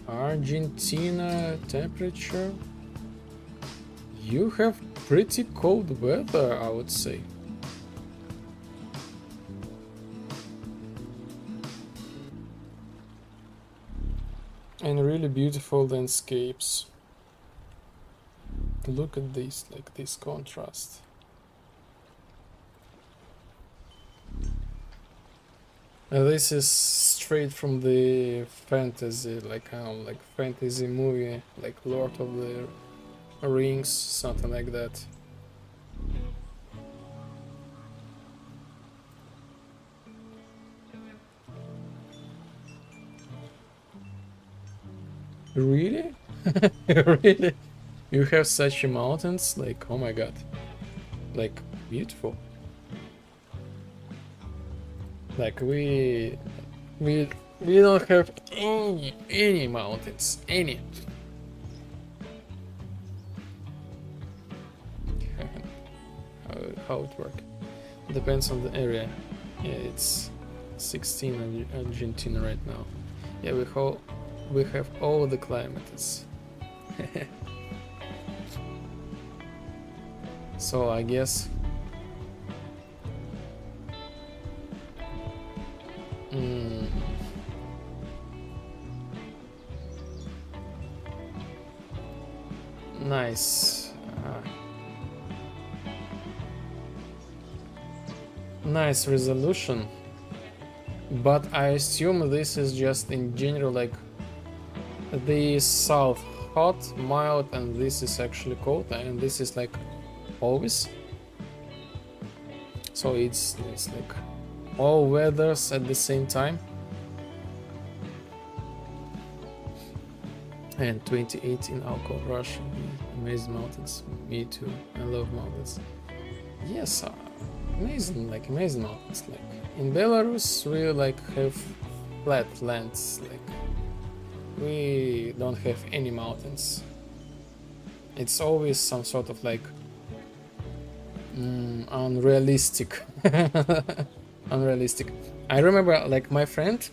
Argentina temperature. You have pretty cold weather, I would say. And really beautiful landscapes. Look at this, like this contrast. This is straight from the fantasy, like fantasy movie, like Lord of the Rings, something like that. Really? Really? You have such mountains? Like, oh my god. Like, beautiful. Like, we don't have any mountains. Any. How it works? Depends on the area. Yeah, it's 16 in Argentina right now. Yeah, we have all the climates. So I guess nice. Nice resolution, but I assume this is just in general like the south hot, mild, and this is actually cold, and this is like always. So it's like all weathers at the same time. And 28 in Alko, Russia. Amazing mountains. Me too. I love mountains. Yes, amazing mountains. Like in Belarus, we like have flat lands. Like we don't have any mountains. It's always some sort of like unrealistic. Unrealistic. I remember like my friend,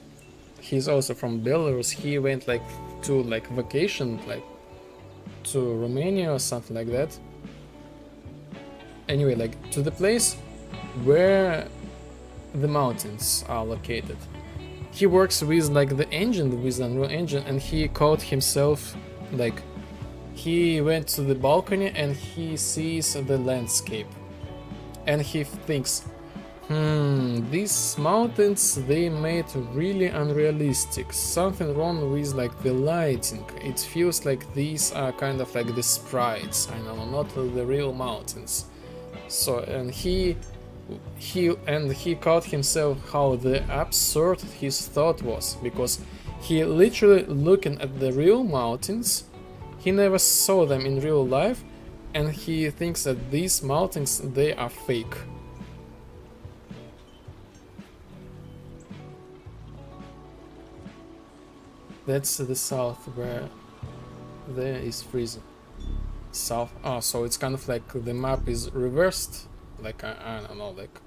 he's also from Belarus. He went like to like vacation like to Romania or something like that. Anyway, like to the place where the mountains are located. He works with like the engine, with Unreal Engine, and he called himself like he went to the balcony and he sees the landscape. And he thinks, these mountains, they made really unrealistic. Something wrong with like the lighting. It feels like these are kind of like the sprites, I know, not the real mountains. So, and he caught himself how the absurd his thought was, because he literally looking at the real mountains, he never saw them in real life, and he thinks that these mountains, they are fake. That's the south, where there is freezing. South. Oh, so it's kind of like the map is reversed. Like I don't know, like.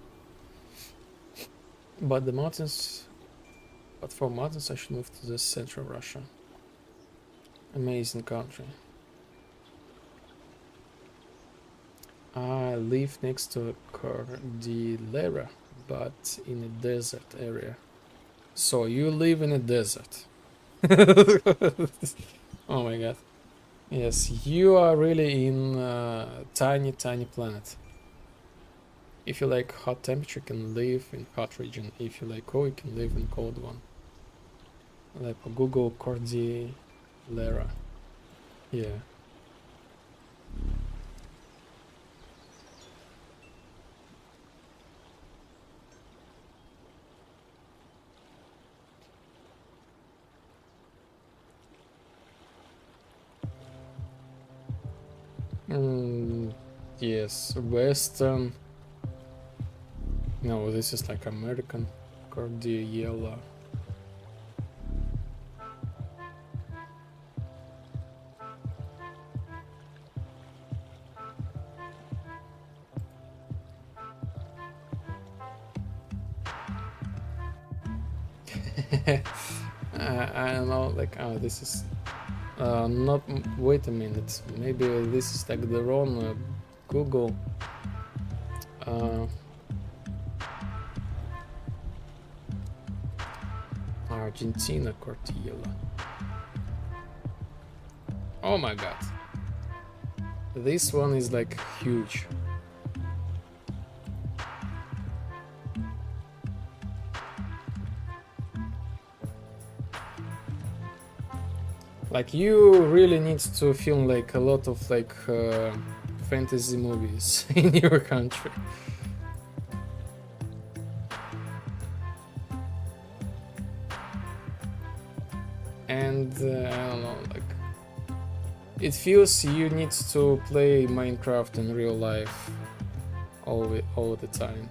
But the mountains. But for mountains, I should move to the central Russia. Amazing country. I live next to Cordillera, but in a desert area. So you live in a desert. Oh my god. Yes, you are really in a tiny planet. If you like hot temperature, you can live in hot region. If you like cold, you can live in cold one. Like Google Cordillera. Yeah. Yes, Western. No, this is like American Cordillera. I don't know, like, oh, this is not. Wait a minute, maybe this is like the wrong Google. Argentina Cordillera. Oh my god, this one is like huge. Like, you really need to film like a lot of like fantasy movies in your country. And I don't know, like, it feels you need to play Minecraft in real life all the time.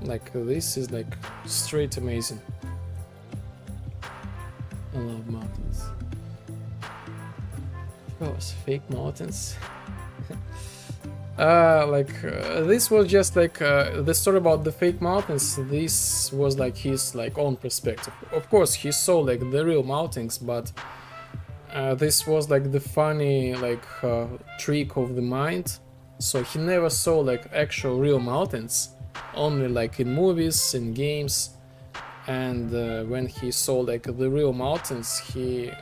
Like, this is like straight amazing. I love mountains. Of course, fake mountains. This was just like the story about the fake mountains. This was like his like own perspective. Of course, he saw like the real mountains, but this was like the funny like trick of the mind. So he never saw like actual real mountains, only like in movies, in games. And when he saw like the real mountains, he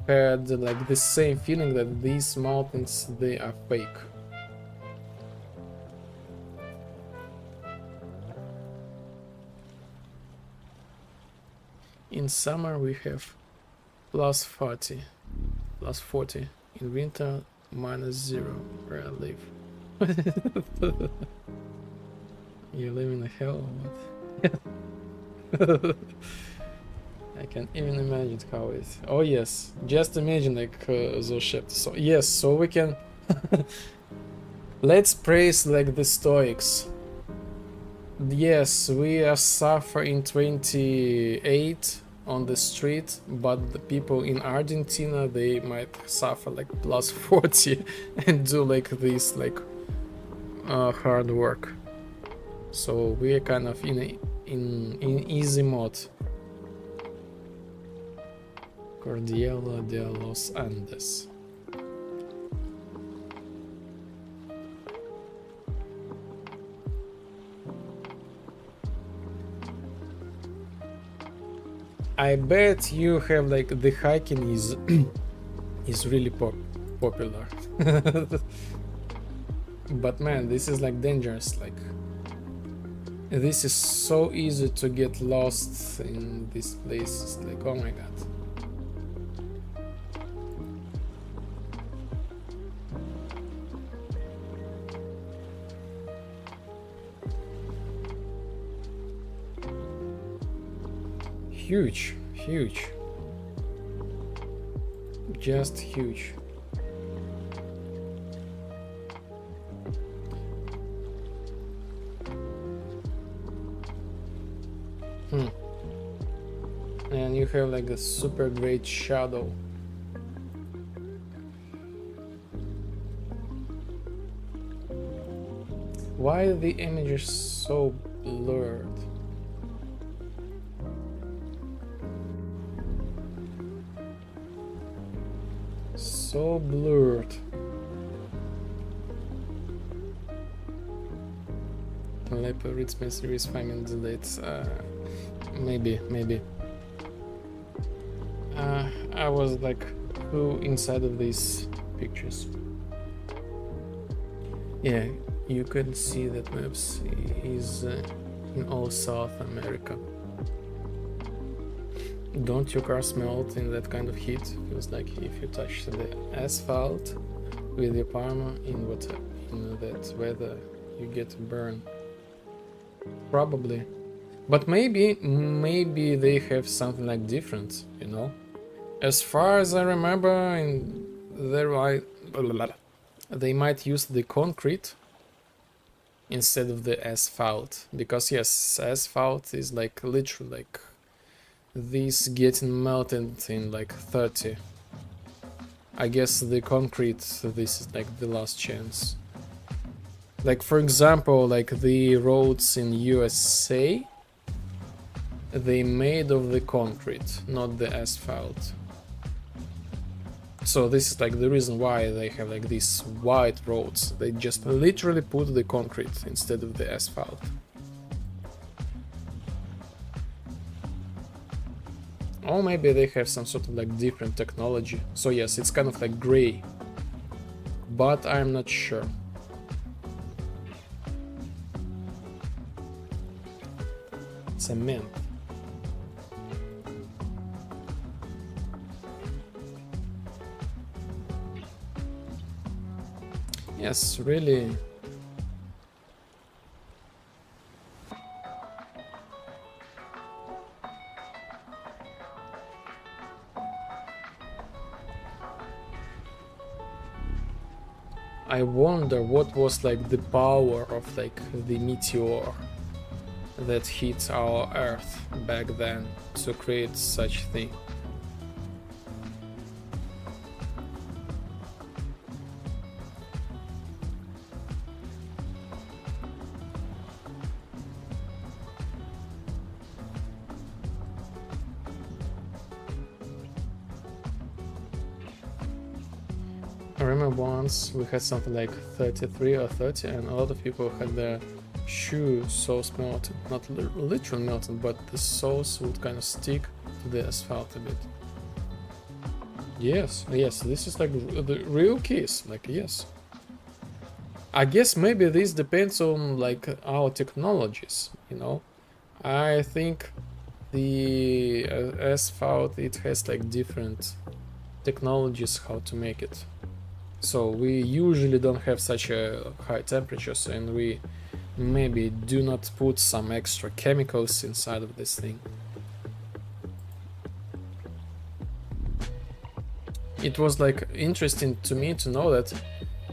had like the same feeling that these mountains, they are fake. In summer we have plus 40. In winter -0 where I live. You live in a hell or what? I can't even imagine how it. Oh yes, just imagine like those ships. So yes, so we can. Let's praise like the Stoics. Yes, we are suffering 28 on the street, but the people in Argentina, they might suffer like plus 40 and do like this like hard work. So we are kind of in easy mode. Cordillera de los Andes. I bet you have like the hiking is is really popular. But man, this is like dangerous. Like, this is so easy to get lost in this place. It's like, oh my god. Huge, huge. Just huge. And you have like a super great shadow. Why are the images so blurred? So blurred. Lepo reads my series 5 minutes late. Maybe. I was like too inside of these pictures. Yeah, you can see that maps is in all South America. Don't your cars melt in that kind of heat? Feels like if you touch the asphalt with your palm in that weather, you get burned. Probably. But maybe they have something like different, you know? As far as I remember, they might use the concrete instead of the asphalt. Because yes, asphalt is like literally like this getting melted in like 30. I guess the concrete, this is like the last chance. Like for example, like the roads in USA, they made of the concrete, not the asphalt. So this is like the reason why they have like these wide roads. They just literally put the concrete instead of the asphalt. Or maybe they have some sort of like different technology. So yes, it's kind of like gray, but I'm not sure. Cement. Yes, really. I wonder what was like the power of like the meteor that hit our Earth back then to create such thing. I remember once we had something like 33 or 30 and a lot of people had their shoe sauce melted, not literally melted, but the sauce would kind of stick to the asphalt a bit. Yes, this is like the real case, like yes. I guess maybe this depends on like our technologies, you know. I think the asphalt, it has like different technologies how to make it. So we usually don't have such a high temperatures, and we maybe do not put some extra chemicals inside of this thing. It was like interesting to me to know that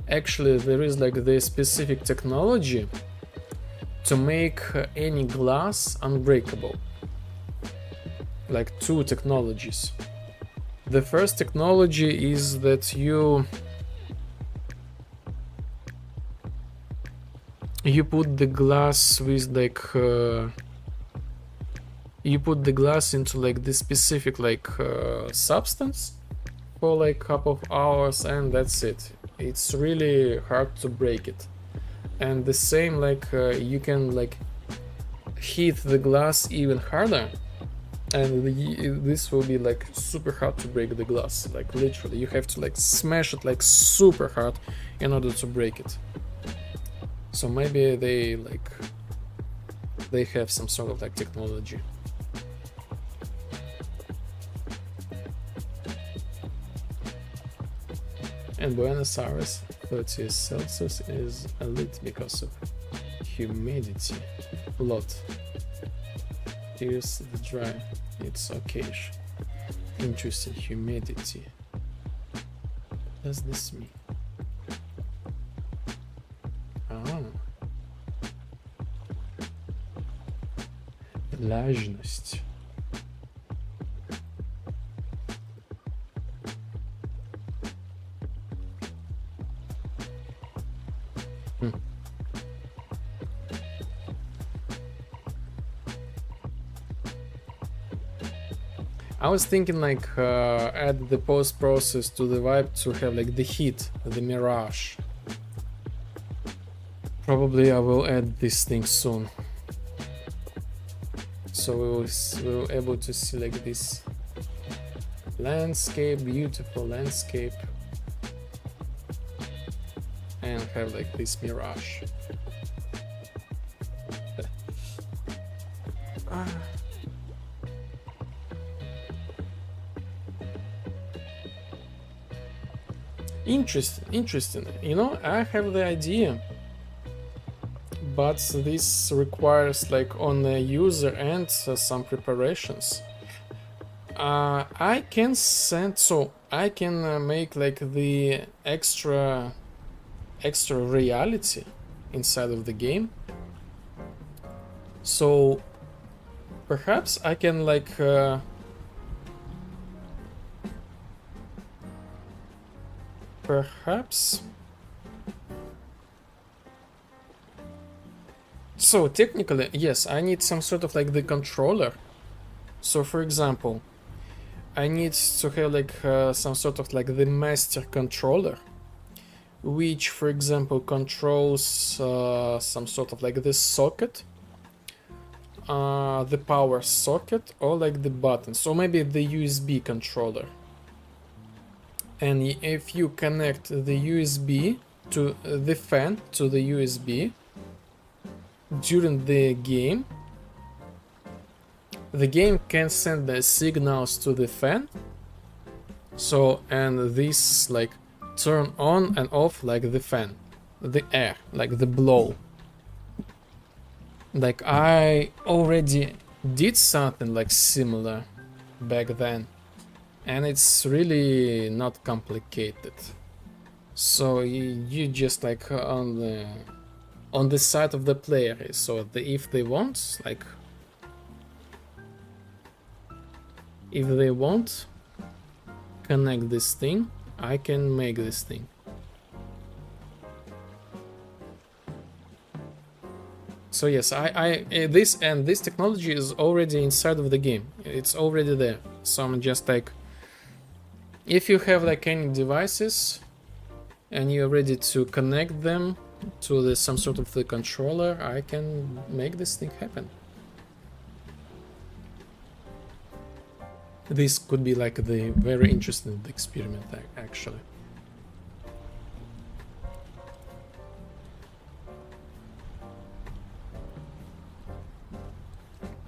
actually there is like the specific technology to make any glass unbreakable. Like two technologies. The first technology is that you put the glass with like you put the glass into like this specific like substance for like a couple of hours, and that's it. It's really hard to break it. And the same like you can like heat the glass even harder, and this will be like super hard to break the glass. Like literally, you have to like smash it like super hard in order to break it. So maybe they have some sort of like technology. And Buenos Aires 30 Celsius is elite because of humidity. Lot. Here's the dry. It's okayish. Interesting humidity. What does this mean? Ah. Влажность. I was thinking like add the post process to the vibe to have like the heat, the mirage. Probably I will add this thing soon. So we'll able to see like this landscape, beautiful landscape, and have like this mirage. Interesting. You know, I have the idea, but this requires like on the user end some preparations. I can make like the extra reality inside of the game. So perhaps I can like so technically, yes, I need some sort of like the controller. So for example, I need to have like some sort of like the master controller, which for example controls some sort of like this socket, the power socket, or like the button. So maybe the USB controller. And if you connect the USB to the fan, to the USB, during the game can send the signals to the fan. So, and this like turn on and off like the fan, the air, like the blow. Like I already did something like similar back then, and it's really not complicated. So you just like on the side of the player. So if they want connect this thing, I can make this thing. So yes, this technology is already inside of the game. It's already there. So I'm just like, if you have like any devices and you're ready to connect them to some sort of the controller, I can make this thing happen. This could be like the very interesting experiment actually.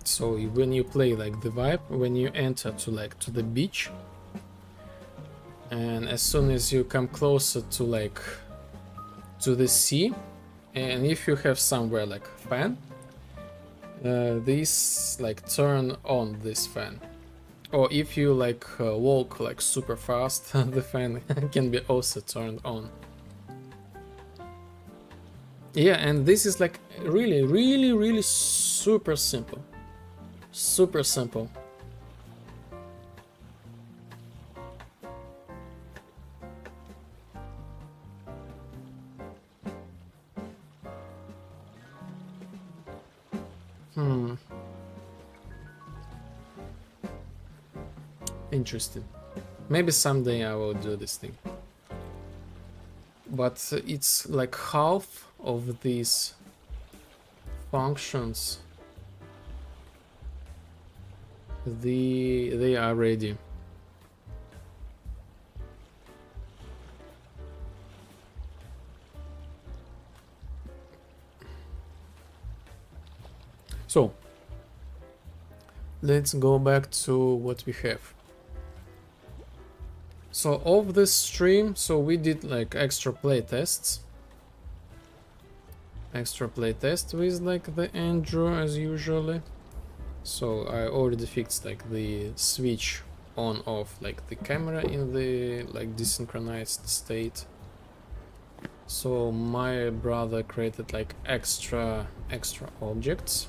So when you play like the vibe, when you enter to the beach, and as soon as you come closer to the sea, and if you have somewhere like fan, this like turn on this fan. Or if you like walk like super fast, the fan can be also turned on. Yeah, and this is like really super simple. Super simple. Interesting. Maybe someday I will do this thing. But it's like half of these functions they are ready. So let's go back to what we have. So of this stream, so we did like extra playtests. Extra playtest with like the Andrew as usually. So I already fixed like the switch on off like the camera in the like desynchronized state. So my brother created like extra objects,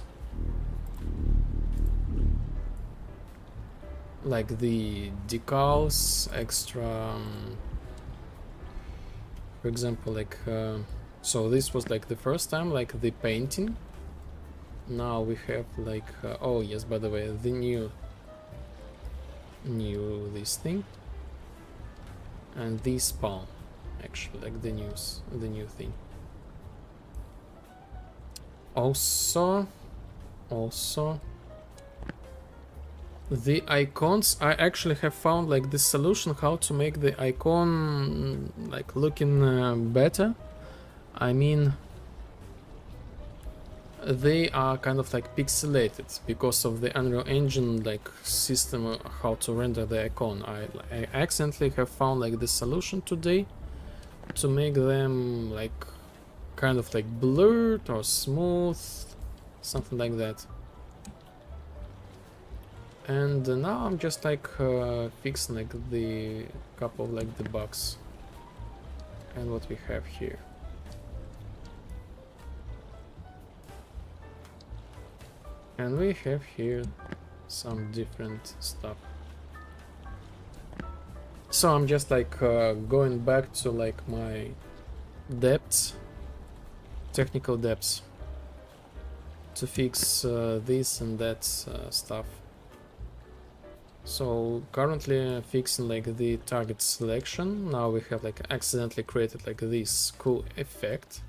like the decals, extra for example like so this was like the first time like the painting. Now we have like oh yes, by the way, the new this thing and this palm, actually like the new thing. Also the icons, I actually have found like the solution how to make the icon like looking better. I mean, they are kind of like pixelated because of the Unreal Engine like system how to render the icon. I accidentally have found like the solution today to make them like kind of like blurred or smooth, something like that. And now I'm just like fixing like the couple of like the bugs and what we have here. And we have here some different stuff. So I'm just like going back to like my depths, technical depths, to fix this and that stuff. So currently fixing like the target selection. Now we have like accidentally created like this cool effect.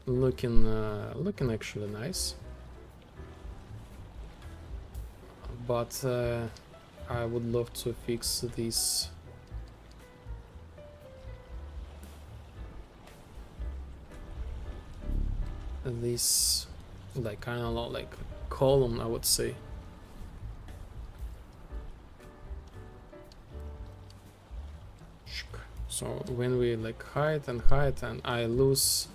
Looking actually nice. But I would love to fix this. This like kind of like column, I would say. So when we like hide and I lose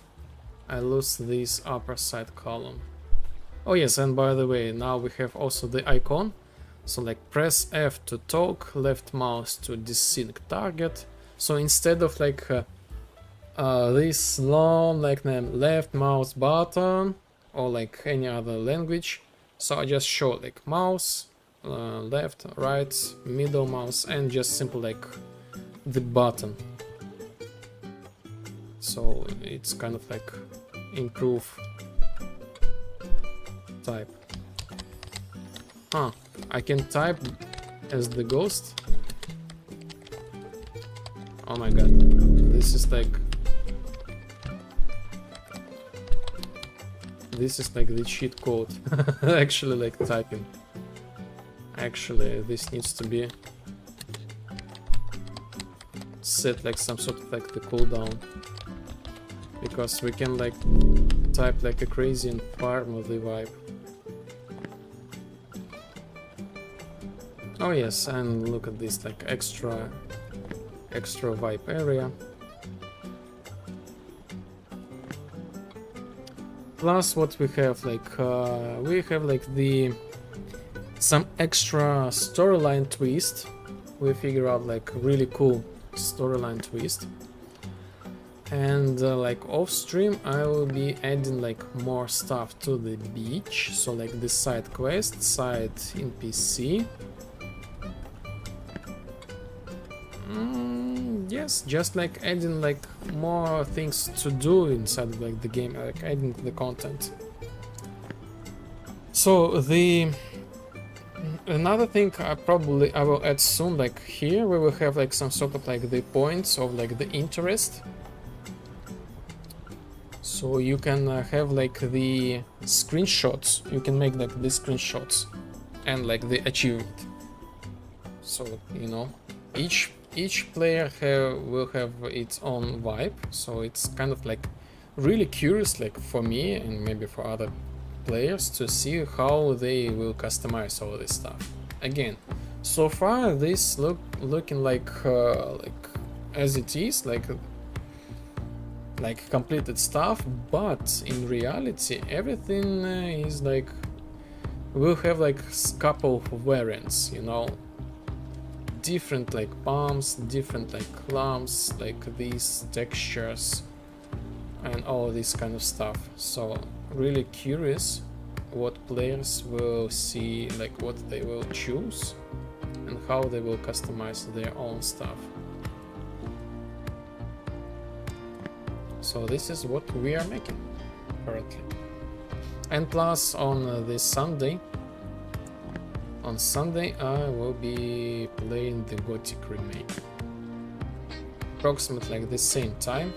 this upper side column. Oh yes, and by the way, now we have also the icon. So like press F to talk, left mouse to desync target. So instead of like this long like name left mouse button or like any other language, so I just show like mouse, left, right, middle mouse, and just simple like the button. So it's kind of like improve type. Huh, I can type as the ghost. Oh my god, this is like the cheat code. Actually like typing. Actually this needs to be set like some sort of like the cooldown, because we can like type like a crazy and farm with the vibe. Oh yes, and look at this like extra vibe area. Plus what we have like some extra storyline twist. We figure out like really cool storyline twist. And like off stream I will be adding like more stuff to the beach, so like the side quest, side NPC. Yes, just like adding like more things to do inside of, like the game, like adding the content. So the another thing I will add soon, like here we will have like some sort of like the points of like the interest. So you can have like the screenshots, you can make like the screenshots and like the achievement. So you know, each player will have its own vibe. So it's kind of like really curious, like for me and maybe for other players, to see how they will customize all this stuff. Again, so far this looking like as it is, like completed stuff, but in reality everything is like we'll have like couple of variants, you know, different like palms, different like lumps, like these textures and all this kind of stuff. So really curious what players will see, like what they will choose and how they will customize their own stuff. So this is what we are making currently. And plus on this Sunday, on Sunday I will be playing the Gothic remake. Approximately like the same time.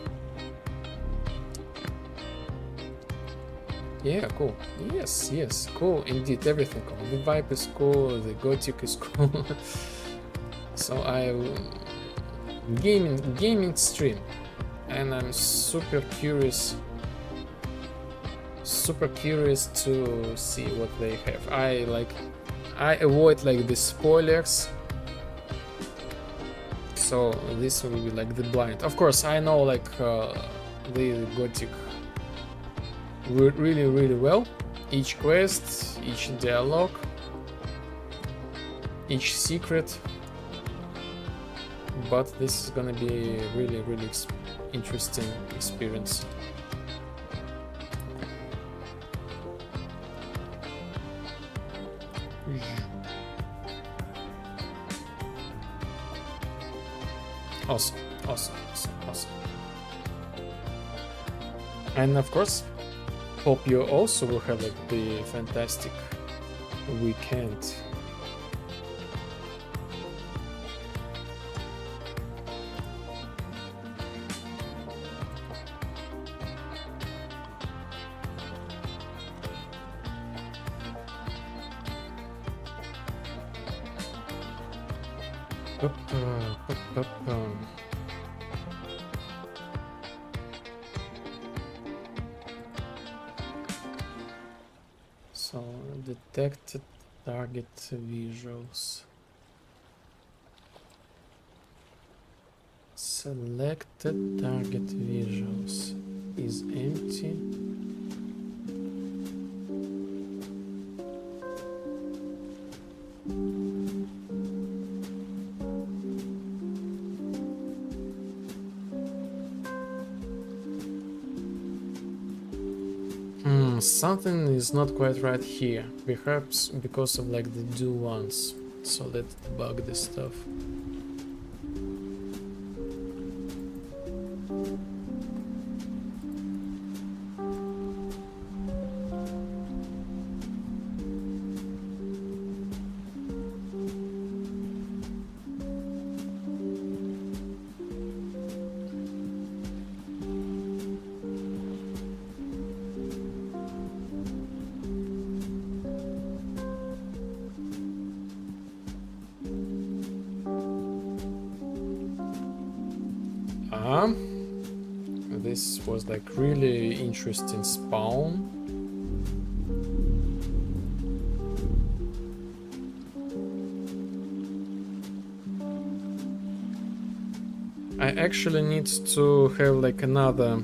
Yeah, cool. Yes, yes, cool. Indeed, everything cool. The vibe is cool, the Gothic is cool. So I gaming stream, and I'm super curious to see what they have. I avoid like the spoilers, so this will be like the blind. Of course, I know like the Gothic really well, each quest, each dialogue, each secret, but this is gonna be really interesting experience. Awesome. And of course, hope you also will have like the fantastic weekend. So detected target visuals. Selected target visuals is empty. Something is not quite right here, perhaps because of like the do once, so let's debug this stuff. This was like really interesting spawn. I actually need to have like another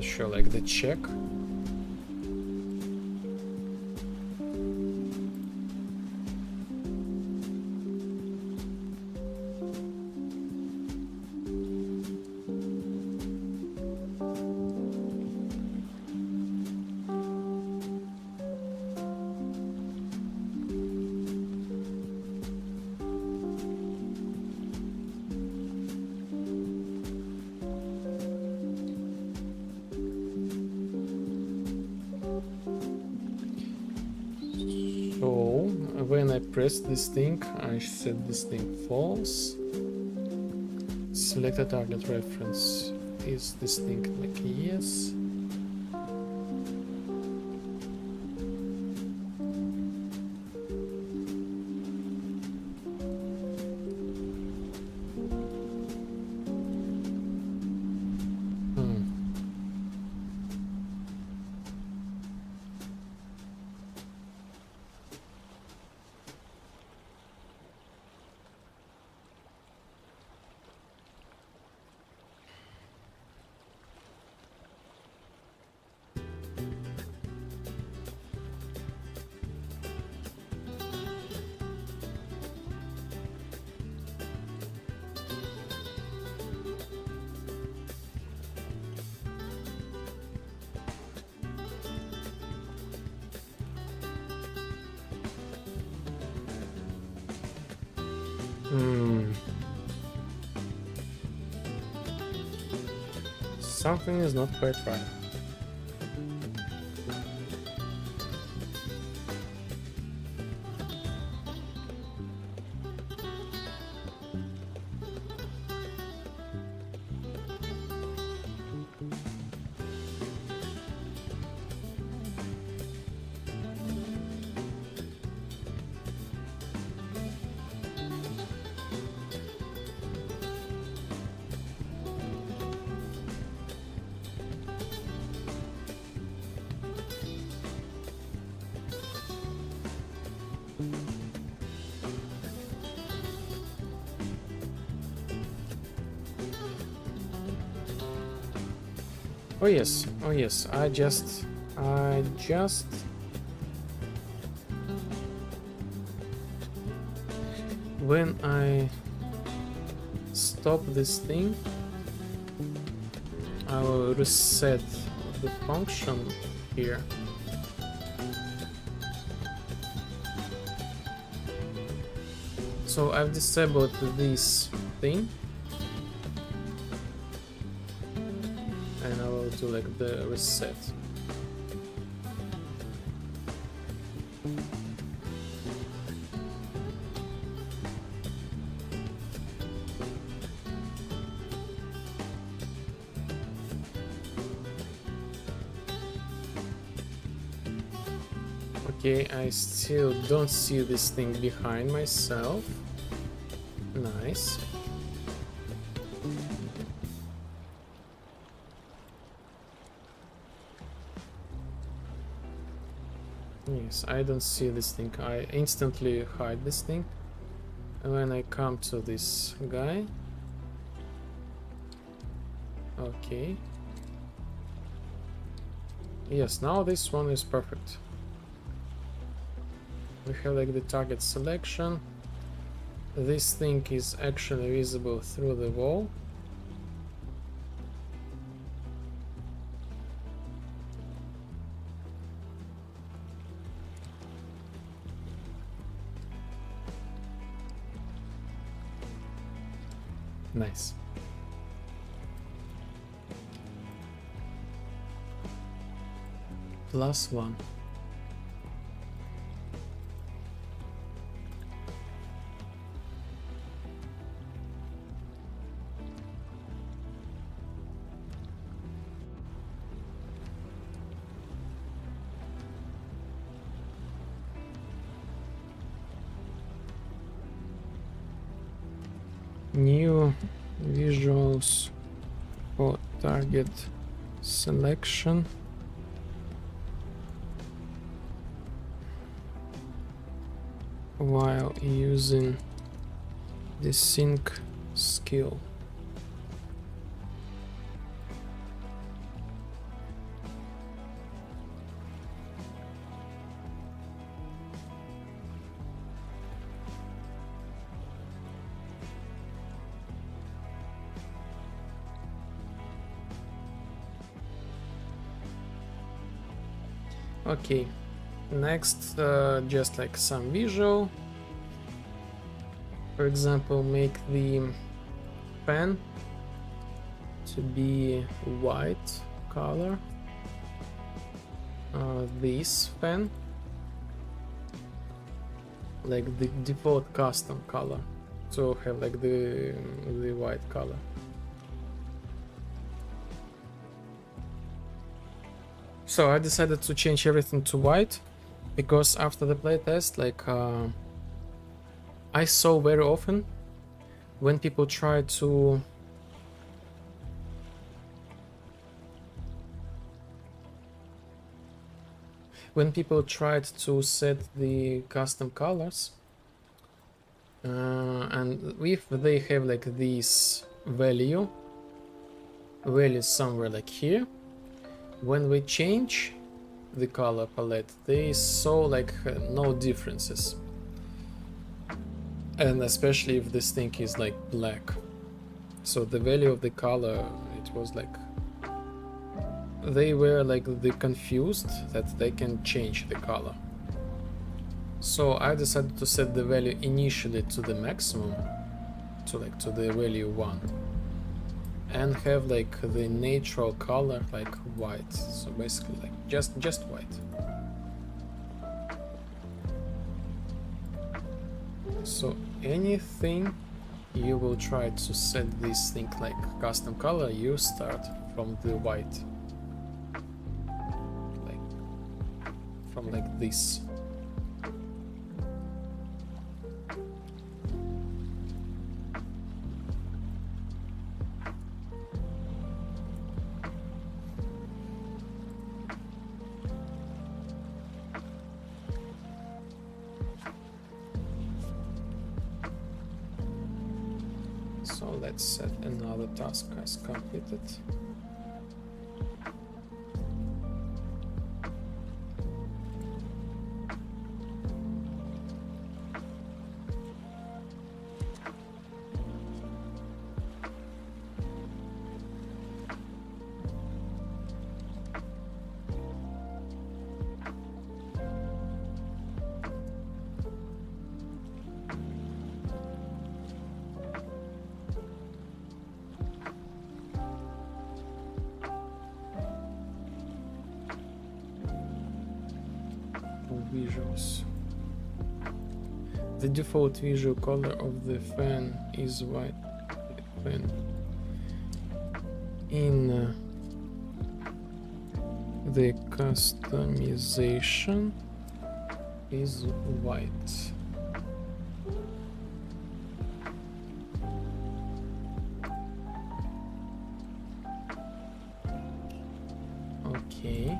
sure, like the check. when I press this thing, I set this thing false. Select a target reference. Is this thing like yes? Something is not quite right. Oh yes, I just when I stop this thing, I will reset the function here. So I've disabled this thing. And I will do like the reset. Okay, I still don't see this thing behind myself. Nice. Yes, I don't see this thing. I instantly hide this thing. And when I come to this guy... Okay. Yes, now this one is perfect. We have like the target selection. This thing is actually visible through the wall. Nice. +1. New visuals for target selection. While using the sync skill. Okay, next just like some visual. For example, make the pen to be white color. This pen like the default custom color to have like the white color. So I decided to change everything to white because after the playtest, like I saw very often when people try to set the custom colors, and if they have like this value somewhere like here, when we change the color palette, they saw like no differences, and especially if this thing is like black. So the value of the color, it was like they were like confused that they can change the color. So I decided to set the value initially to the maximum, to the value 1, and have like the natural color like white. So basically like just white. So anything you will try to set this thing like custom color, you start from the white, from like this. So let's set another task as completed. Visuals. The default visual color of the fan is white. Fan in the customization is white. Okay.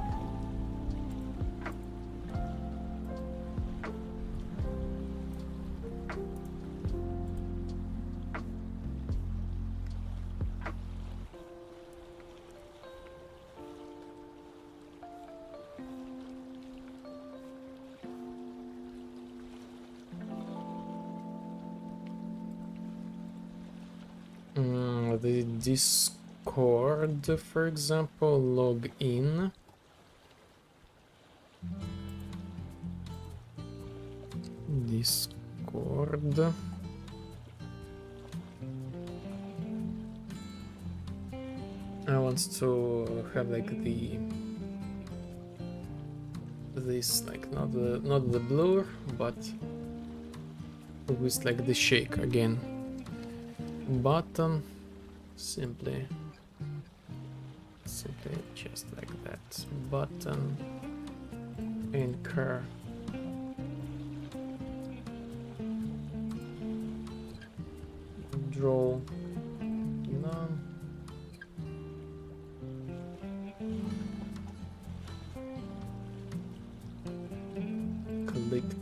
The Discord, for example, log in. Discord. I want to have like this like not the blur, but with like the shake again. Button, simply just like that. Button, anchor, draw, none. Clicked,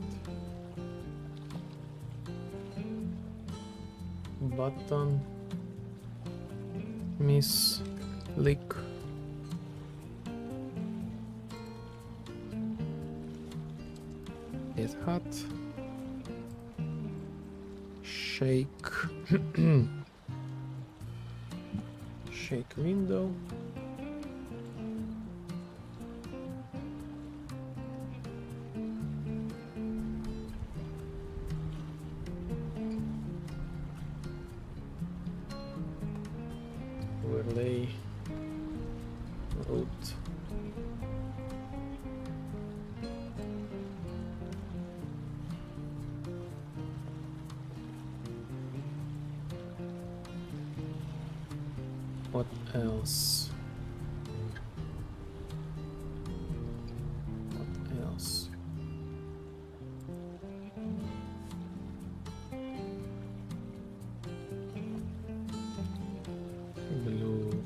button, miss, click, get hot, shake, shake window, overlay, root, What else? What else? Blue.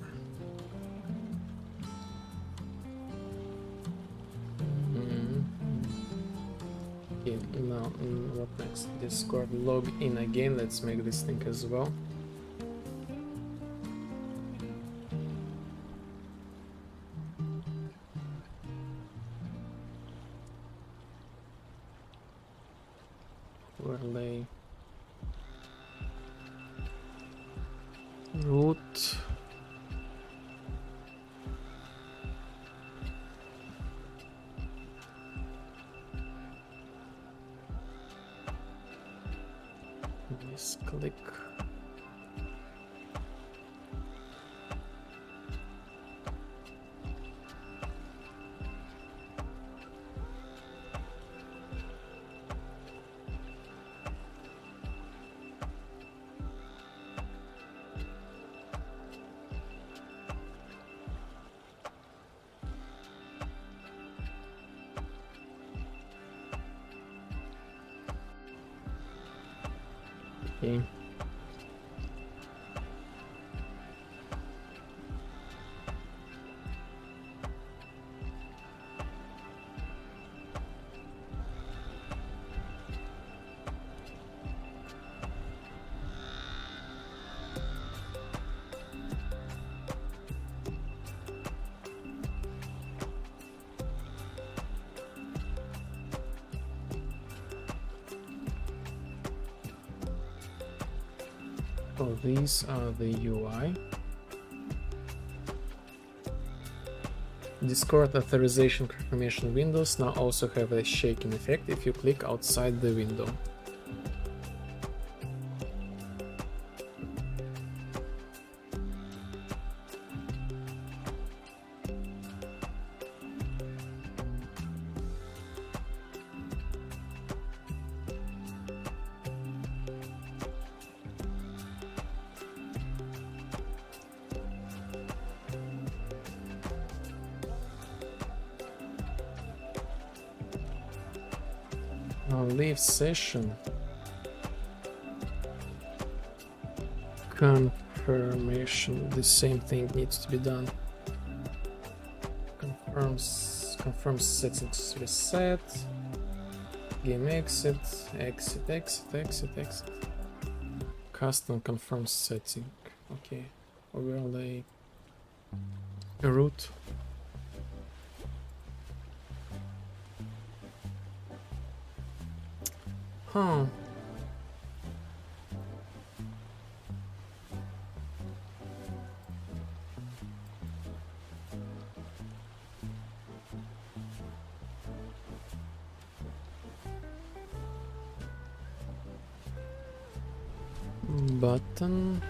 Okay, now what next? Discord log in again. Let's make this thing as well. Overlay. Root. Yes, click. Okay. So these are the UI. Discord authorization confirmation windows now also have a shaking effect if you click outside the window. Now leave session. Confirmation. The same thing needs to be done. Confirms settings reset. Game exit. Exit. Custom confirms setting. Okay. Overlay. Root. Huh. Button.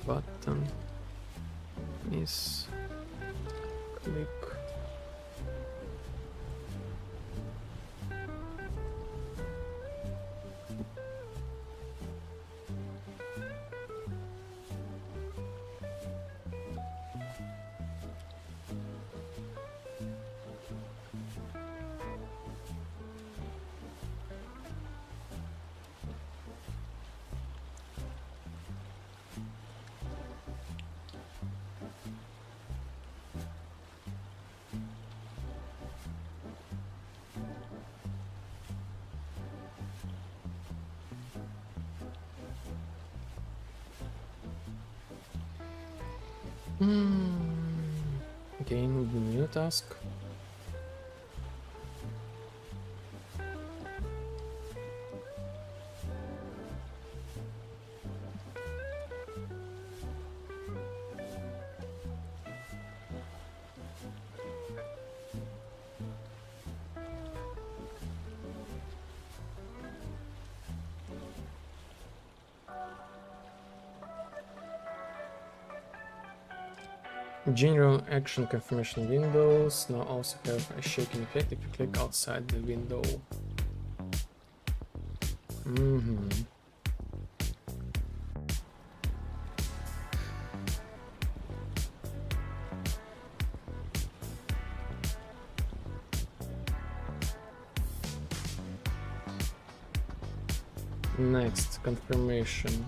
Button is click. Again, the new task. General action confirmation windows now also have a shaking effect if you click outside the window. Next, confirmation.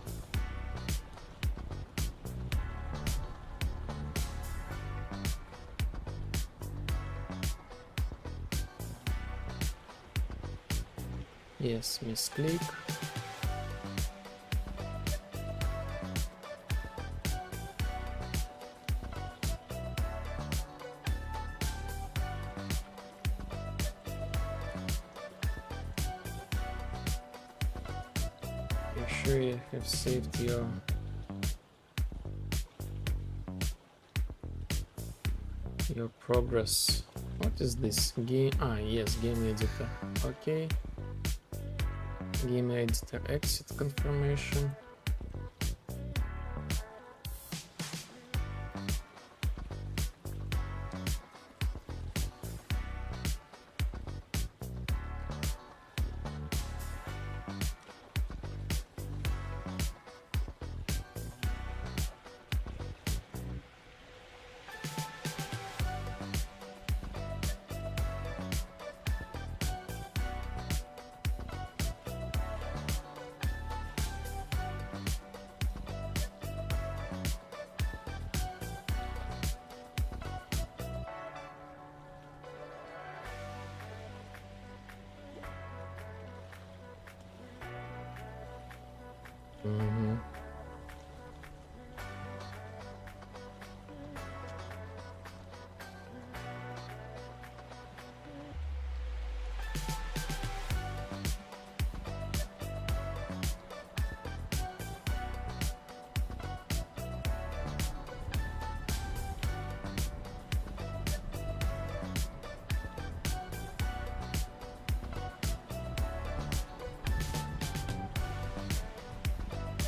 Yes, misclick. Make sure you have saved your progress. What is this game? Yes, game editor. Okay. Game editor exit confirmation.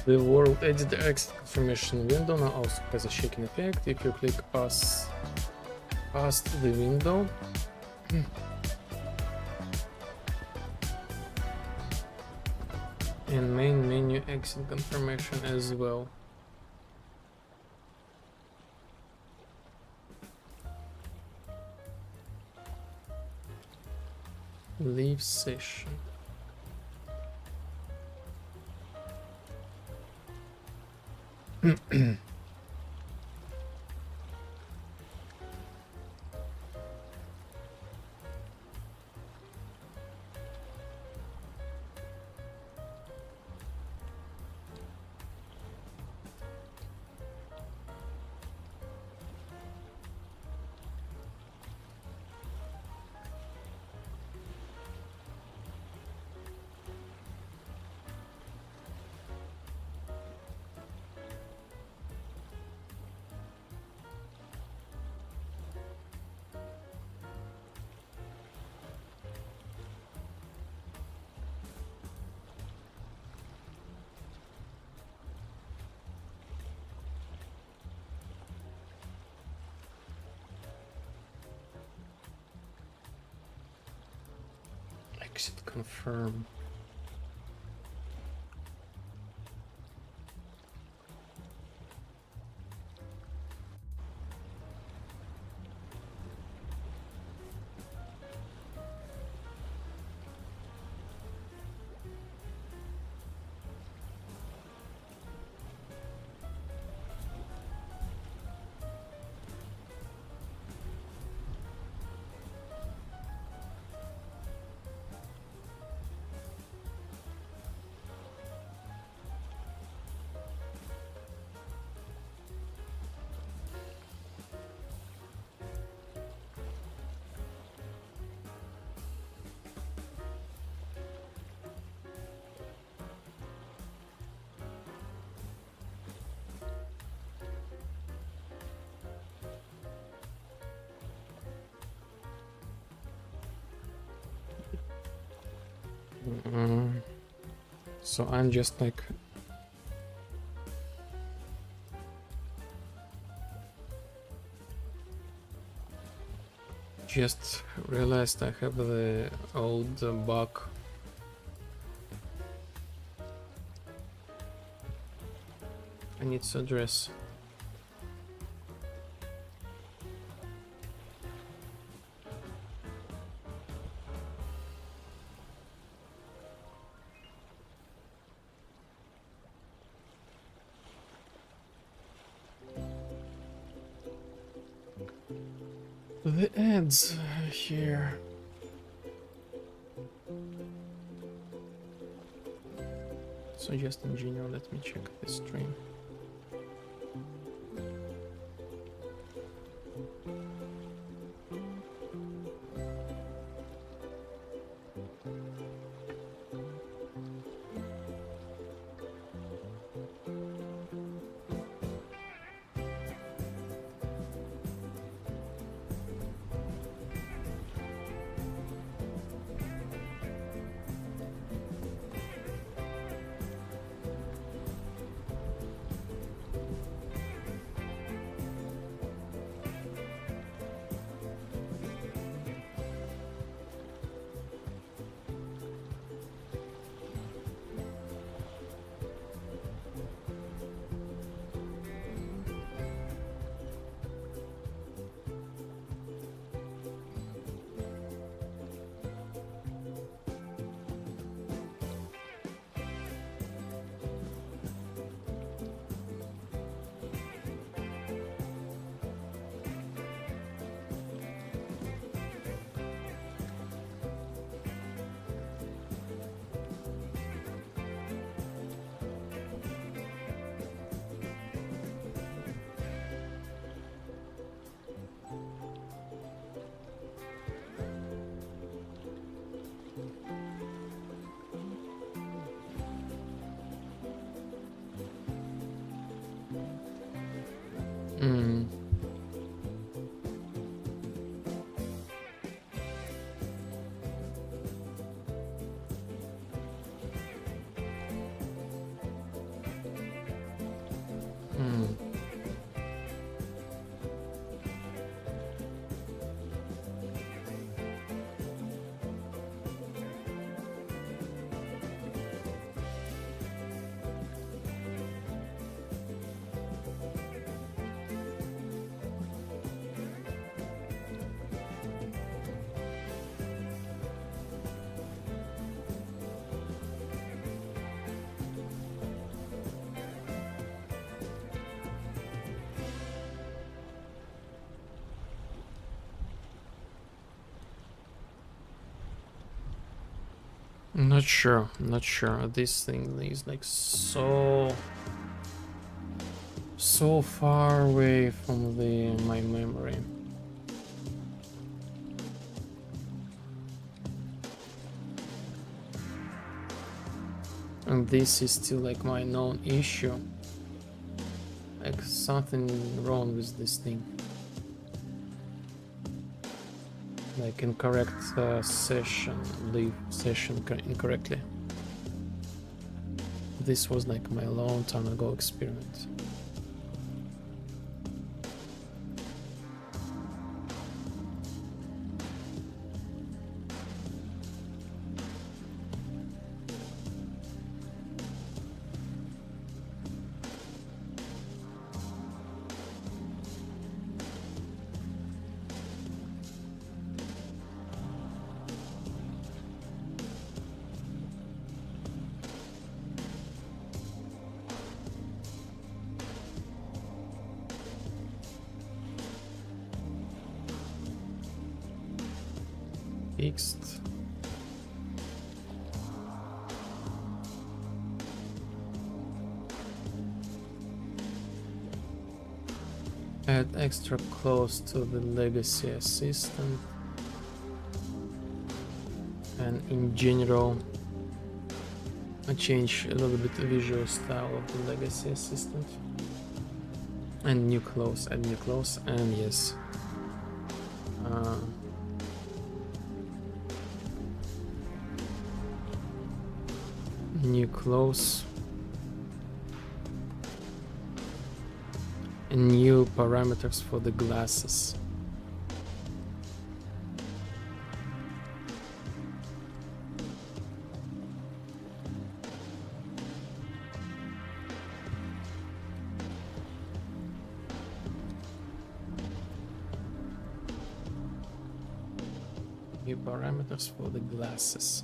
The world editor exit confirmation window now also has a shaking effect if you click past the window. And main menu exit confirmation as well. Leave session. Exit confirm. So I'm just like Just realized I have the old bug. I need to address. The ads here. So just in general, let me check the stream. Mm. Mm. Not sure, not sure. This thing is like so far away from my memory. And this is still like my known issue. Like something wrong with this thing. Like incorrect session, leave session incorrectly. This was like my long time ago experiment. Fixed. Add extra close to the legacy assistant, and in general I change a little bit the visual style of the legacy assistant, and new close, add new close, and yes, new close, and new parameters for the glasses. parameters for the glasses.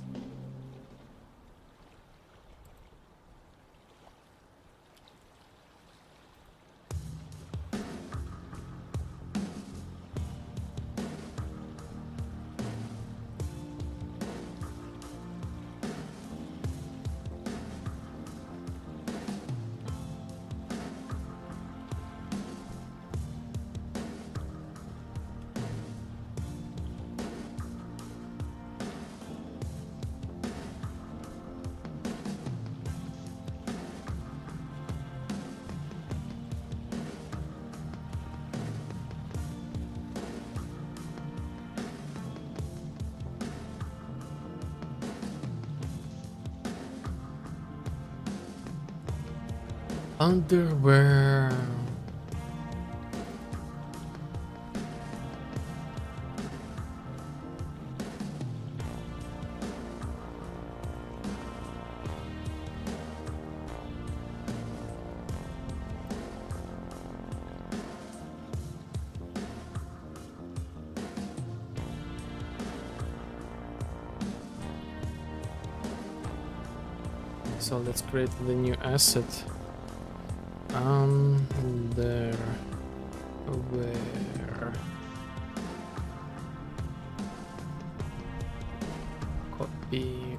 Underwear. So let's create the new asset. There, where, copy,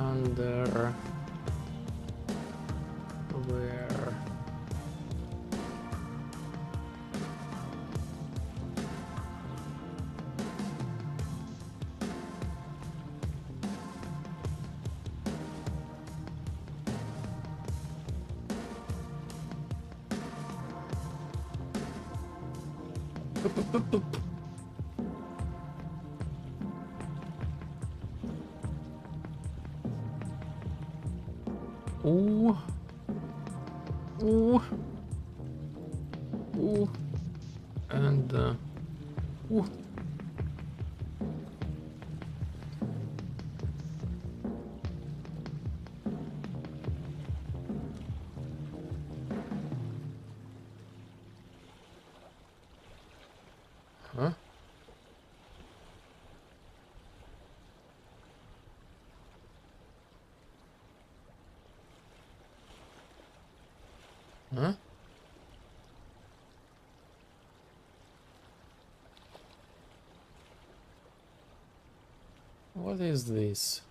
under, where, ooh, ooh, ooh, and ooh. Huh? Huh? What is this?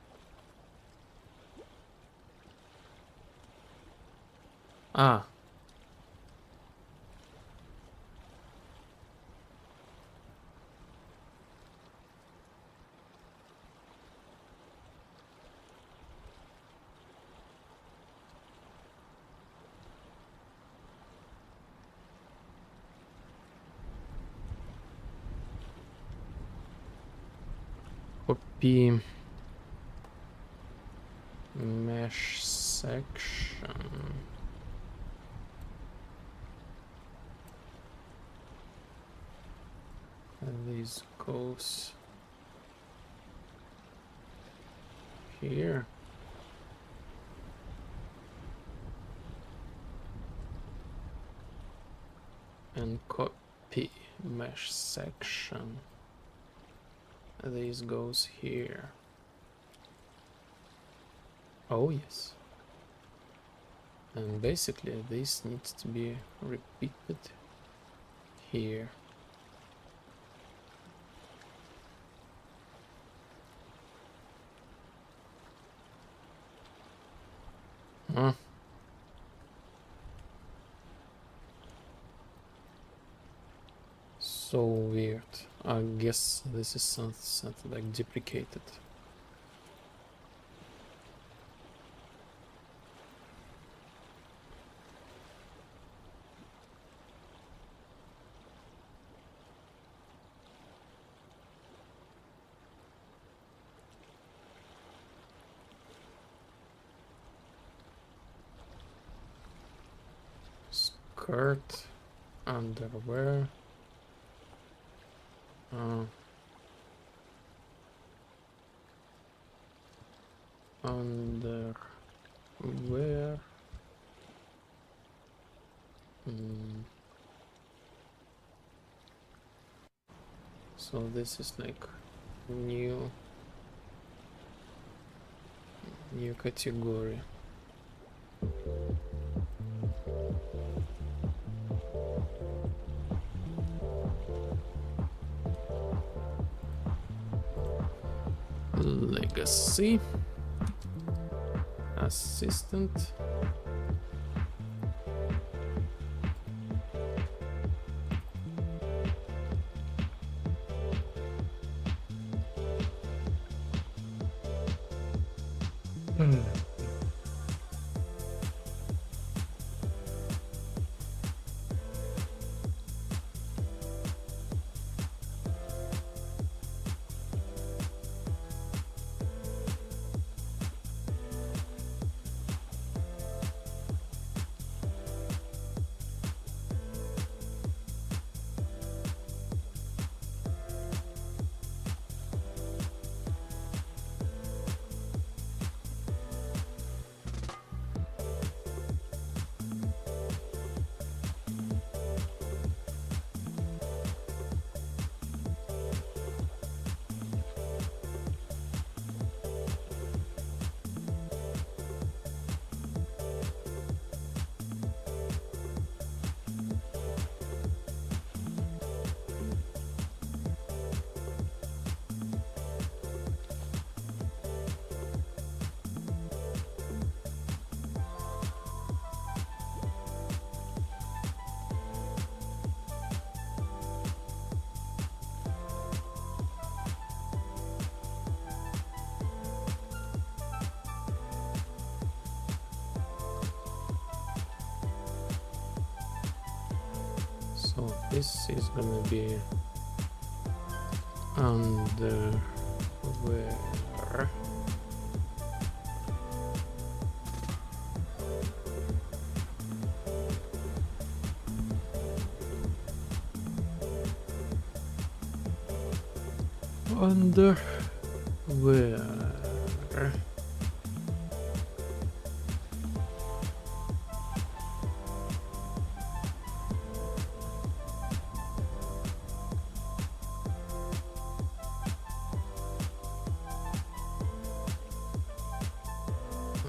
Ah. Copy mesh section. And this goes here. And copy mesh section. This goes here. Oh yes. And basically this needs to be repeated here. Huh? So weird. I guess this is something like deprecated. Skirt, underwear. Underwear. So this is like new category. Legacy assistant. So this is gonna be underwear. Underwear.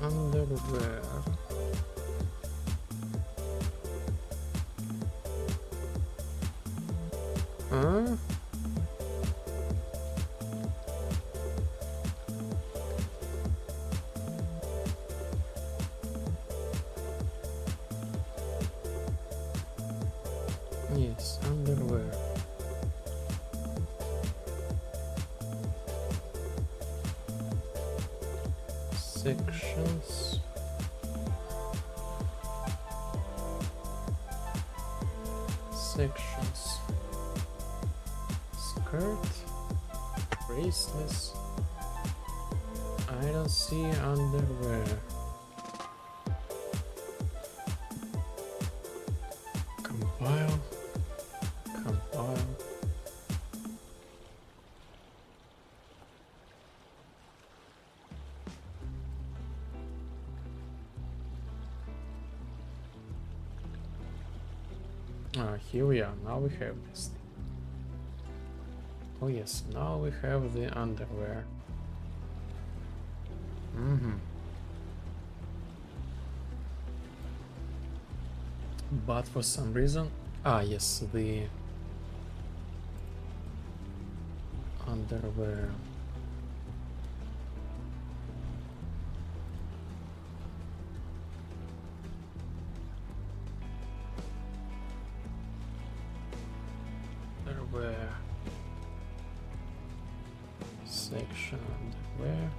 Underwear. Huh? Yes, underwear. Sections. Sections. Skirt. Bracelets. I don't see underwear. Compile. Compile. Here we are. Now we have this. Oh yes, now we have the underwear. But for some reason, yes, the underwear. Underwear section underwear,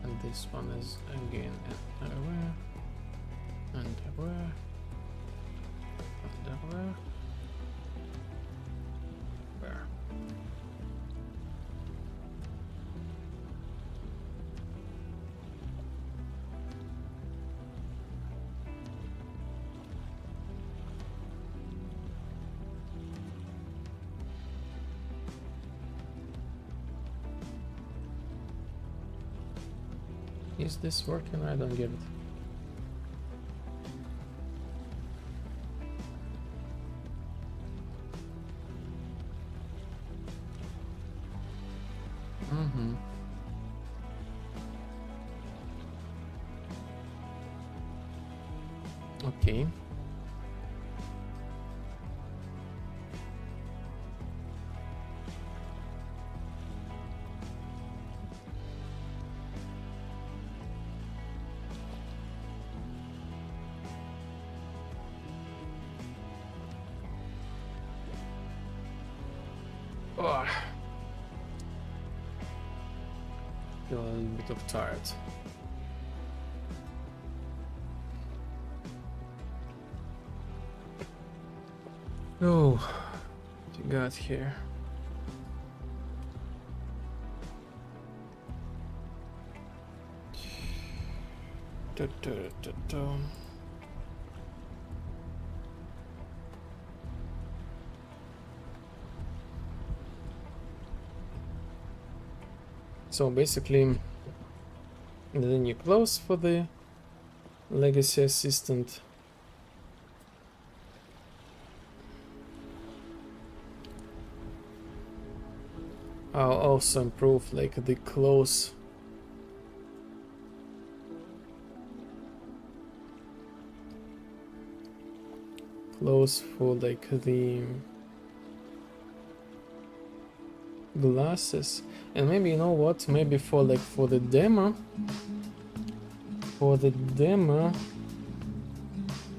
and this one is again underwear, underwear, underwear, where? Is this working? I don't get it. Okay. Oh. Feel a little bit of tired. Oh, what you got here? Da, da, da, da. So basically, the new close for the legacy assistant. I'll also improve like the close for like the glasses, and maybe, you know what, maybe for like for the demo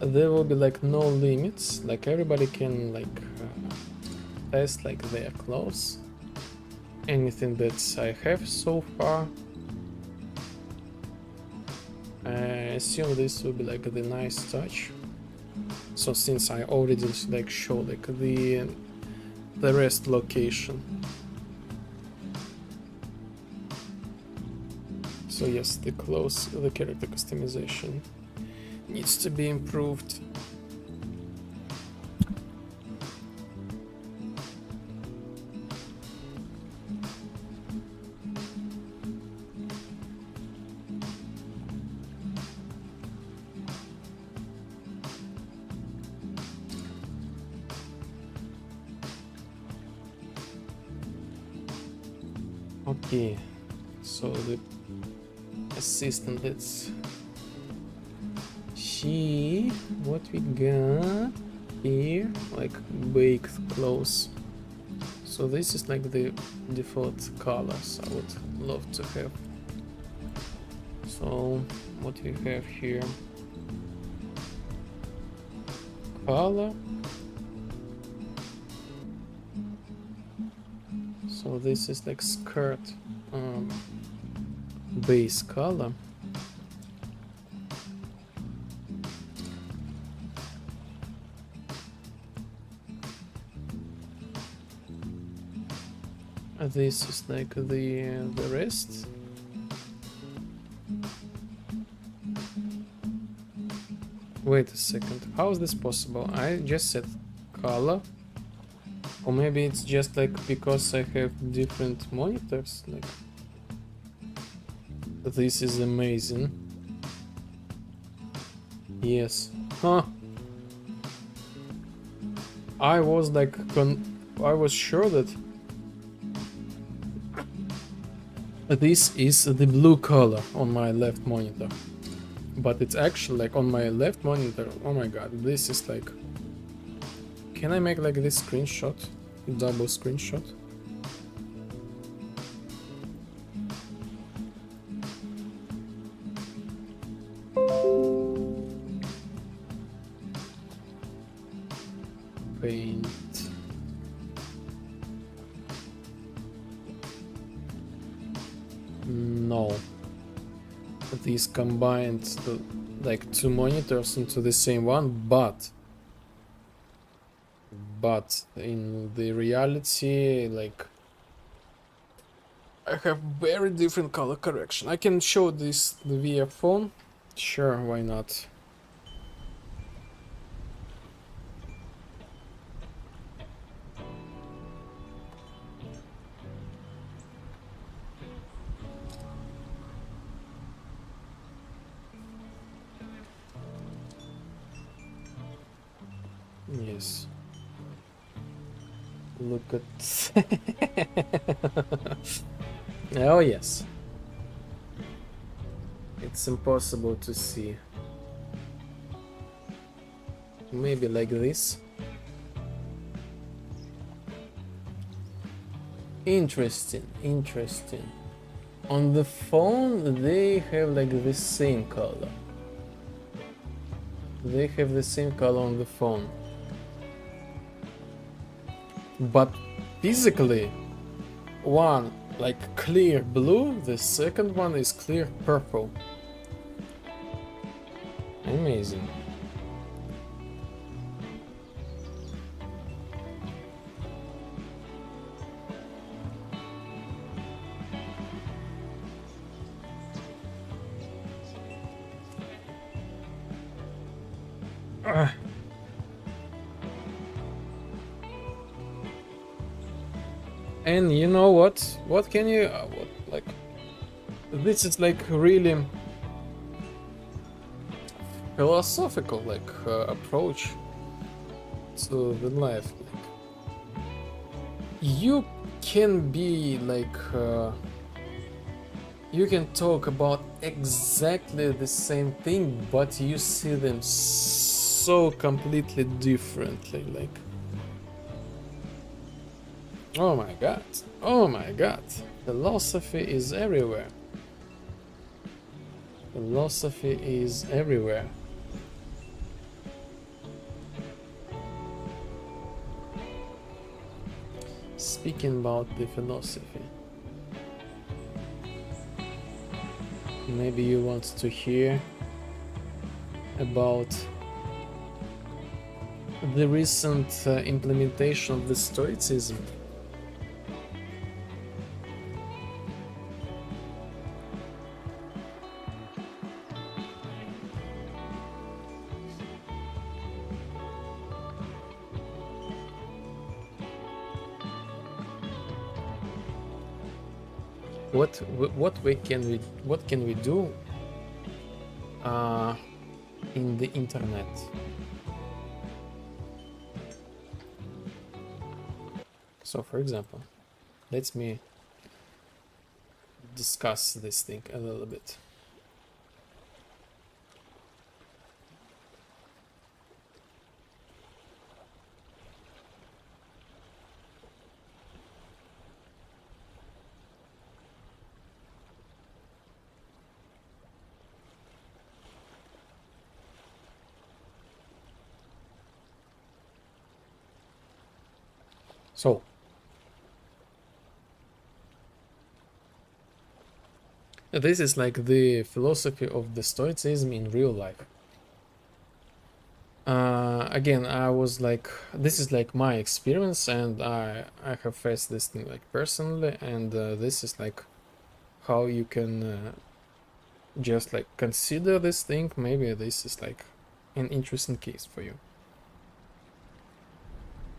there will be like no limits, like everybody can like test like their clothes, anything that I have so far. I assume this will be like the nice touch. So since I already like show like the rest location. So yes, the character customization needs to be improved. Okay, so the assistant, let's see what we got here, like baked clothes. So this is like the default colors I would love to have. So what we have here, color. So this is like skirt base color. This is like the rest. Wait a second, how is this possible? I just said color. Or maybe it's just like because I have different monitors. Like, this is amazing. Yes. Huh. I was like I was sure that this is the blue color on my left monitor, but it's actually like on my left monitor. Oh my god, this is like, can I make like this screenshot, double screenshot? Paint. No. These combined like two monitors into the same one, but in the reality, like, I have very different color correction. I can show this via phone. Sure, why not? Yes. Look at... Oh yes. It's impossible to see. maybe like this. Interesting, interesting. On the phone they have like the same color. They have the same color on the phone. But physically, one like clear blue, the second one is clear purple. Amazing. And you know what? What can you what like? This is like really philosophical like approach to the life. Like, you can be like you can talk about exactly the same thing, but you see them so completely differently. Like, oh my god, oh my god, philosophy is everywhere. Philosophy is everywhere. Speaking about the philosophy, maybe you want to hear about the recent implementation of the Stoicism. What can we do in the internet? So for example, let me discuss this thing a little bit. So, this is like the philosophy of the Stoicism in real life. Again, I was like, this is like my experience, and I have faced this thing like personally, and this is like how you can just like consider this thing. Maybe this is like an interesting case for you.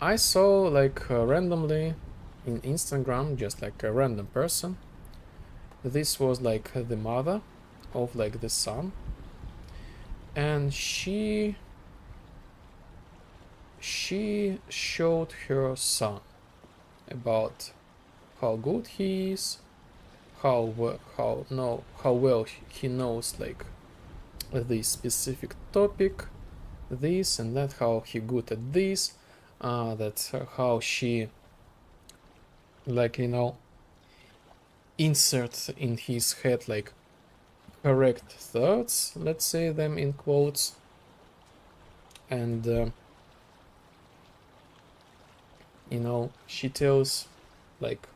I saw like randomly in Instagram, just like a random person. This was like the mother of like the son, and she showed her son about how good he is, how well he knows like this specific topic, this and that, how he good at this, that how she like insert in his head like correct thoughts, let's say them in quotes, and she tells like,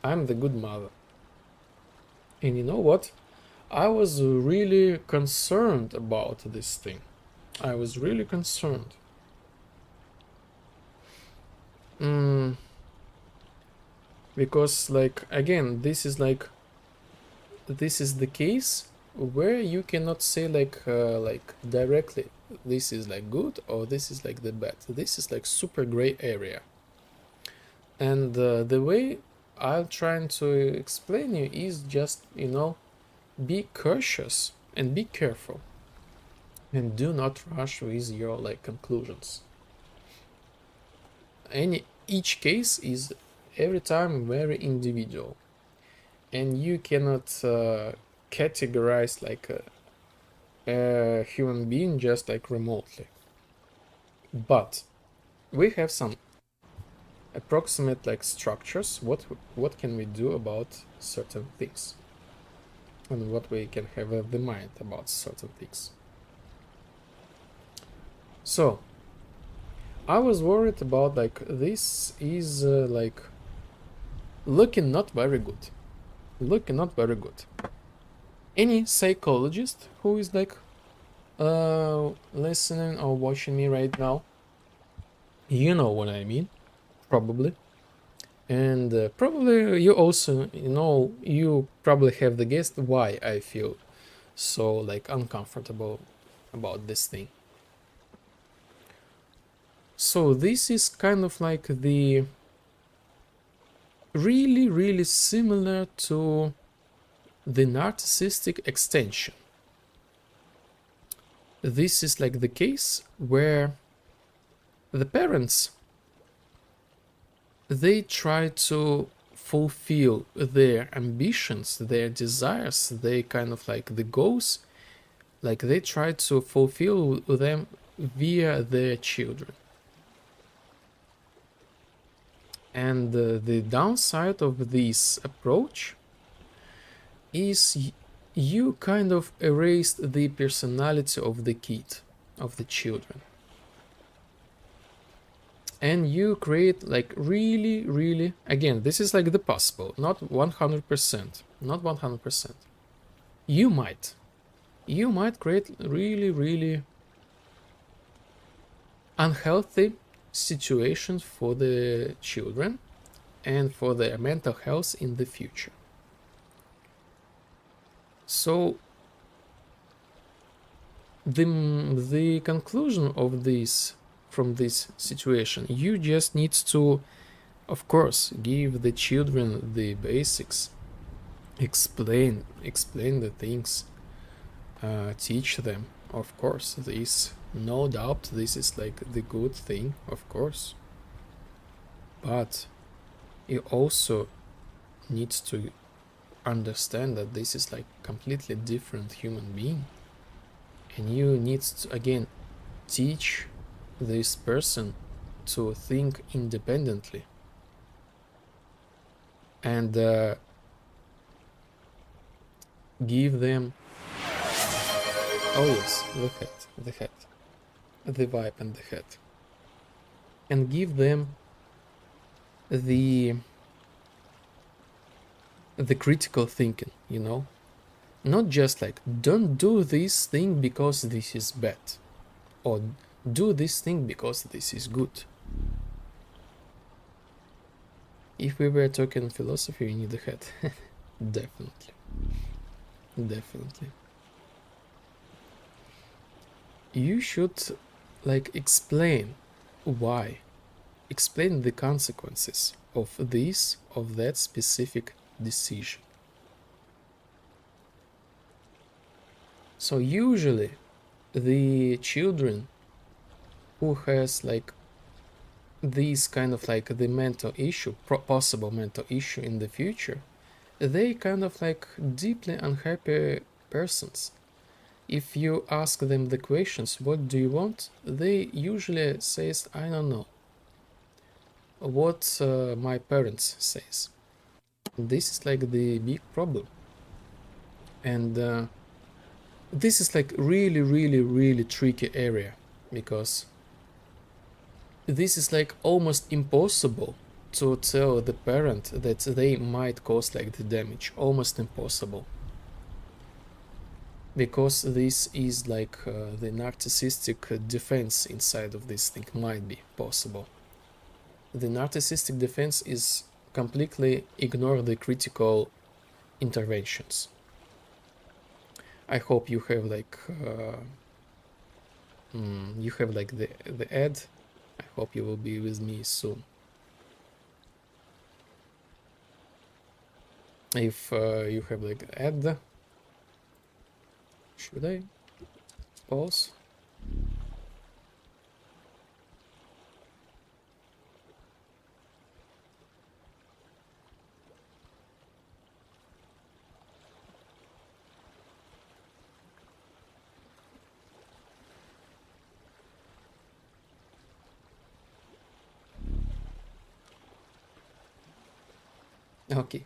I'm the good mother. And you know what? I was really concerned about this thing. I was really concerned. Because like, again, this is the case where you cannot say like directly this is like good or this is like the bad. This is like super gray area. And the way I'm trying to explain you is just, be cautious and be careful. And do not rush with your like conclusions. Each case is every time very individual. And you cannot categorize like a human being just like remotely. But we have some approximate like structures. What can we do about certain things, and what we can have the mind about certain things. So I was worried about like this is like looking not very good. Looking not very good. Any psychologist who is like listening or watching me right now, you know what I mean, probably. And probably you also, you probably have the guess why I feel so like uncomfortable about this thing. So this is kind of like the really similar to the narcissistic extension. This is like the case where the parents, they try to fulfill their ambitions, their desires, they kind of like the goals, like they try to fulfill them via their children. And the downside of this approach is you kind of erased the personality of the kid, of the children. And you create like really, again, this is like the possible, not 100%, not 100%. You might create really unhealthy situations for the children and for their mental health in the future. So the conclusion of this, from this situation, you just need to, of course, give the children the basics, explain the things, teach them, of course. This, no doubt, this is like the good thing, of course. But you also need to understand that this is like completely different human being, and you need to again teach this person to think independently and give them, oh yes, the head, the vibe and the head, and give them the critical thinking, not just like don't do this thing because this is bad, or do this thing because this is good. If we were talking philosophy, we need a head. Definitely. You should like explain why, explain the consequences of this, of that specific decision. So usually the children who has like these kind of like the mental issue, possible mental issue in the future, they kind of like deeply unhappy persons. If you ask them the questions, what do you want? They usually says, I don't know. What my parents says. This is like the big problem. And this is like really tricky area, because this is like almost impossible to tell the parent that they might cause like the damage. Almost impossible. Because this is like the narcissistic defense inside of this thing might be possible. The narcissistic defense is completely ignore the critical interventions. I hope you have like the ad. I hope you will be with me soon. If you have like ad, should I pause? Okay.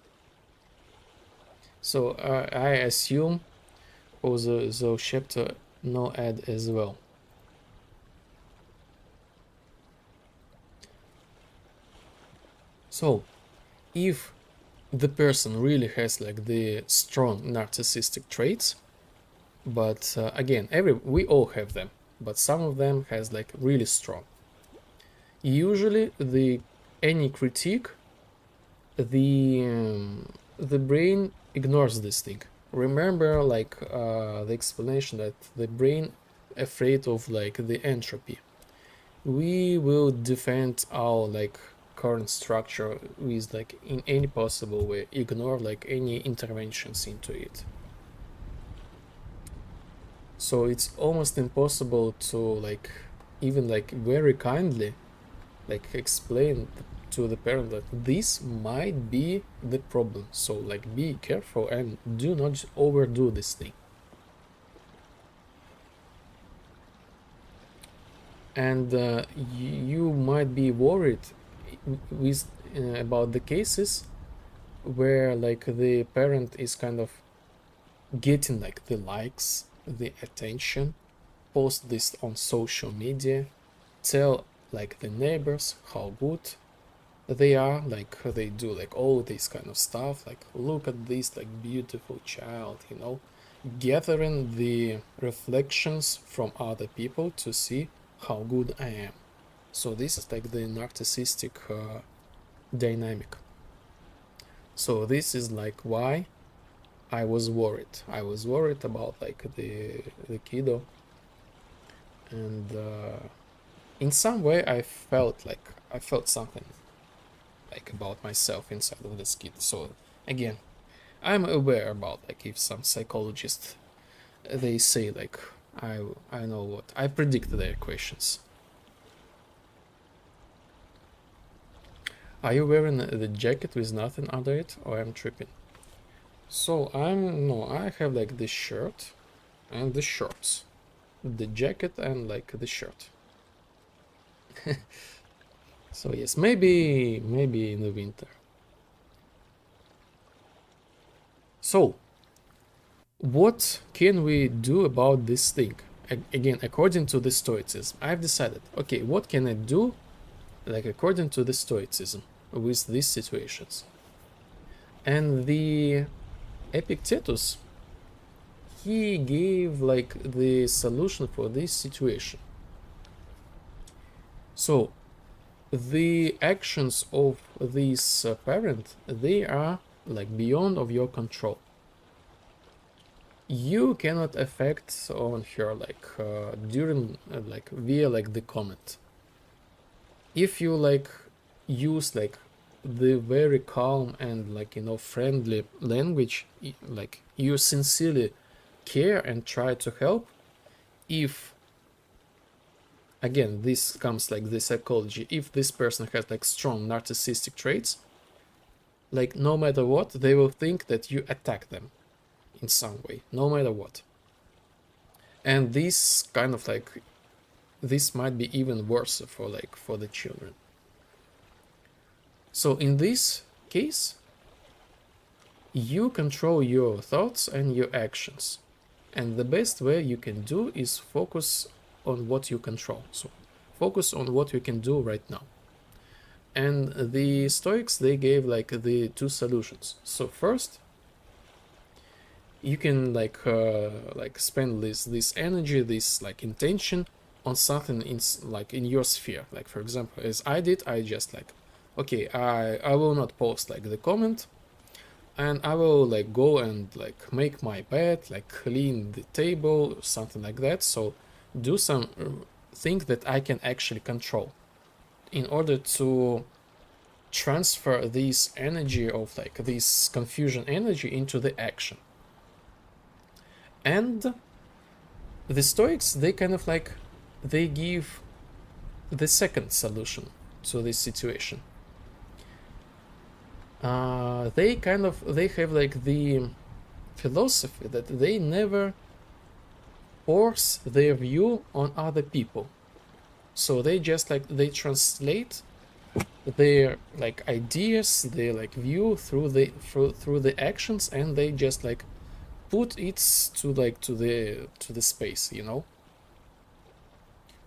So I assume also the chapter no ad as well. So if the person really has like the strong narcissistic traits, but again, we all have them, but some of them has like really strong. Usually, any critique, the brain ignores this thing. Remember, like the explanation that the brain afraid of like the entropy. We will defend our like current structure with like in any possible way, ignore like any interventions into it. So it's almost impossible to like even like very kindly like explain to the parent that this might be the problem, so like be careful and do not overdo this thing. And you might be worried with about the cases where like the parent is kind of getting like the likes, the attention, post this on social media, tell like the neighbors how good they are, like they do like all this kind of stuff, like look at this like beautiful child, you know, gathering the reflections from other people to see how good I am. So this is like the narcissistic dynamic. So this is like why I was worried. I was worried about like the kiddo, and in some way I felt something like about myself inside of this kid. So again, I'm aware about like if some psychologists they say like I know what I predict their questions. Are you wearing the jacket with nothing under it, or I'm tripping? So I have like the shirt and the shorts, the jacket and like the shirt. So yes, maybe in the winter. So what can we do about this thing? Again, according to the Stoicism, I've decided, okay, what can I do, like according to the Stoicism, with these situations? And the Epictetus, he gave like the solution for this situation. So the actions of this parent, they are like beyond of your control. You cannot affect on her like during like via like the comment. If you like use like the very calm and like friendly language, like you sincerely care and try to help, if again this comes like the psychology, if this person has like strong narcissistic traits, like no matter what they will think that you attack them in some way, no matter what. And this kind of like this might be even worse for like for the children. So in this case, you control your thoughts and your actions, and the best way you can do is focus on what you control. So focus on what you can do right now. And the Stoics, they gave like the two solutions. So first, you can like spend this energy, this like intention on something in your sphere. Like for example, as I did, I just like, okay, I will not post like the comment, and I will like go and like make my bed, like clean the table, something like that. So do some thing that I can actually control in order to transfer this energy of like this confusion energy into the action. And the Stoics, they kind of like they give the second solution to this situation. They have like the philosophy that they never force their view on other people. So they just like they translate their like ideas, their like view through the actions, and they just like put it to like to the space, you know.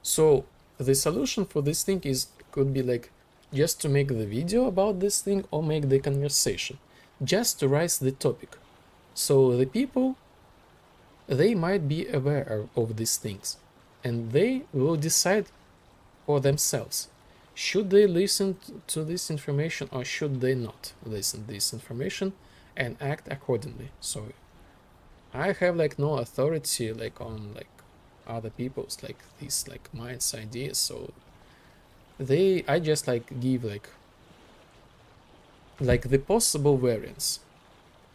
So the solution for this thing is could be like just to make the video about this thing or make the conversation, just to raise the topic, so the people, they might be aware of these things, and they will decide for themselves, should they listen to this information or should they not listen to this information and act accordingly. So I have like no authority like on like other people's like these like minds, ideas. So I just like give like the possible variants.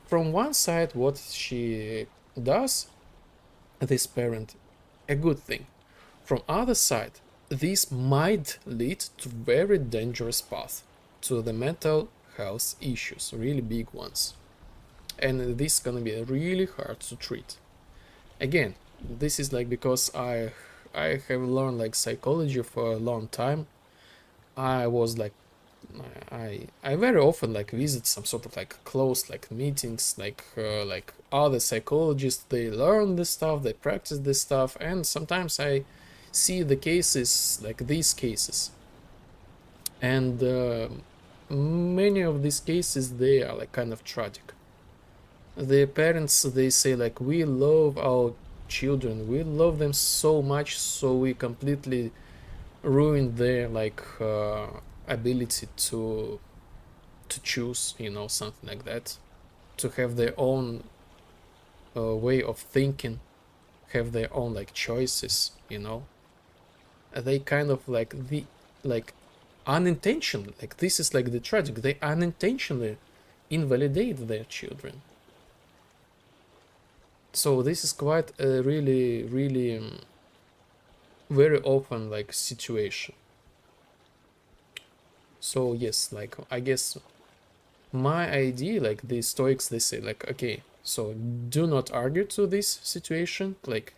From one side, what she does, this parent, a good thing. From other side, this might lead to very dangerous path to the mental health issues, really big ones. And this is gonna be really hard to treat. Again, this is like because I have learned like psychology for a long time. I was like I very often like visit some sort of like close like meetings, like other psychologists, they learn this stuff, they practice this stuff, and sometimes I see the cases like these cases, and many of these cases, they are like kind of tragic. The parents, they say like, we love our children, we love them so much, so we completely ruin their like ability to choose, you know, something like that, to have their own way of thinking, have their own like choices, you know. They kind of like unintentionally, like this is like the tragic, they unintentionally invalidate their children. So this is quite a really very often like situation. So yes, like I guess my idea, like the Stoics, they say like, okay, so do not argue to this situation, like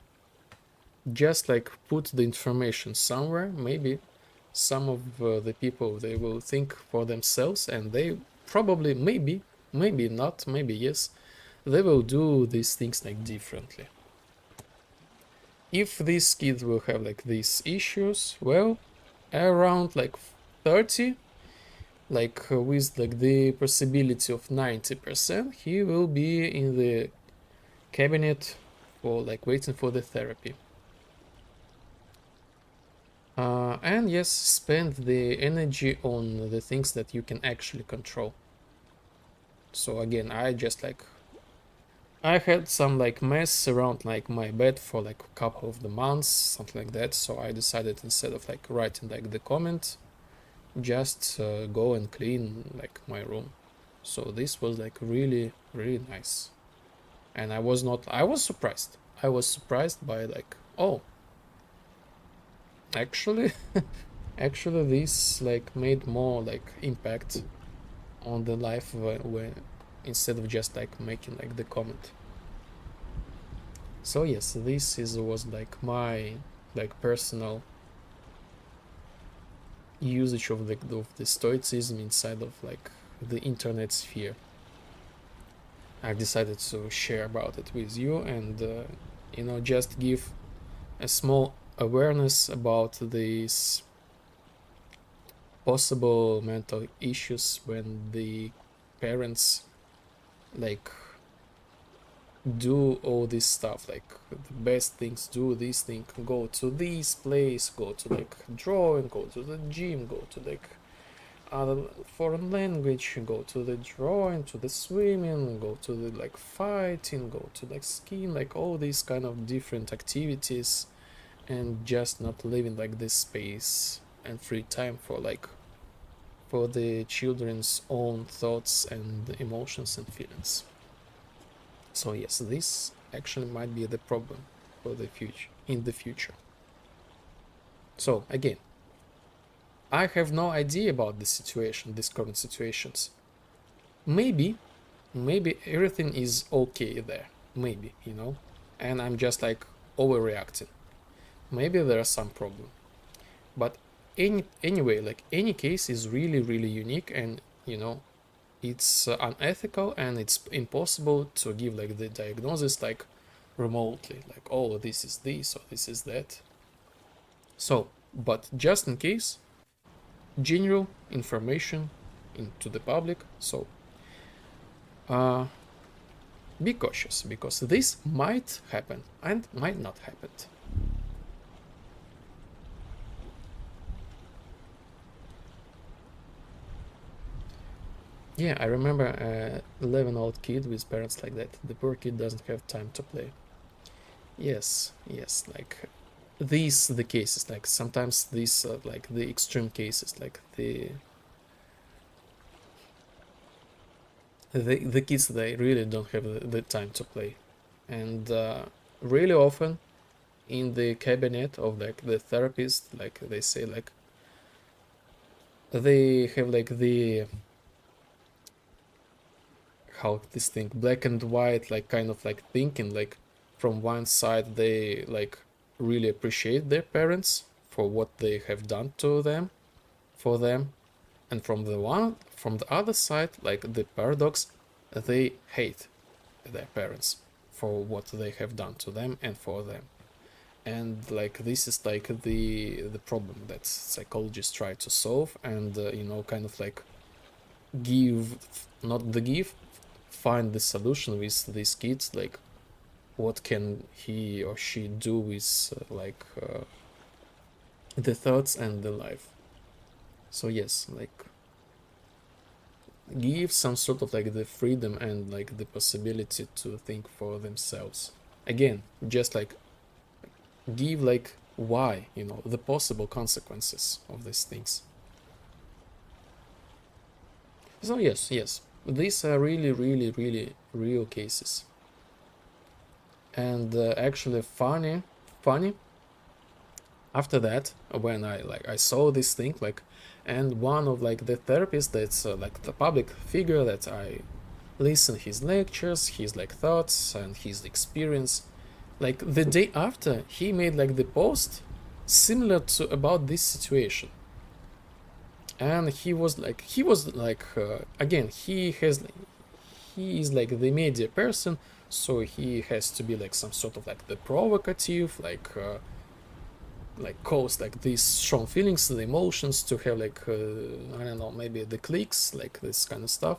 just like put the information somewhere. Maybe some of the people, they will think for themselves, and they probably, maybe not, maybe yes, they will do these things like differently. If these kids will have like these issues, well, around like 30, like with like the possibility of 90%, he will be in the cabinet for like waiting for the therapy. And yes, spend the energy on the things that you can actually control. So again, I just like, I had some like mess around like my bed for like a couple of the months, something like that. So I decided, instead of like writing like the comment, just go and clean like my room. So this was like really nice, and I was surprised. I was surprised by like, oh, actually actually this like made more like impact on the life when instead of just like making like the comment. So yes, this was like my like personal usage of the stoicism inside of like the internet sphere. I decided to share about it with you, and you know, just give a small awareness about these possible mental issues when the parents like do all this stuff, like the best things, do this thing, go to this place, go to like drawing, go to the gym, go to like other foreign language, go to the drawing, to the swimming, go to the like fighting, go to like skiing, like all these kind of different activities, and just not living like this space and free time for like for the children's own thoughts and emotions and feelings. So yes, this actually might be the problem for the future, in the future. So again, I have no idea about this situation, these current situations. Maybe everything is okay there, maybe, you know, and I'm just like overreacting. Maybe there are some problem, but anyway, like any case is really really unique, and you know it's unethical and it's impossible to give like the diagnosis like remotely, like oh this is this or this is that. So, but just in case, general information into the public. So be cautious because this might happen and might not happen. Yeah, I remember a 11-year-old kid with parents like that. The poor kid doesn't have time to play. Yes, yes, like these the cases, like sometimes these like the extreme cases, like the kids they really don't have the time to play, and really often in the cabinet of like the therapist, like they say like they have like the how this thing black and white like kind of like thinking, like from one side they like really appreciate their parents for what they have done to them for them, and from the other side, like the paradox, they hate their parents for what they have done to them and for them. And like this is like the problem that psychologists try to solve, and you know kind of like give not the give find the solution with these kids, like what can he or she do with the thoughts and the life. So yes, like give some sort of like the freedom and like the possibility to think for themselves. Again, just like give like why, you know, the possible consequences of these things. So yes, yes, these are really really really real cases, and actually funny after that when I saw this thing, like, and one of like the therapists that's like the public figure that I listen his lectures, his like thoughts and his experience, like the day after he made like the post similar to about this situation. And he was like again he is like the media person, so he has to be like some sort of like the provocative, like cause like these strong feelings, the emotions, to have like I don't know, maybe the clicks, like this kind of stuff.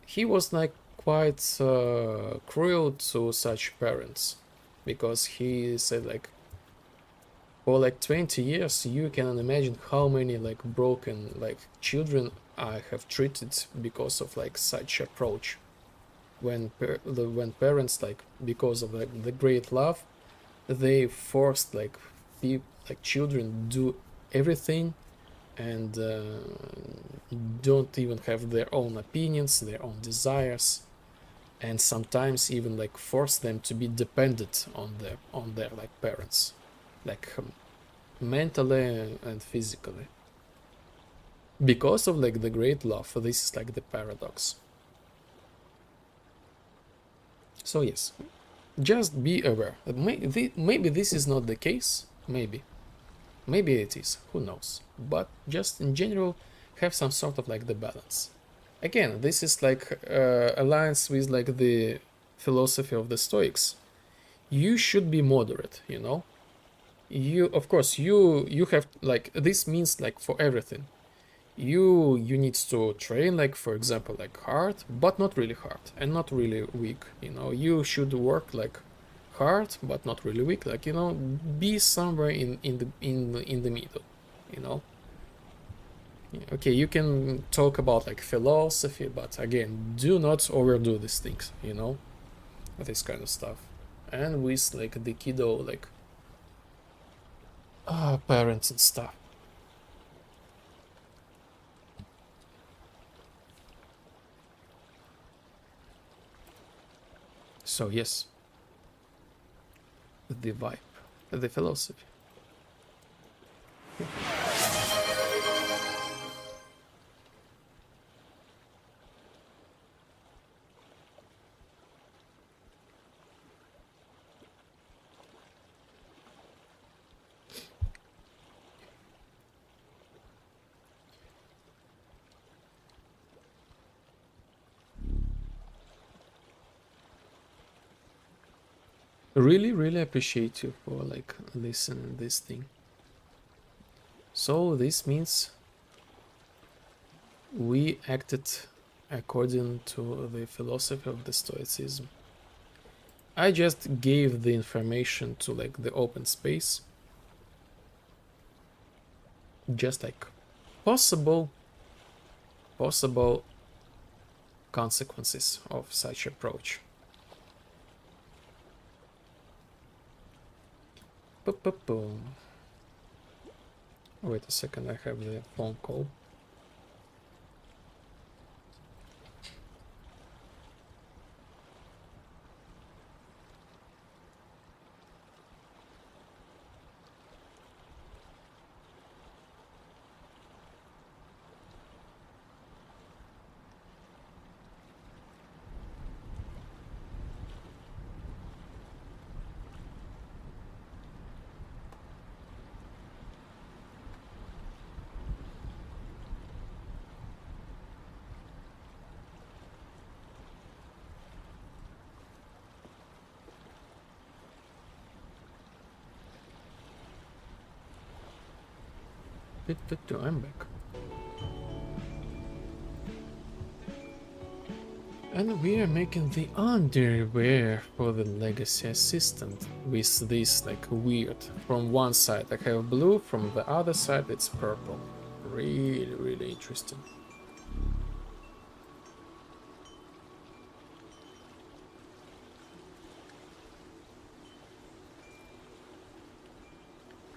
He was like quite cruel to such parents, because he said like for like 20 years you can imagine how many like broken like children I have treated because of like such approach. When parents, like because of like the great love, they forced like like children do everything, and don't even have their own opinions, their own desires, and sometimes even like force them to be dependent on their like parents, like mentally and physically, because of like the great love. This is like the paradox. So yes, just be aware. Maybe this is not the case, maybe it is, who knows, but just in general have some sort of like the balance. Again, this is like aligns with like the philosophy of the Stoics. You should be moderate, you know. You, of course, you have like this means like for everything. You need to train, like for example like hard, but not really hard and not really weak, you know. You should work like hard but not really weak, like, you know, be somewhere in the middle, you know. Okay, you can talk about like philosophy, but again, do not overdo these things, you know, this kind of stuff. And with like the kiddo, like parents and stuff. So yes, the vibe, the philosophy. Really appreciate you for like listening this thing. So this means we acted according to the philosophy of the Stoicism. I just gave the information to like the open space, just like possible consequences of such approach. Boom. Wait a second, I have the phone call. I'm back. And we are making the underwear for the legacy assistant with this like weird. From one side I have blue, from the other side it's purple. Really interesting.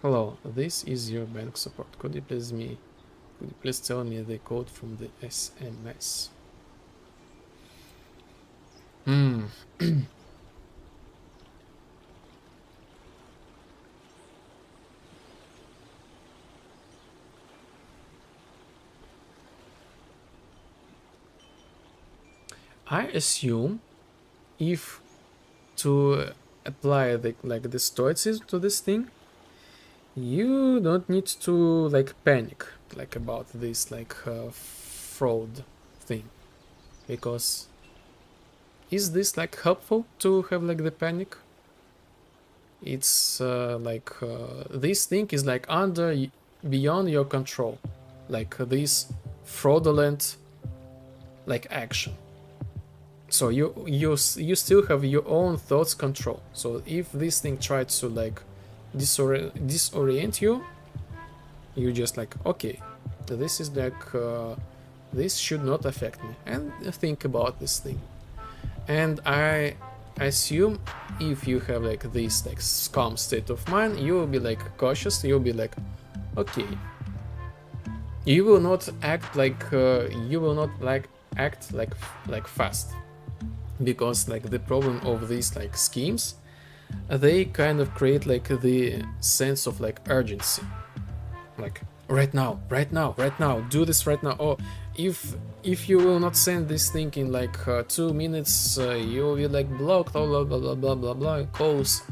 Hello, this is your bank support. Could you please tell me the code from the SMS? I assume if to apply the stoicism to this thing, you don't need to like panic like about this like fraud thing, because is this like helpful to have like the panic? It's this thing is like beyond your control, like this fraudulent like action. So you still have your own thoughts control. So if this thing tries to like disorient you, you just like, okay, this is like this should not affect me, and think about this thing. And I assume if you have like this like calm state of mind, you will be like cautious, you'll be like, okay, you will not act like act like fast, because like the problem of these like schemes, they kind of create like the sense of like urgency, like right now, do this right now. Or if you will not send this thing in like 2 minutes, you will be like blocked, blah calls.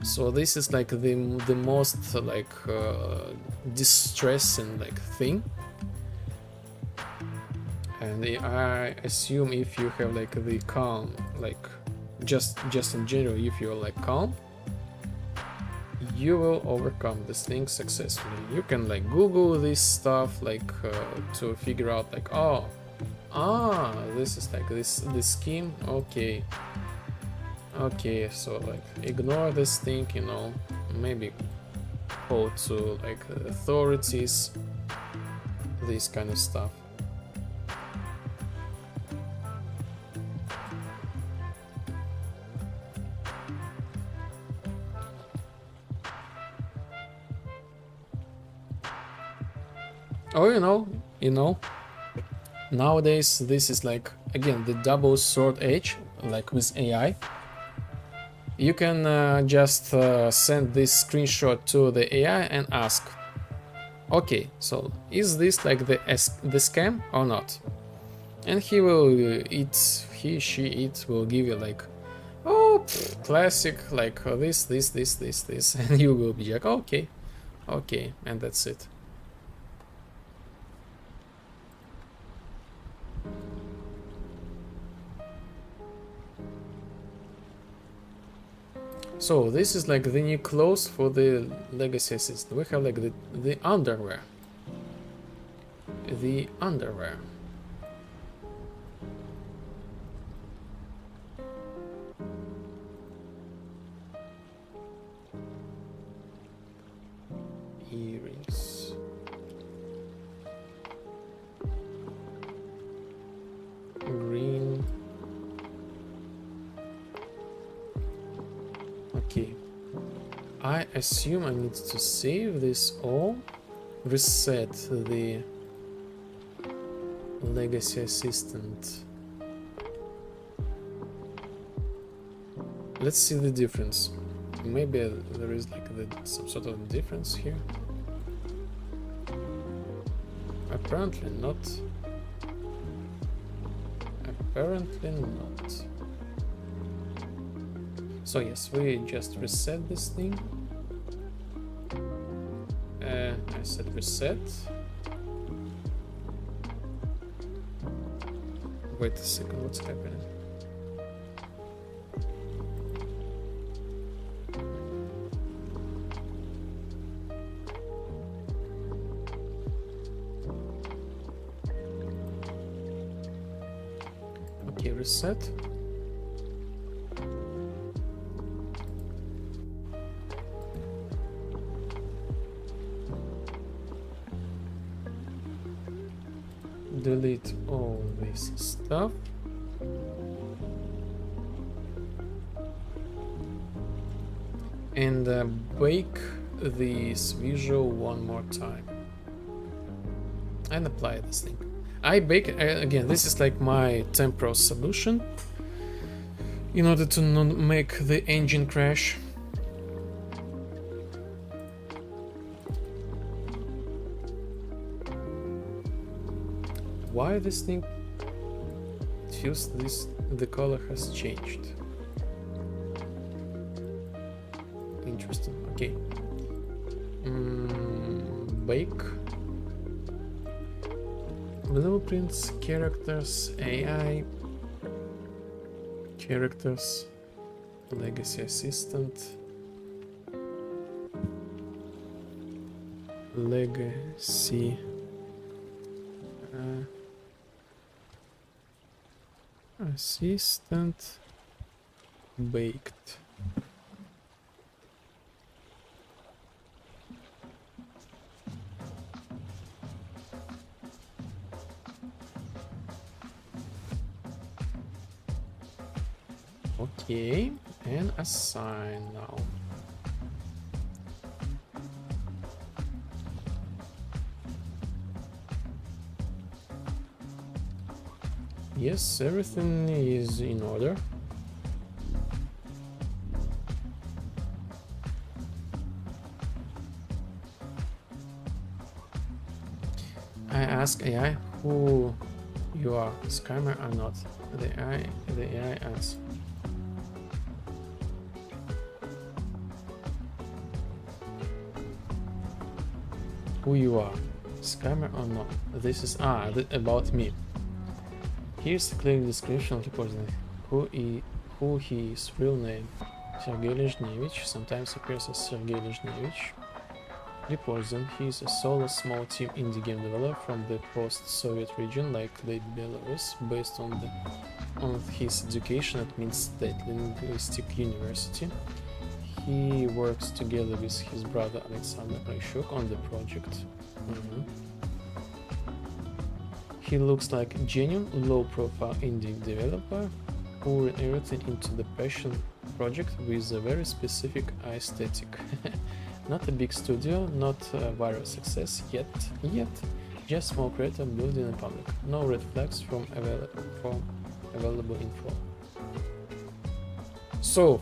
So this is like the most like distressing like thing. And I assume if you have like the calm, like just in general, if you're like calm, you will overcome this thing successfully. You can like Google this stuff like to figure out like, this is like this scheme. Okay, so like ignore this thing, you know, maybe call to like authorities, this kind of stuff. Oh, you know, nowadays this is like, again, the double sword edge, like with AI. You can just send this screenshot to the AI and ask, okay, so is this like the scam or not? And he she will give you like, oh, classic, like this, and you will be like, okay, and that's it. So this is like the new clothes for the legacy system. We have like the underwear. The underwear. Earrings. Green. Okay. I assume I need to save this all, reset the legacy assistant. Let's see the difference. Maybe there is like some sort of difference here. Apparently not. Apparently not. So yes, we just reset this thing. I said reset. Wait a second, what's happening? Okay, reset. Delete all this stuff. And bake this visual one more time. And apply this thing. I bake, again, this is like my temporal solution in order to not make the engine crash. Why this thing feels the color has changed. Interesting. Okay. Bake. Blueprints, characters, AI, characters, legacy assistant, legacy assistant, baked. Okay, and assign now. Yes, everything is in order. I ask AI who you are, scammer or not. The AI answers. Who you are, scammer or not. This is about me. Here's a clear description of the person. Who his real name. Sergey Lezhnevich, sometimes appears as Sergey Lezhnevich. Reports he is a solo small team indie game developer from the post-Soviet region like late Belarus, based on his education at Minsk State Linguistic University. He works together with his brother Alexander Krychuk on the project. He looks like a genuine, low-profile indie developer who ran everything into the passion project with a very specific aesthetic. Not a big studio, not a viral success yet, just small creator building in public. No red flags from available info. So,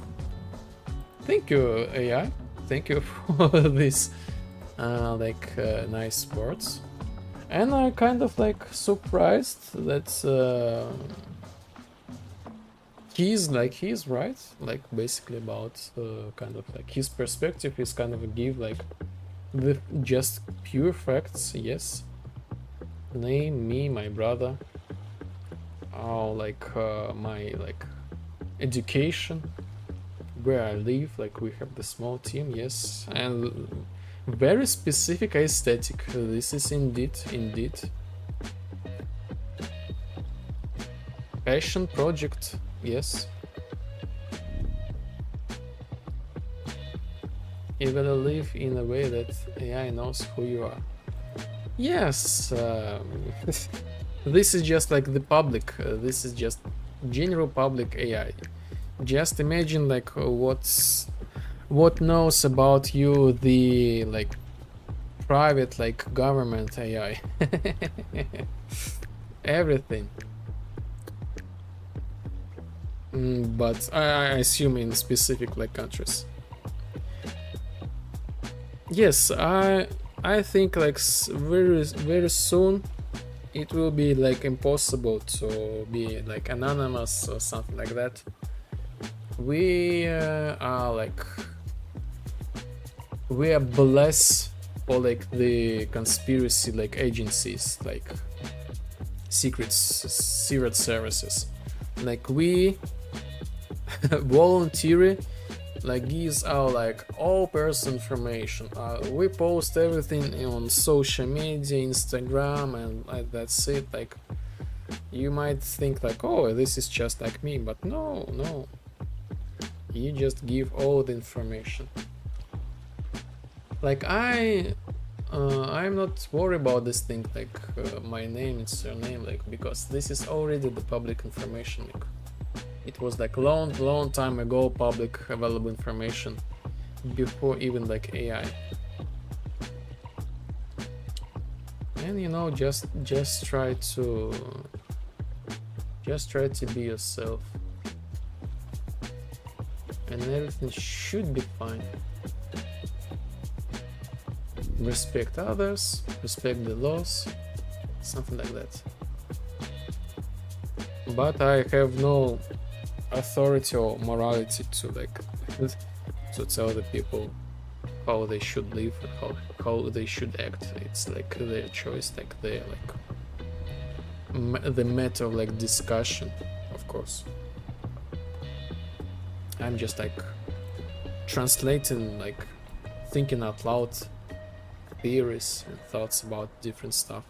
thank you AI, thank you for this nice words. And I'm kind of like surprised that he's right, like basically about kind of like his perspective is kind of give like the just pure facts. Yes, name, me, my brother, my like education, where I live, like we have the small team, yes, and very specific aesthetic. This is indeed passion project, yes. You gotta live in a way that AI knows who you are. Yes, this is just like the public. This is just general public AI. Just imagine like what knows about you the like private like government AI. Everything. But I assume in specific like countries. Yes, I think like very soon it will be like impossible to be like anonymous or something like that. We are blessed for like the conspiracy like agencies, like secret services, like we voluntarily like gives out like all person information. We post everything on social media, Instagram, and that's it. Like you might think like, oh, this is just like me, but no, you just give all the information. Like I'm not worried about this thing, like my name and surname, like because this is already the public information. Like, it was like long time ago public available information before even like AI. And you know, just try to be yourself, and everything should be fine. Respect others, respect the laws, something like that. But I have no authority or morality to like to tell the people how they should live and how they should act. It's like their choice, like their like the matter of like discussion, of course. I'm just like translating, like thinking out loud theories and thoughts about different stuff.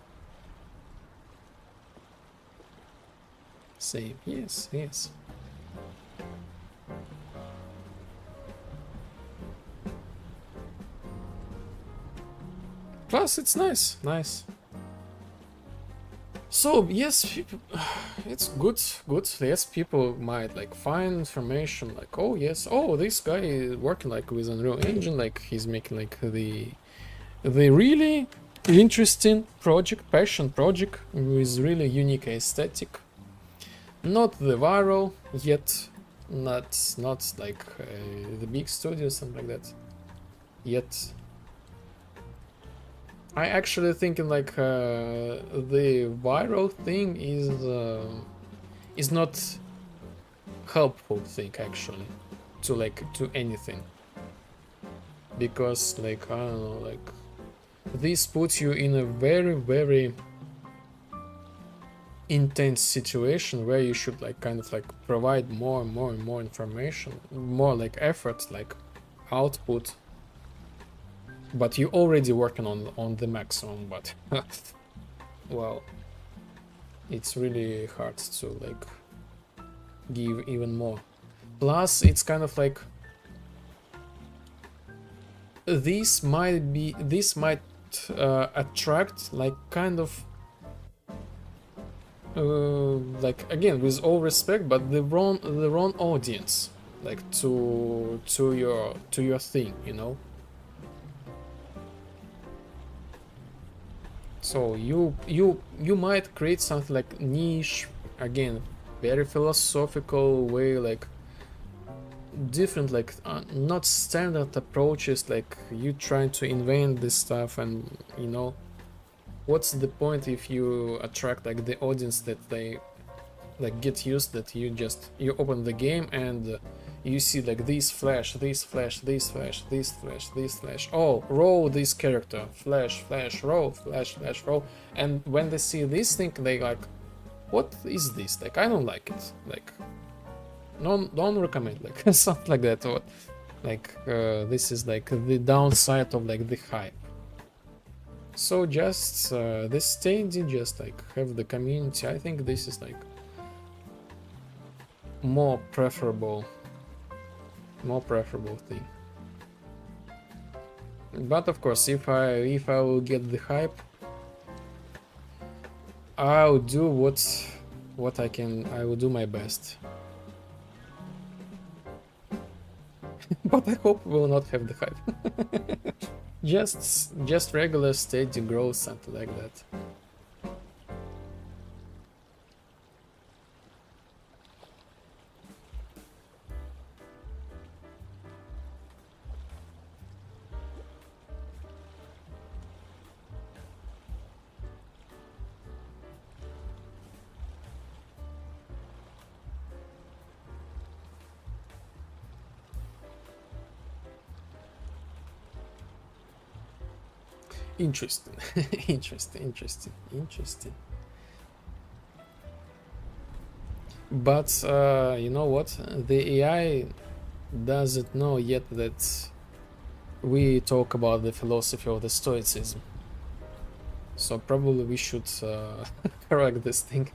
Same, yes. Plus, it's nice. So yes, it's good. Yes, people might like find information like, oh yes, oh this guy is working like with Unreal Engine, like he's making like the really interesting project, passion project with really unique aesthetic. Not the viral yet, not like the big studios, something like that yet. I actually thinking like the viral thing is not helpful thing actually to anything, because like I don't know, like this puts you in a very intense situation where you should like kind of like provide more and more information, more like effort, like output, but you're already working on the maximum. But well, it's really hard to like give even more. Plus it's kind of like this might attract like kind of like again with all respect, but the wrong audience, like to your thing, you know. So you might create something like niche, again very philosophical way, like different like not standard approaches, like you trying to invent this stuff, and you know what's the point if you attract like the audience that they like get used that you open the game and you see like this flash, oh roll this character, flash roll, flash roll, and when they see this thing they like, what is this, like I don't like it, like don't recommend like something like that, or like this is like the downside of like the hype. So just this standing, just like have the community. I think this is like more preferable thing. But of course, if I will get the hype, I'll do what I can. I will do my best. But I hope we will not have the hype. just regular steady growth, something like that. Interesting. Interesting. But you know what? The AI doesn't know yet that we talk about the philosophy of the Stoicism. So probably we should correct this thing.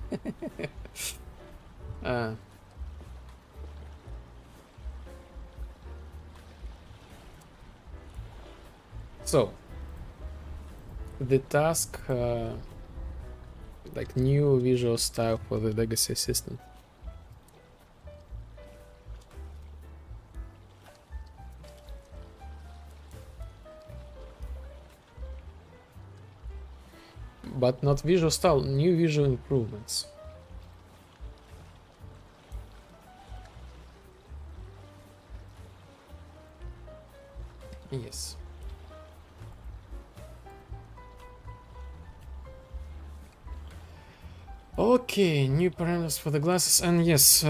So the task, like new visual style for the legacy system. But not visual style, new visual improvements. Yes. Okay, new parameters for the glasses, and yes,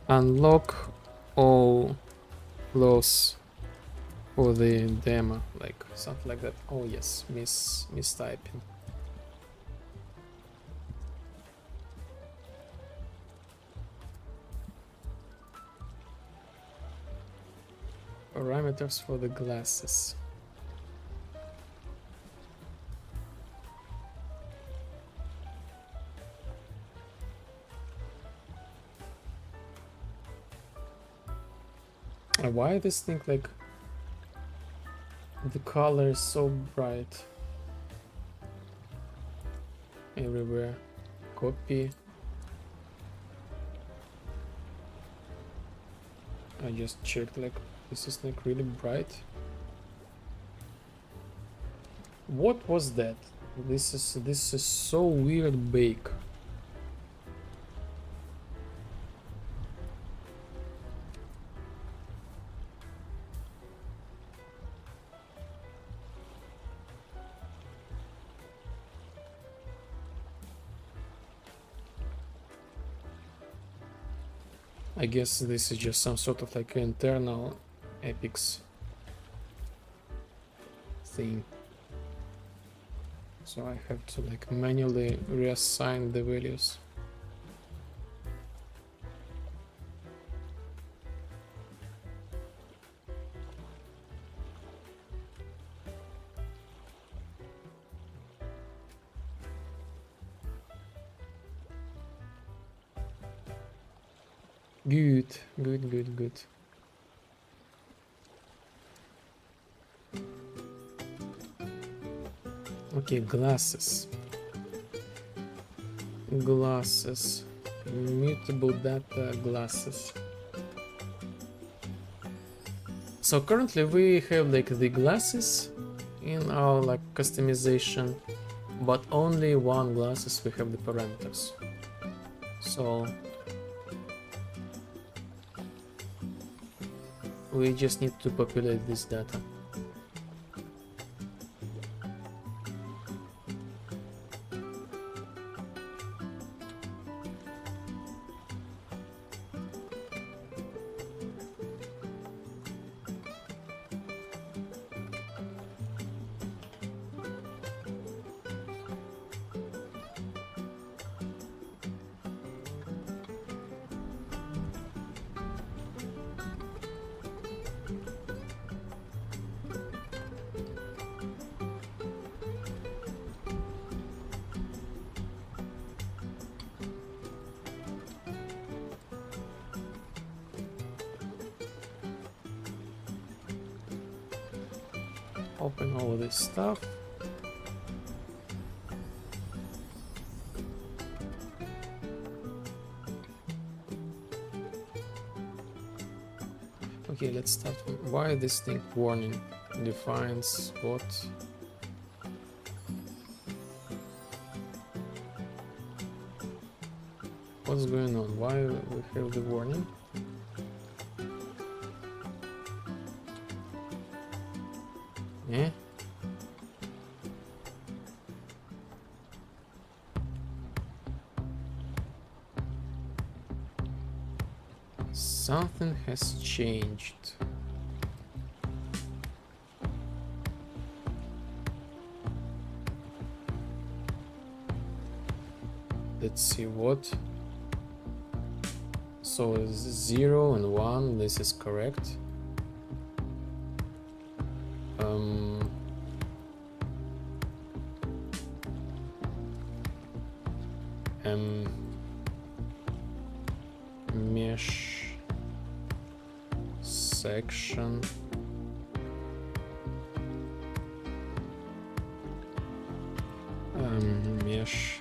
unlock all clothes for the demo, like something like that. Oh yes, mistyping. Parameters for the glasses. Why this thing like the color is so bright everywhere? Copy. I just checked, like this is like really bright. What was that? This is so weird bake. I guess this is just some sort of like internal epics thing. So I have to like manually reassign the values. Good. Okay, glasses. Mutable data glasses. So currently we have like the glasses in our like customization, but only one glasses we have the parameters. So we just need to populate this data. open all this stuff. Okay, let's start from why this thing warning defines what. What's going on? Why we have the warning? Yeah. Something has changed. Let's see what. So 0 and 1, this is correct. Mesh section. Mesh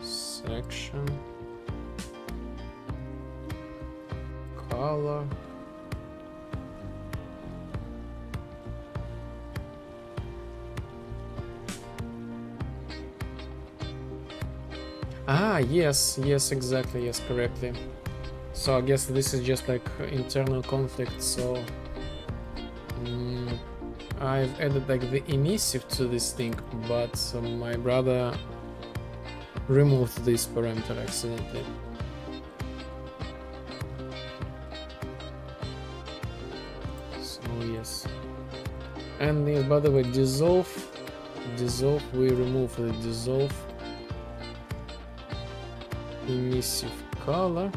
section. Color. Ah, yes, exactly, yes, correctly. So I guess this is just like internal conflict, so I've added like the emissive to this thing, but my brother removed this parameter accidentally. So yes. And by the way, dissolve, we remove the dissolve emissive color.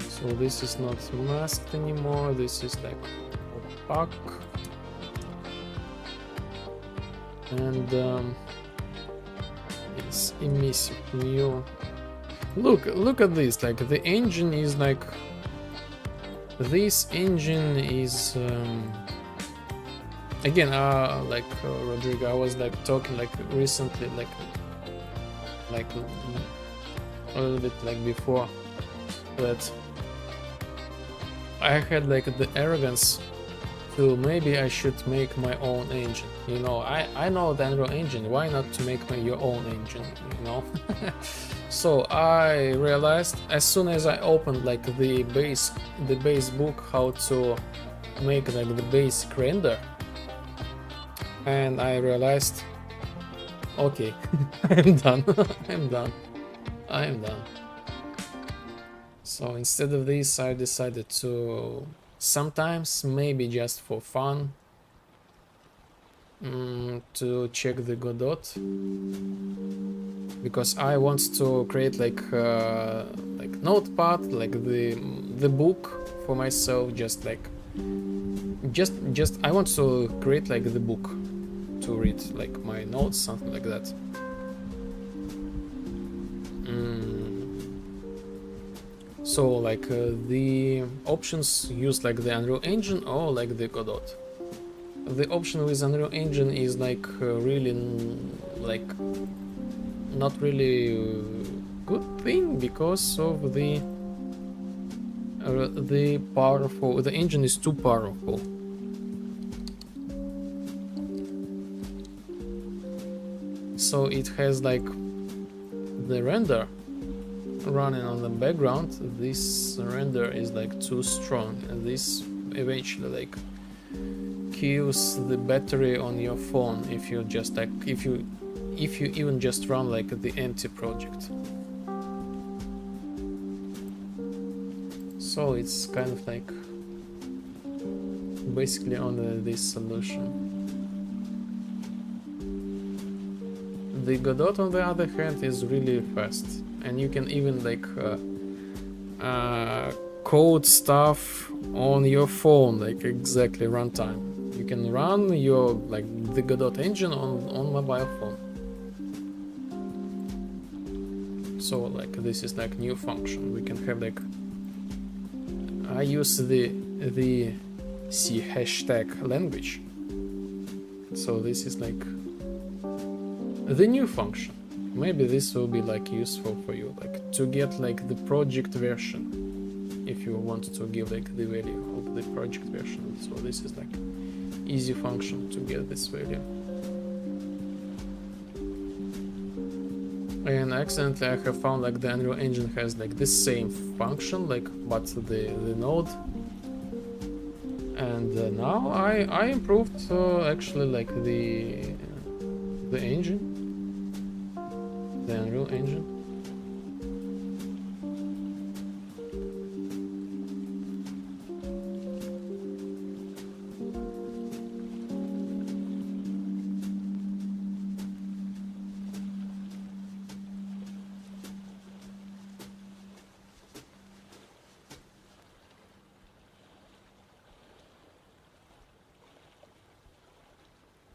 So this is not masked anymore, this is like opaque. And it's emissive new. Look at this, like the engine is like, this engine is again like Rodrigo, I was like talking like recently, like a little bit like before, that I had like the arrogance to maybe I should make my own engine. You know, I know the Unreal Engine, why not to make your own engine, you know? So I realized as soon as I opened like the base book how to make like the basic render, and I realized, okay, I'm done. I'm done. So instead of this, I decided to sometimes, maybe just for fun, to check the Godot, because I want to create like notepad, like the book for myself, just I want to create like the book to read like my notes, something like that. So like the options use like the Unreal Engine or like the Godot. The option with Unreal Engine is like really like not really good thing because of the engine is too powerful. So it has like the render running on the background. This render is like too strong, and this eventually like kills the battery on your phone if you just like if you even just run like the empty project. So it's kind of like basically on this solution. The Godot on the other hand is really fast, and you can even like code stuff on your phone, like exactly runtime. You can run your like the Godot engine on mobile phone. So like this is like new function. We can have like I use the see hashtag language. So this is like the new function. Maybe this will be like useful for you, like to get like the project version, if you want to give like the value of the project version. So this is like easy function to get this value. And accidentally I have found like the Unreal Engine has like the same function, like but the node. And now I improved actually like the engine, the Unreal Engine.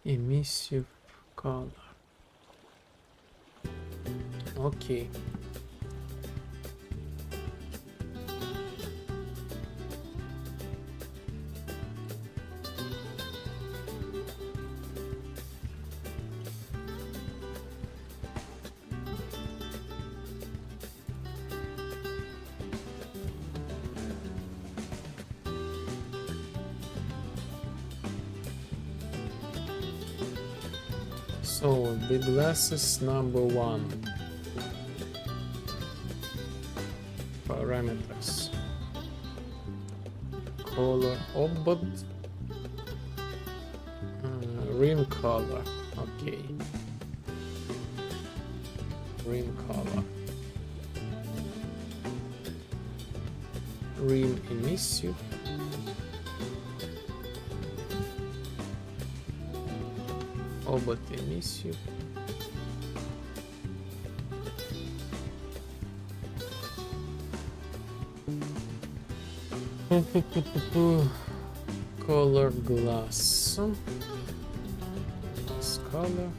Emissive color. Okay. So the glasses number 1. Parameters. Color obod. Rim color. Okay. Rim color. Rim emissive. Obod emissive. Color glass. Glass color.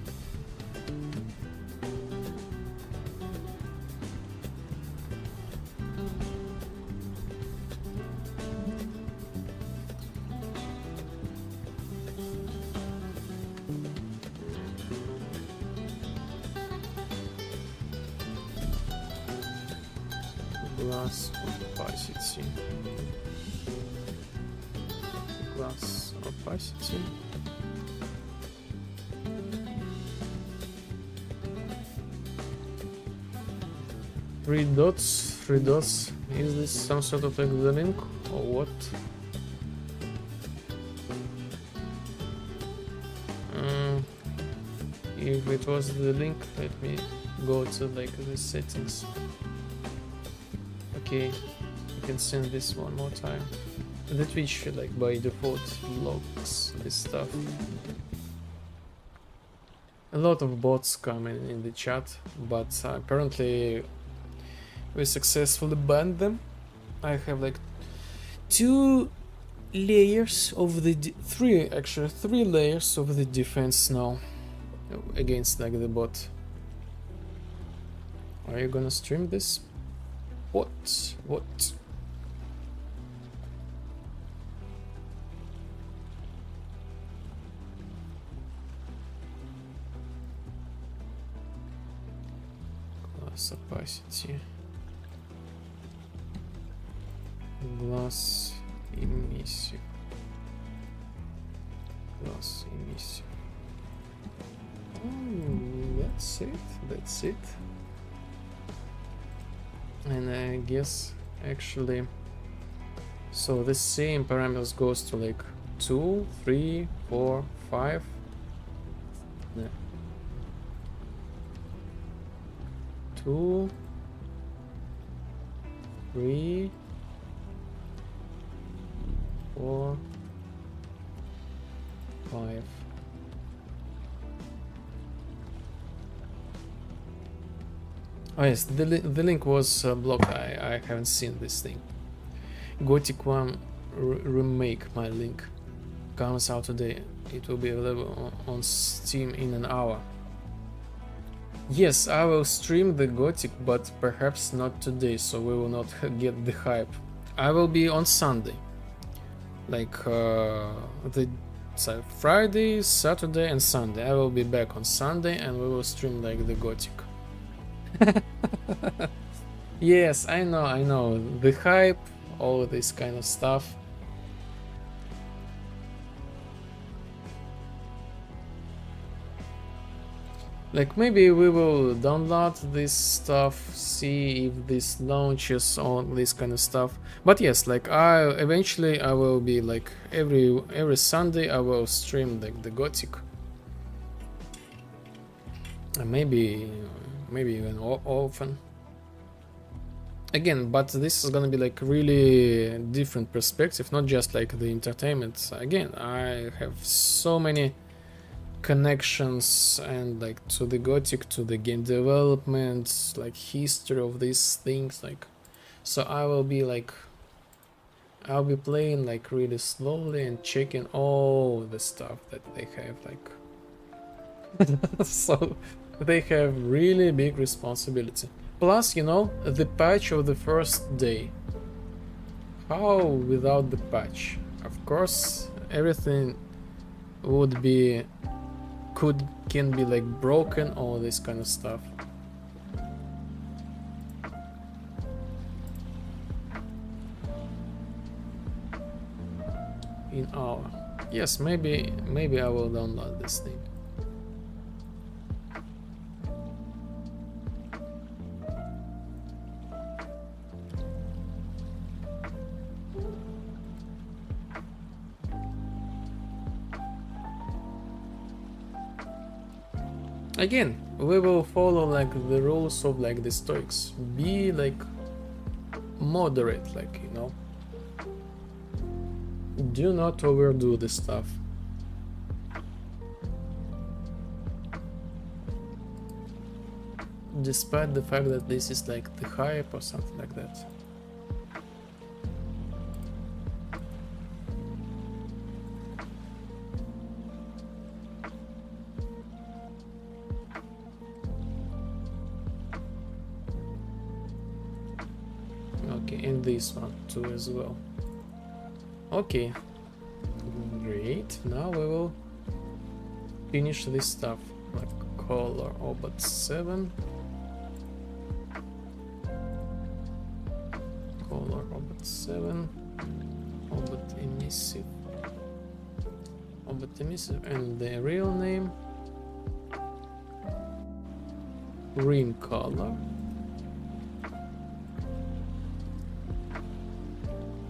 Glass opacity. Glass opacity. Three dots. Is this some sort of like the link or what? If it was the link, let me go to like the settings. Okay, you can send this one more time. The Twitch like by default blocks this stuff. A lot of bots come in the chat, but apparently we successfully banned them. I have like 2 layers of the three layers of the defense now against like the bot. Are you gonna stream this? What? Glass opacity. Glass emissive. Glass emissive. That's it. And I guess actually, so the same parameters goes to like 2, 3, 4, 5. Yeah. 2, 3, 4, 5. Oh yes, the link was blocked. I haven't seen this thing. Gothic 1 remake, my link comes out today. It will be available on Steam in an hour. Yes, I will stream the Gothic, but perhaps not today, so we will not get the hype. I will be on Sunday. like so Friday, Saturday, and Sunday. I will be back on Sunday, and we will stream like the Gothic. Yes, I know. The hype, all this kind of stuff. Like maybe we will download this stuff, see if this launches, all this kind of stuff. But yes, like I eventually I will be like every Sunday I will stream like the Gothic. And maybe even often. Again, but this is gonna be like really different perspective, not just like the entertainment. Again, I have so many connections and like to the Gothic, to the game development, like history of these things, like so I'll be playing like really slowly and checking all the stuff that they have, like so they have really big responsibility. Plus, you know, the patch of the first day. How without the patch? Of course, everything would be can be like broken, all this kind of stuff. In our yes, maybe I will download this thing. Again, we will follow like the rules of like the Stoics. Be like moderate, like, you know. Do not overdo the stuff. Despite the fact that this is like the hype or something like that. And this one too as well. Okay, great. Now we will finish this stuff, like color obot 7, color obot 7, obot emissive, and the real name rim color.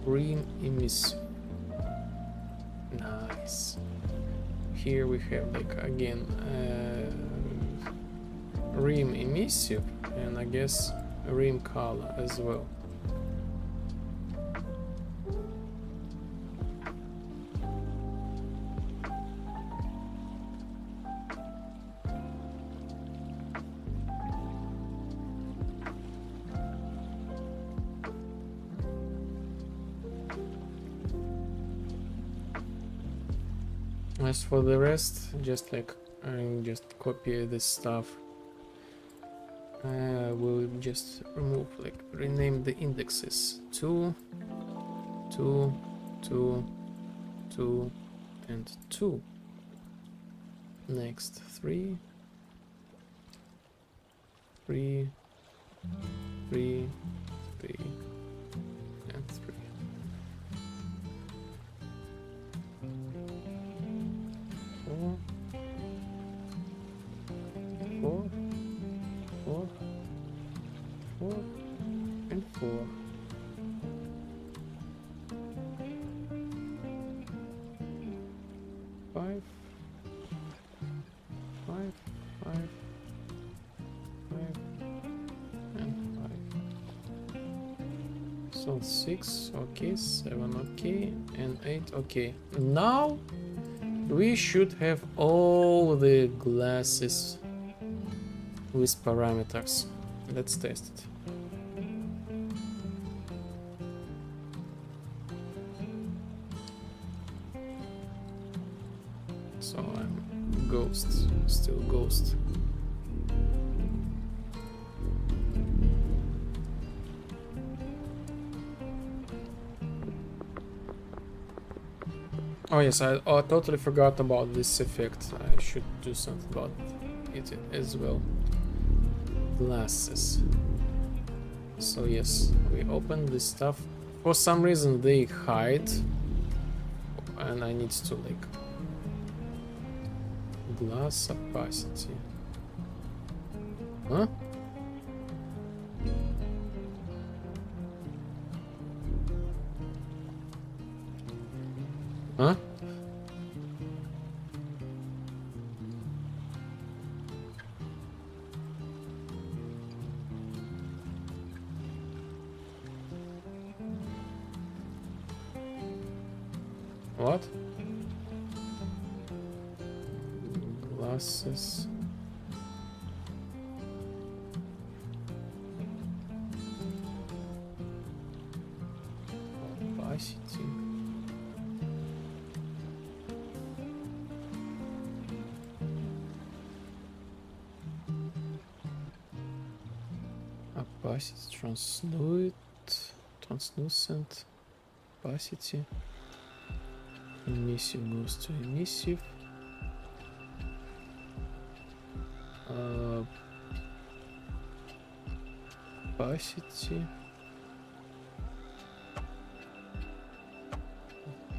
Rim emissive. Nice. Here we have like again rim emissive and I guess rim color as well. As for the rest, just like I just copy this stuff. We'll just rename the indexes 2, 2, 2, 2, and 2. Next 3, 3, 3, 3, and 3. Four, 4, and 4. 5, 5, 5, 5, and 5. So 6, okay, 7, okay, and 8, okay. Now we should have all the glasses with parameters. Let's test it. So I'm ghost, still ghost. Oh yes, I totally forgot about this effect. I should do something about it as well. Glasses. So yes, we open this stuff. For some reason they hide, and I need to like glass opacity. Huh? Huh? What? Glasses. Opacity. Opacity, translucent, opacity. Emissive goes to emissive. Opacity.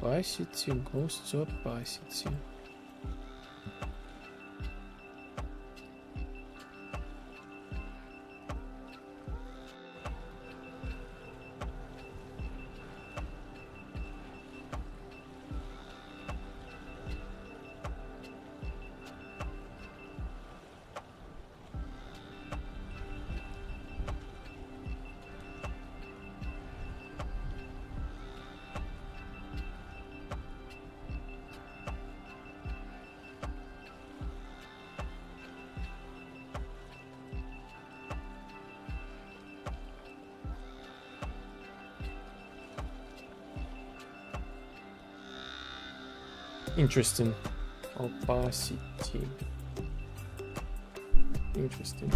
Opacity goes to opacity. Interesting. Opacity. Interesting.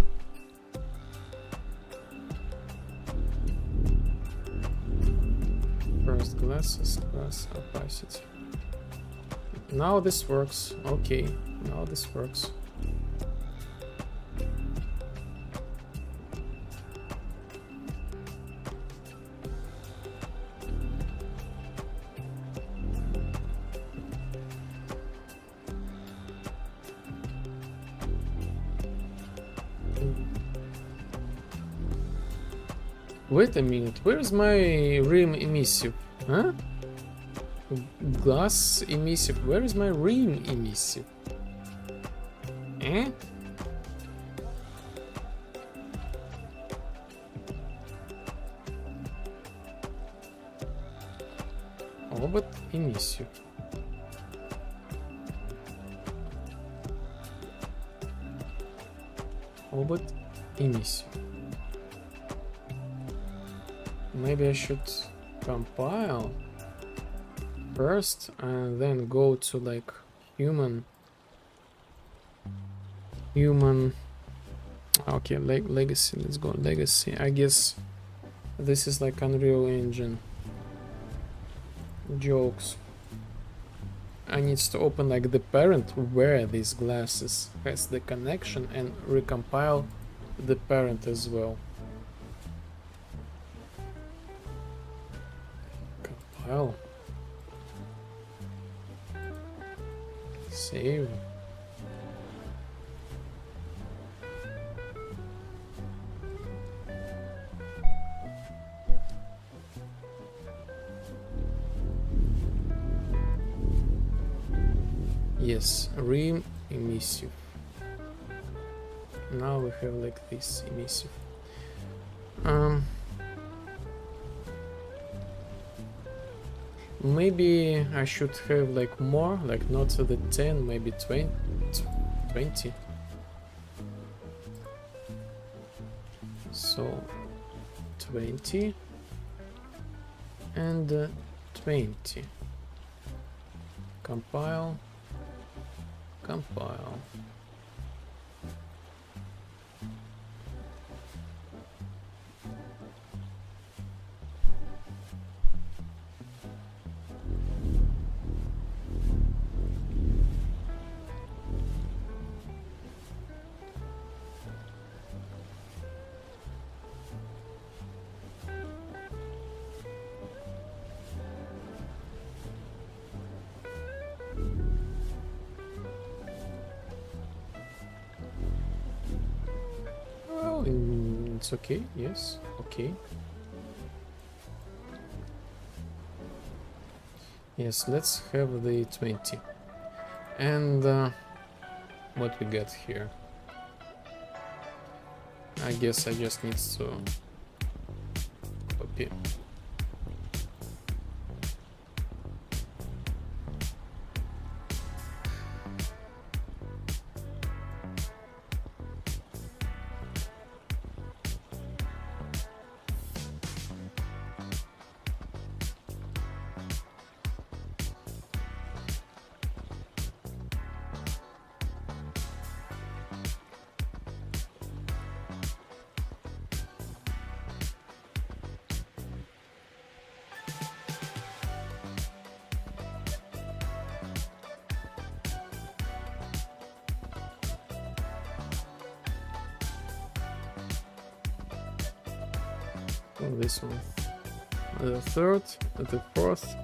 First glasses, glass opacity. Now this works. Okay, now this works. Wait a minute, where's my rim emissive? Huh? Glass emissive, where is my rim emissive? Eh? Obot emissive. Obot emissive. Maybe I should compile first and then go to like human. Okay, legacy. Let's go legacy. I guess this is like Unreal Engine. Jokes. I need to open like the parent where these glasses has the connection and recompile the parent as well. Compile. Save. Yes, rim emissive. Now we have like this emissive. Maybe I should have like more, like not the 10, maybe 20. So 20 and 20. Compile. It's okay, yes, okay. Yes, let's have the 20. And what we got here? I guess I just need to copy. Oh, this one. The third, the fourth.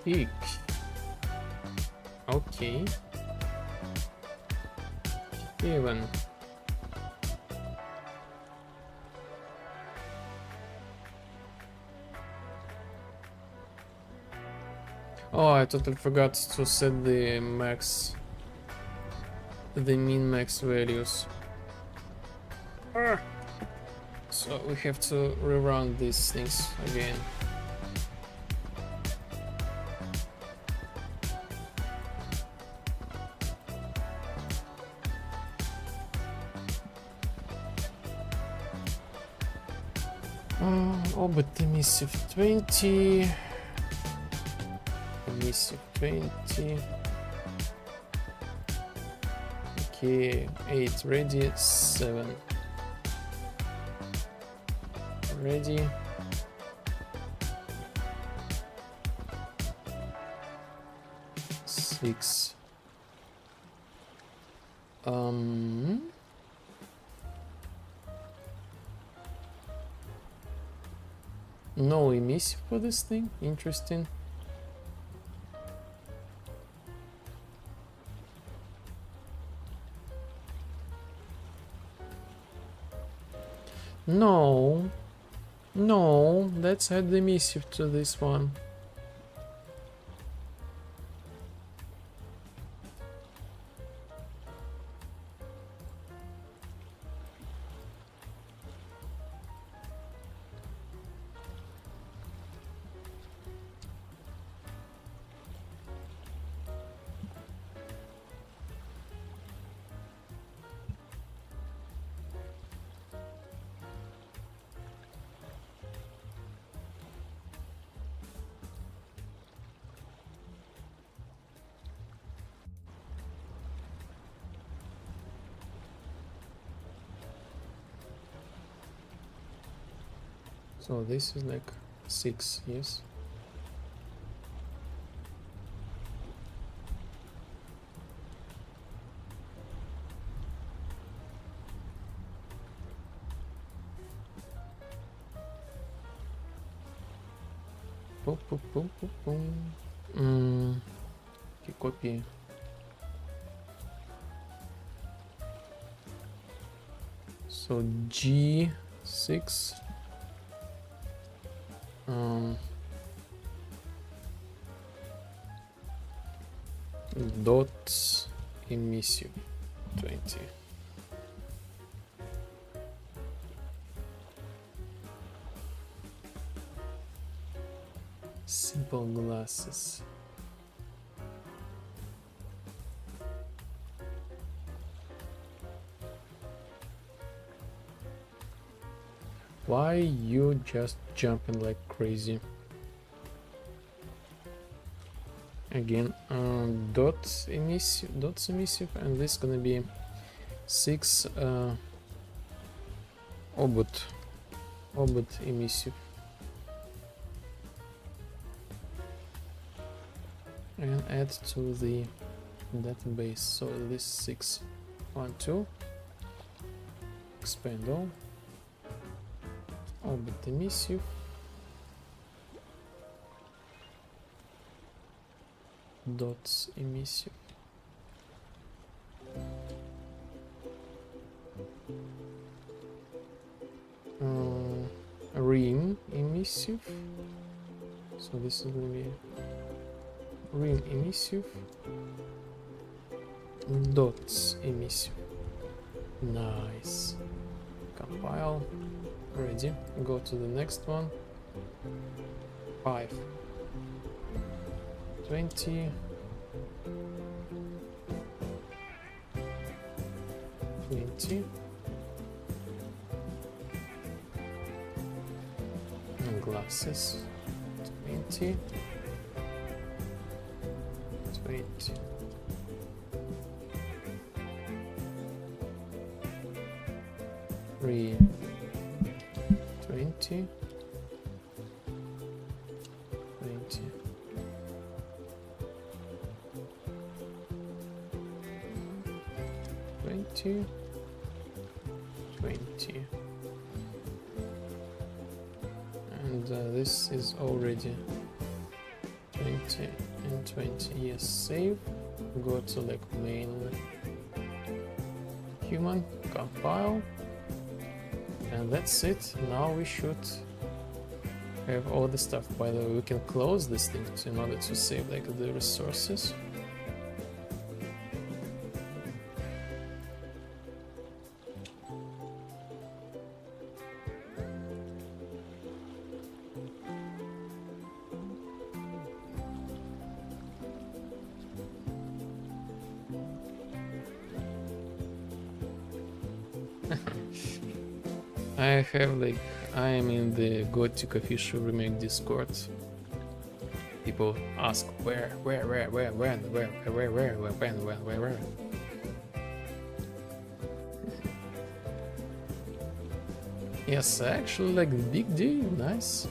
Peak. Okay. Even. Oh, I totally forgot to set the max, the min max values. So we have to rerun these things again. Oh, but emissive 20. Emissive 20. Okay, 8 ready, 7 ready. Six. No emissive for this thing. Interesting. No, let's add the emissive to this one. So this is like 6, yes. Boom, boom, boom, boom, boom. Okay, copy. So G6. Dot emissive 20. Simple glasses. Why you just jumping like crazy? Again, dots emissive, and this gonna be 6 obot emissive, and add to the database. So this 6 1 2 expand all obot emissive dots emissive. Ring emissive. So this is gonna be ring emissive dots emissive. Nice. Compile. Ready. Go to the next one. 5 20 20 and glasses 20 20 3 20 20 20 20 and this is already 20 and 20. Yes, save. Go to like main human, compile, and that's it. Now we should have all the stuff. By the way, we can close this thing in order to save like the resources. I am in the Gothic official remake Discord. People ask where. Yes, actually like big deal. Nice.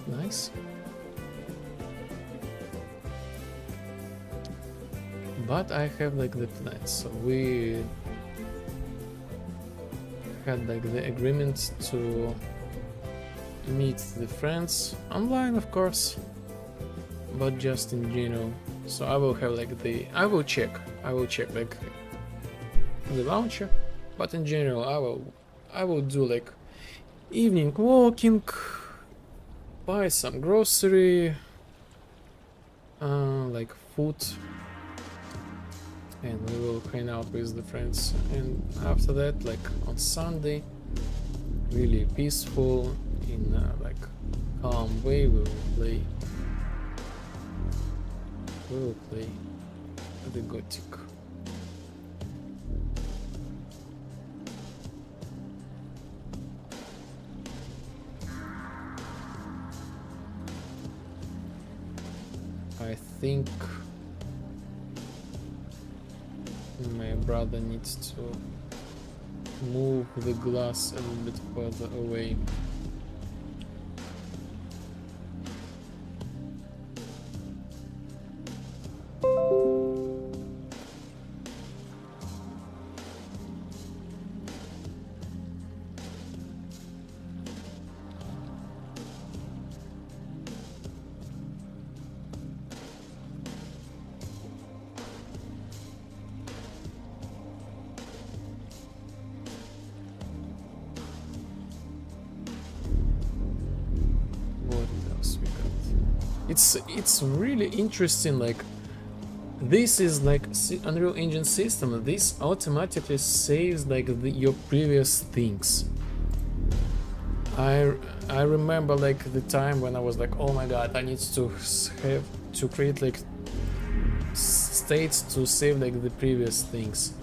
But I have like the plans, so we had like the agreement to meet the friends online, of course, but just in general. So I will have like I will check like the launcher, but in general I will do like evening walking, buy some grocery, like food, and we will hang out with the friends. And after that, like on Sunday, really peaceful, in like calm way, we will play the Gothic. I think my brother needs to move the glass a little bit further away. It's really interesting. Like, this is like Unreal Engine system. This automatically saves like your previous things. I remember like the time when I was like, oh my god, I need to have to create like states to save like the previous things.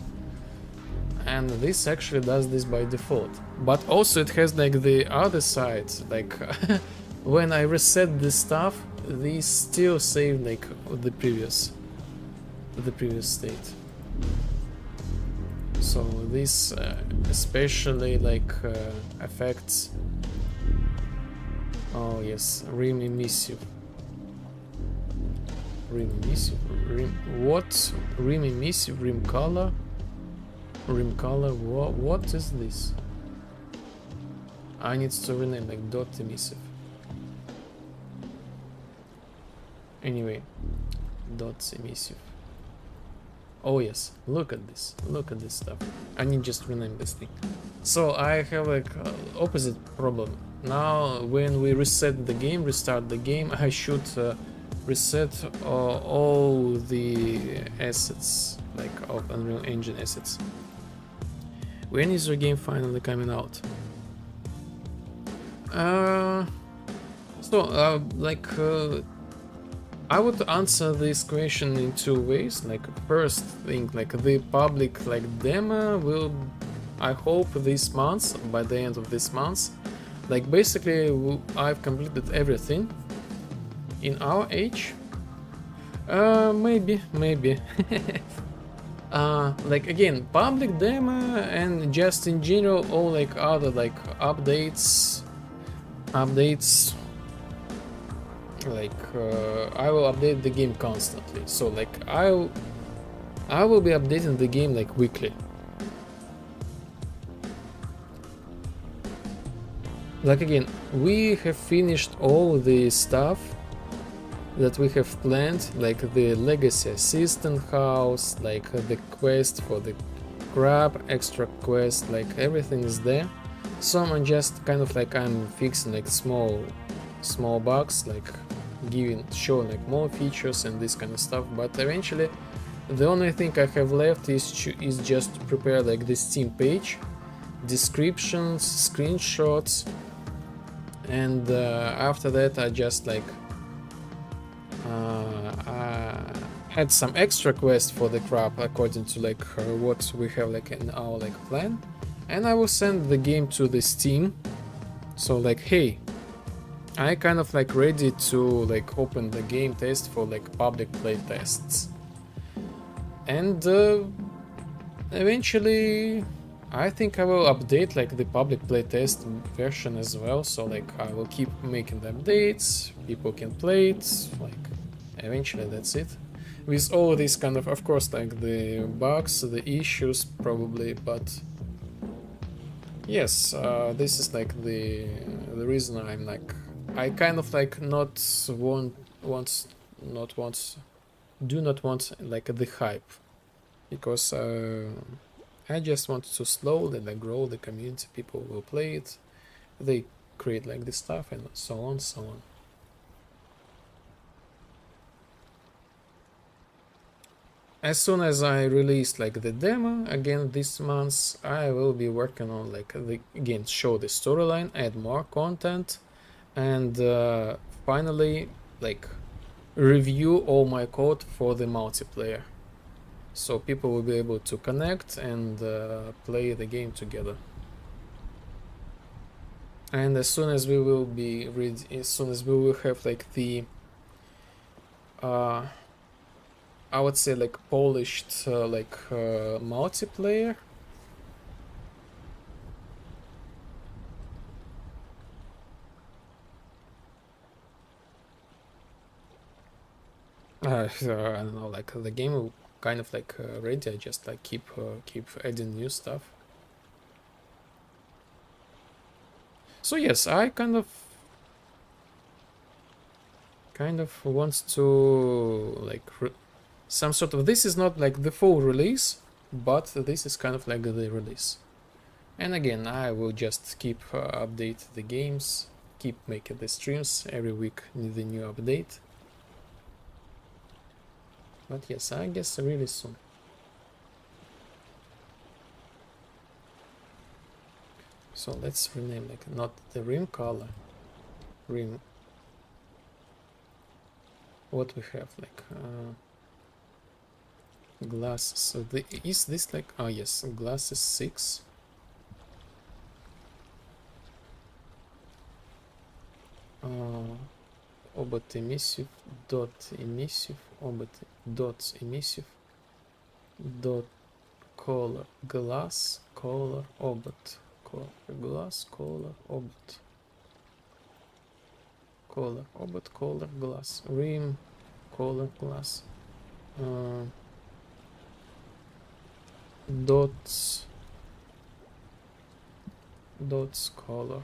and this actually does this by default. But also it has like the other side, like when I reset this stuff, these still save like the previous state. So this especially like affects, oh yes, rim emissive. Rim emissive, what? Rim emissive, rim color, what is this? I need to rename like dot emissive. Anyway, dot emissive. Oh yes, look at this stuff. I need just rename this thing. So I have like opposite problem. Now when we reset the game, restart the game, I should reset all the assets, like of Unreal Engine assets. When is your game finally coming out? I would answer this question in two ways. Like first thing, like the public like demo will, I hope this month, by the end of this month. Like basically I've completed everything in our age. Maybe. Like again, public demo and just in general all like other like updates. Like I will update the game constantly. So like I will be updating the game like weekly. Like again, we have finished all the stuff that we have planned, like the legacy assistant house, like the quest for the crab, extra quest, like everything is there. So I'm just kind of like I'm fixing like small bugs, like showing like more features and this kind of stuff. But eventually the only thing I have left is just to prepare like the Steam page, descriptions, screenshots, and after that I just like had some extra quests for the crab according to like what we have like in our like plan, and I will send the game to the Steam. So like, hey, I kind of like ready to like open the game test for like public play tests. And eventually I think I will update like the public playtest version as well, so like I will keep making the updates, people can play it, like eventually that's it. With all these kind of course, like the bugs, the issues probably, but yes, this is like the reason I'm like, I kind of like do not want like the hype, because I just want to slowly like grow the community, people will play it, they create like this stuff and so on. As soon as I release like the demo again this month, I will be working on like again show the storyline, add more content, and finally like review all my code for the multiplayer, so people will be able to connect and play the game together. And as soon as we will be ready, as soon as we will have like the I would say like polished multiplayer, I don't know, like the game will kind of like ready. I just like keep adding new stuff. So yes, I kind of wants to like some sort of, this is not like the full release, but this is kind of like the release. And again, I will just keep update the games, keep making the streams every week, the new update. But yes, I guess really soon. So let's rename like not the rim color, rim. What we have like Glasses. So is this like, oh yes, glasses 6. Obot emissive, dot emissive, obot dot emissive, dot color glass, color obot, color glass, color obot, color obot, color glass, rim, color glass, dots, dots color.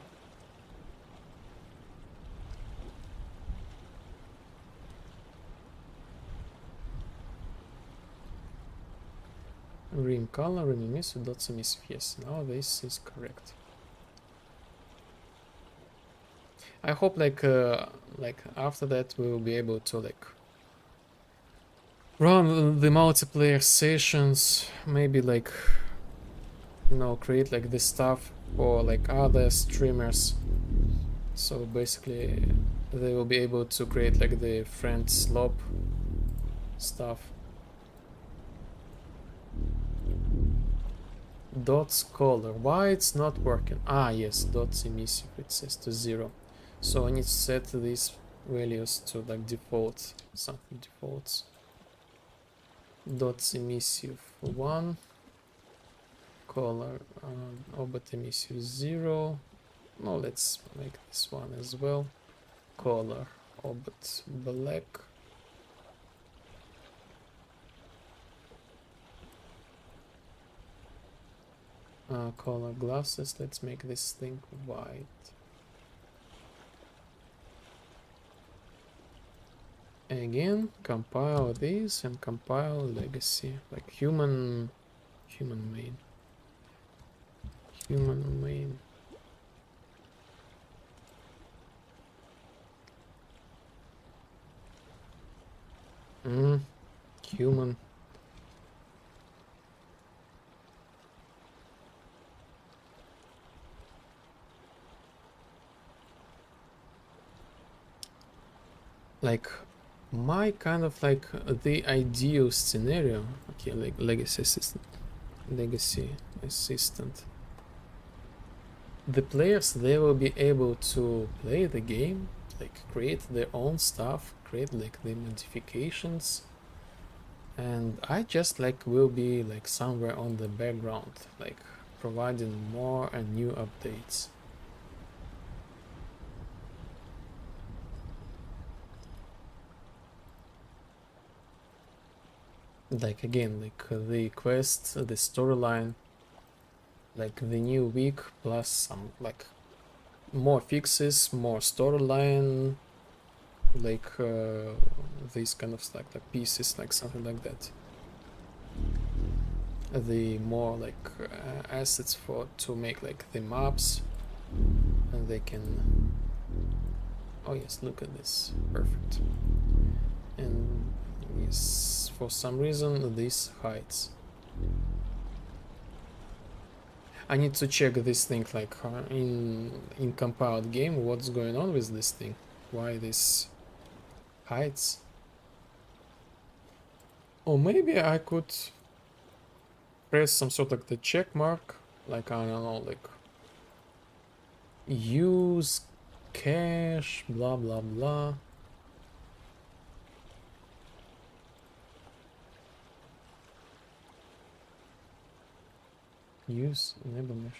Rim color, rim emissive, dots emissive. Yes, now this is correct. I hope like after that we will be able to like run the multiplayer sessions, maybe like, you know, create like this stuff for like other streamers. So basically they will be able to create like the friend slop stuff. Dots color, why it's not working? Ah yes, dots emissive, it says to 0. So I need to set these values to like default, something defaults. Dots emissive 1, color obot emissive 0. No, let's make this one as well. Color obot black. Color glasses, let's make this thing white. Again, compile this and compile legacy, like human main. Human main. Human. Like my kind of like the ideal scenario. Okay, like legacy assistant. Legacy assistant. The players, they will be able to play the game, like create their own stuff, create like the modifications, and I just like will be like somewhere on the background, like providing more and new updates. Like again, like the quest, the storyline, like the new week plus some like more fixes, more storyline, like these kind of like pieces, like something like that. The more like assets for to make like the maps, and they can. Oh yes, look at this, perfect. And yes, for some reason this hides. I need to check this thing like in compiled game, what's going on with this thing, why this hides. Or maybe I could press some sort of the check mark, like I don't know, like use cache, blah blah blah. Use enable mesh.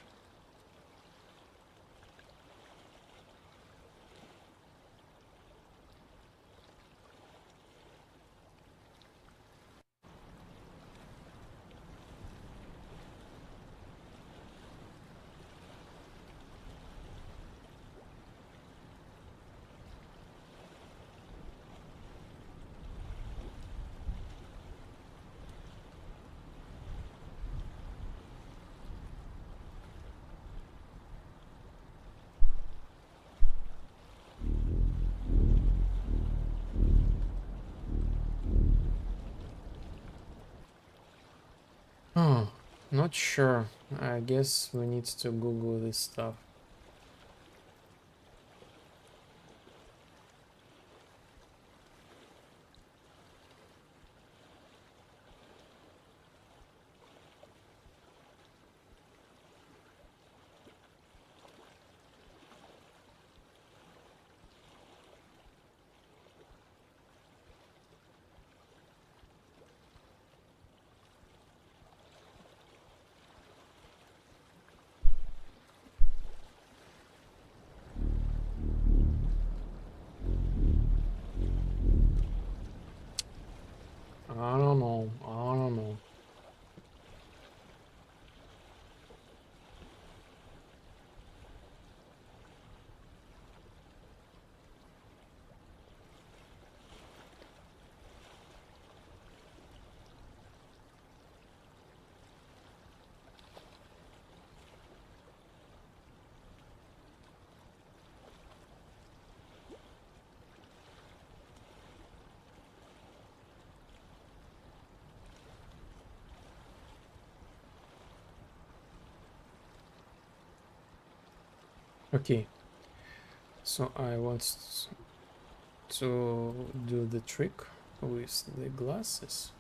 Oh, not sure. I guess we need to Google this stuff. Okay, so I want to do the trick with the glasses.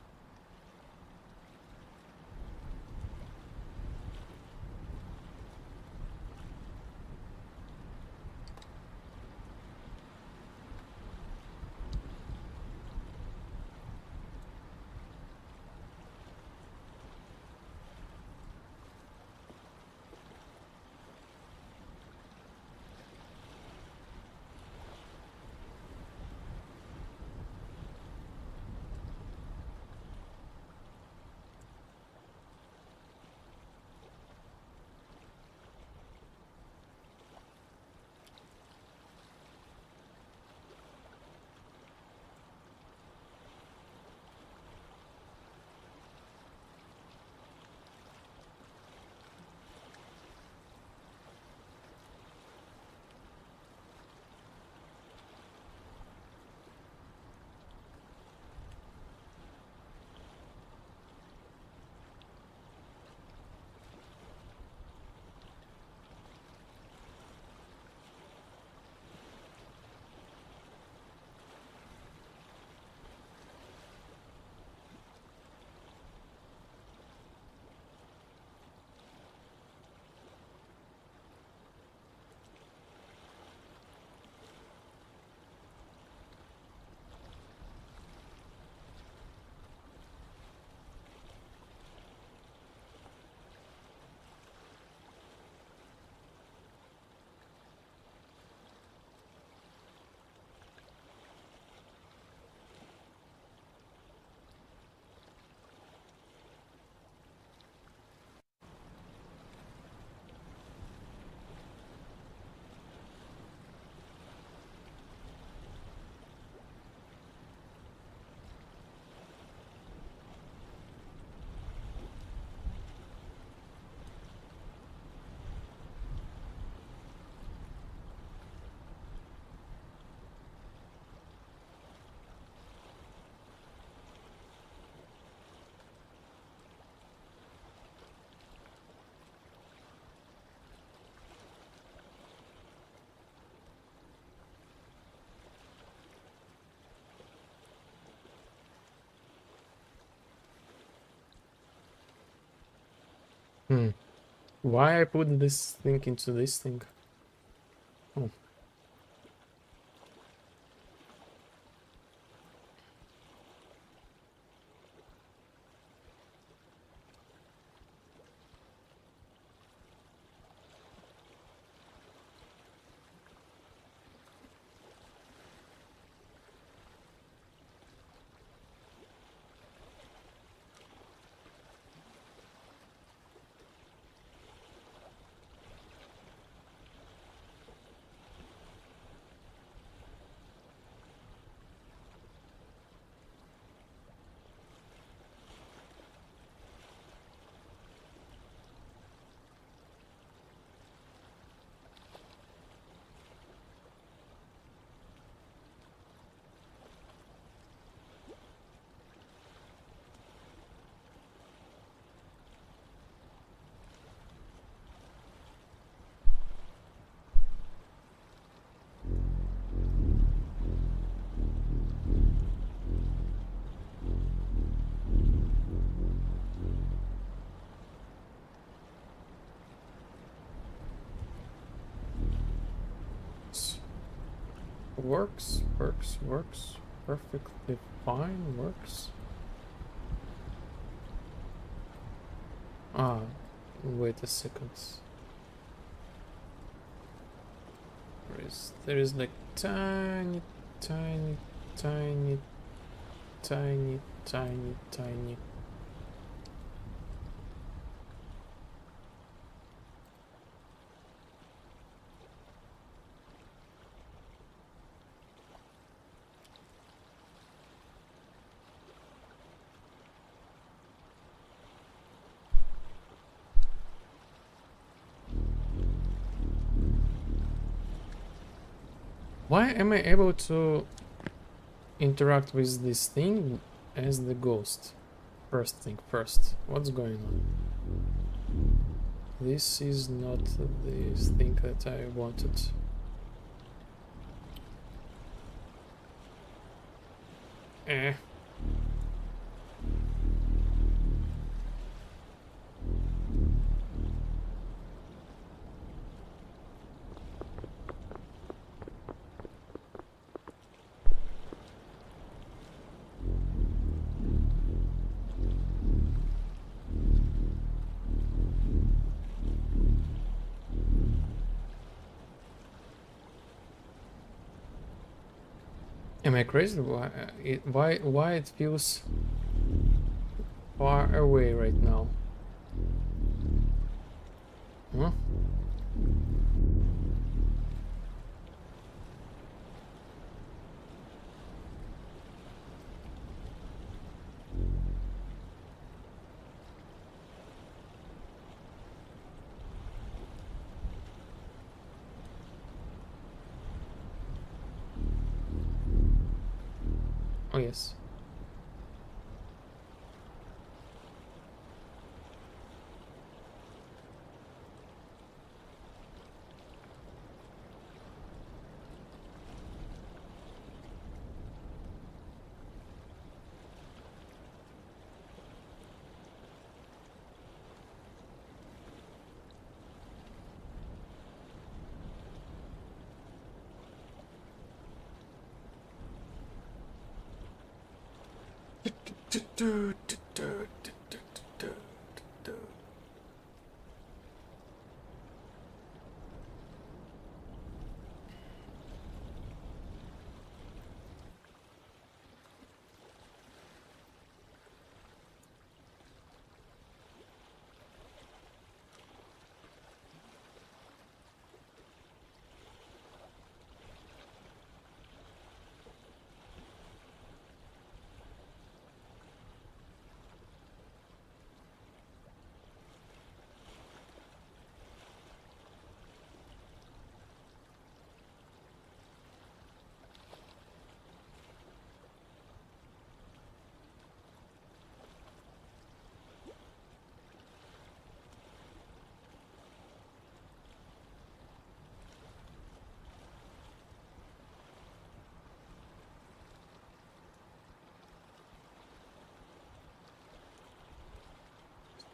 Hmm. Why I put this thing into this thing? Oh. Works. Perfectly fine, works. Ah, wait a second. There is like tiny, tiny, tiny, tiny, tiny, tiny. Why am I able to interact with this thing as the ghost? First thing first. What's going on? This is not the thing that I wanted. Eh. Am I crazy? Why it feels far away right now? Huh? Oh yes.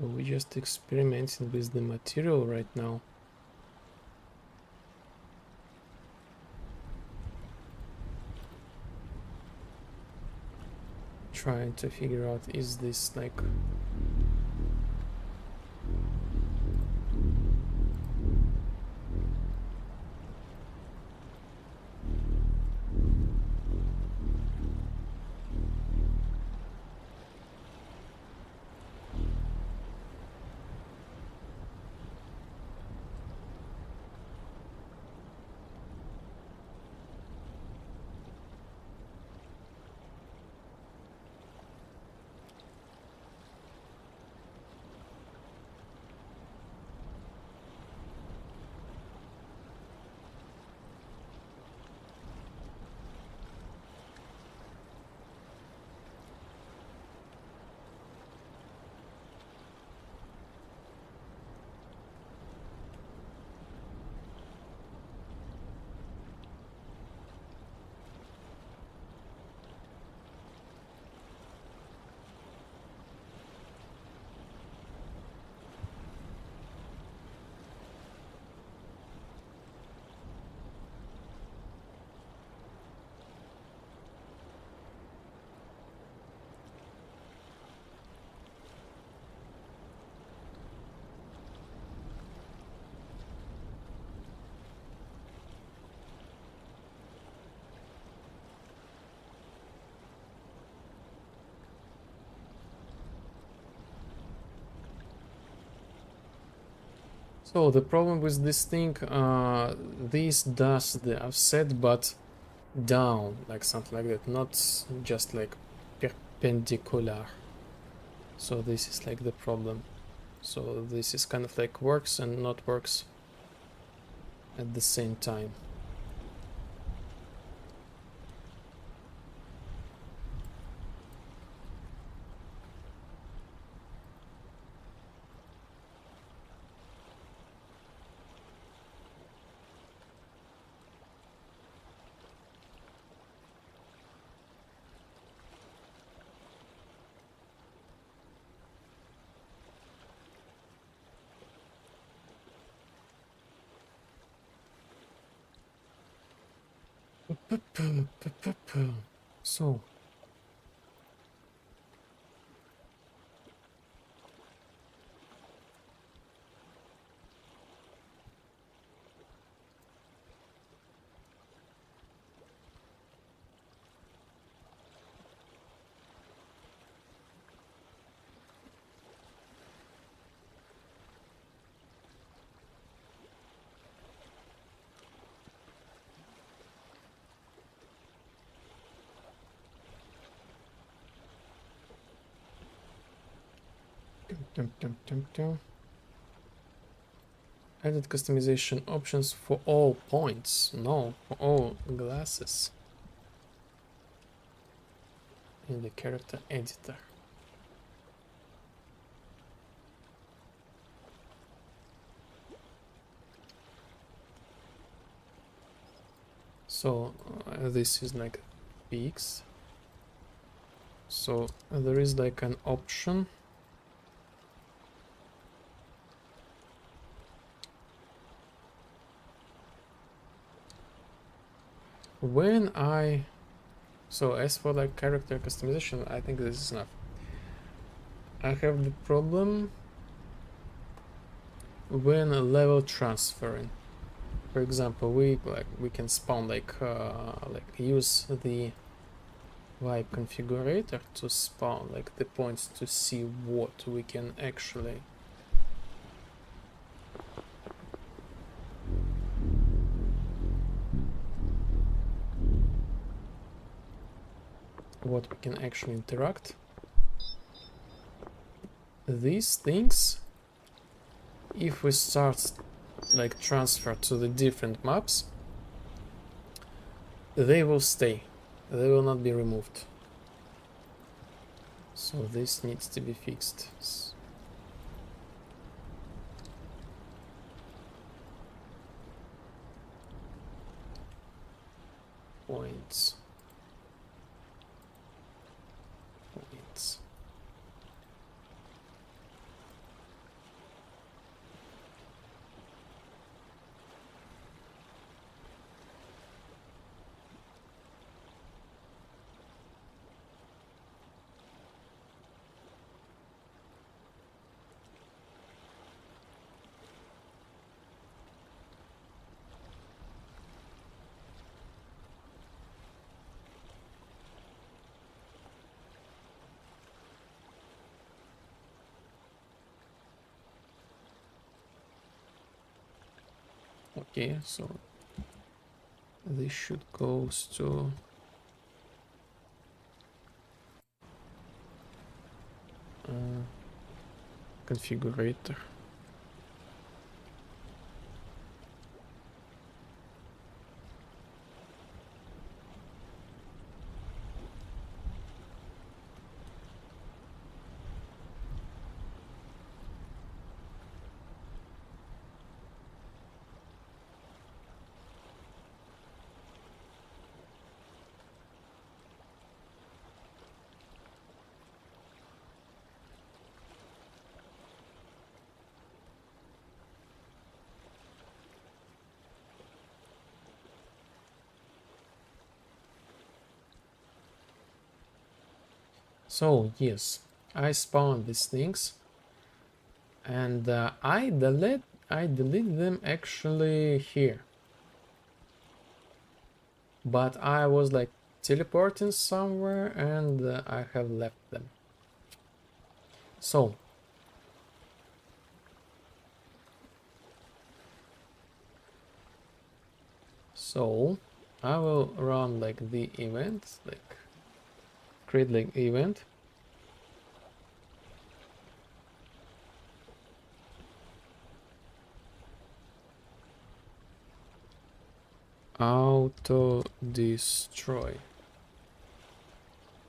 So we're just experimenting with the material right now. Trying to figure out, is this like so the problem with this thing, this does the offset but down, like something like that, not just like perpendicular. So this is like the problem. So this is kind of like works and not works at the same time. So added customization options for all points. No, for all glasses in the character editor. So this is like fixed. So there is like an option when I, so as for like character customization, I think this is enough. I have the problem when level transferring. For example, we can spawn like use the vibe configurator to spawn like the points to see what we can actually interact. These things, if we start like transfer to the different maps, they will stay, they will not be removed. So this needs to be fixed. Points. Okay, so this should go to configurator. So yes, I spawned these things, and I delete them actually here. But I was like teleporting somewhere, and I have left them. So I will run like the event, like create like event. Auto destroy.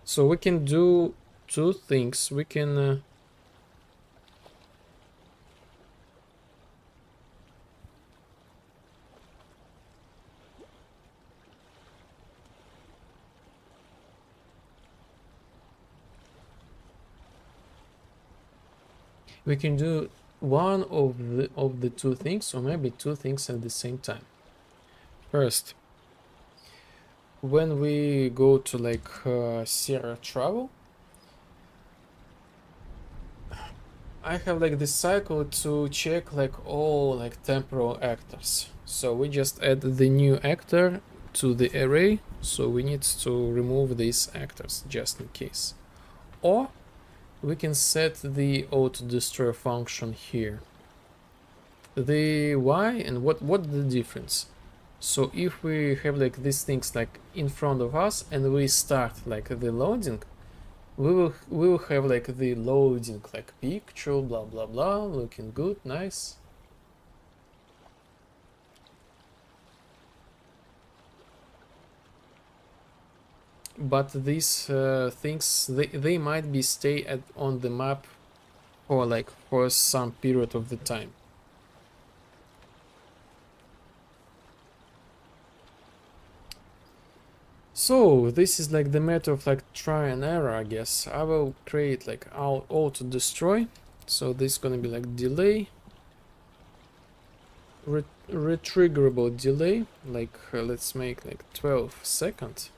So we can do two things. We can we can do one of the two things, or maybe two things at the same time. First, when we go to like serial travel, I have like this cycle to check like all like temporal actors. So we just add the new actor to the array, so we need to remove these actors just in case. Or we can set the auto destroy function here. The why and what the difference? So if we have like these things like in front of us and we start like the loading, we will have like the loading like picture, blah blah blah, looking good, nice. But these things, they might be stay on the map for like for some period of the time. So this is like the matter of like try and error, I guess. I will create like auto destroy. So this is gonna be like delay, retriggerable delay, like let's make like 12 seconds.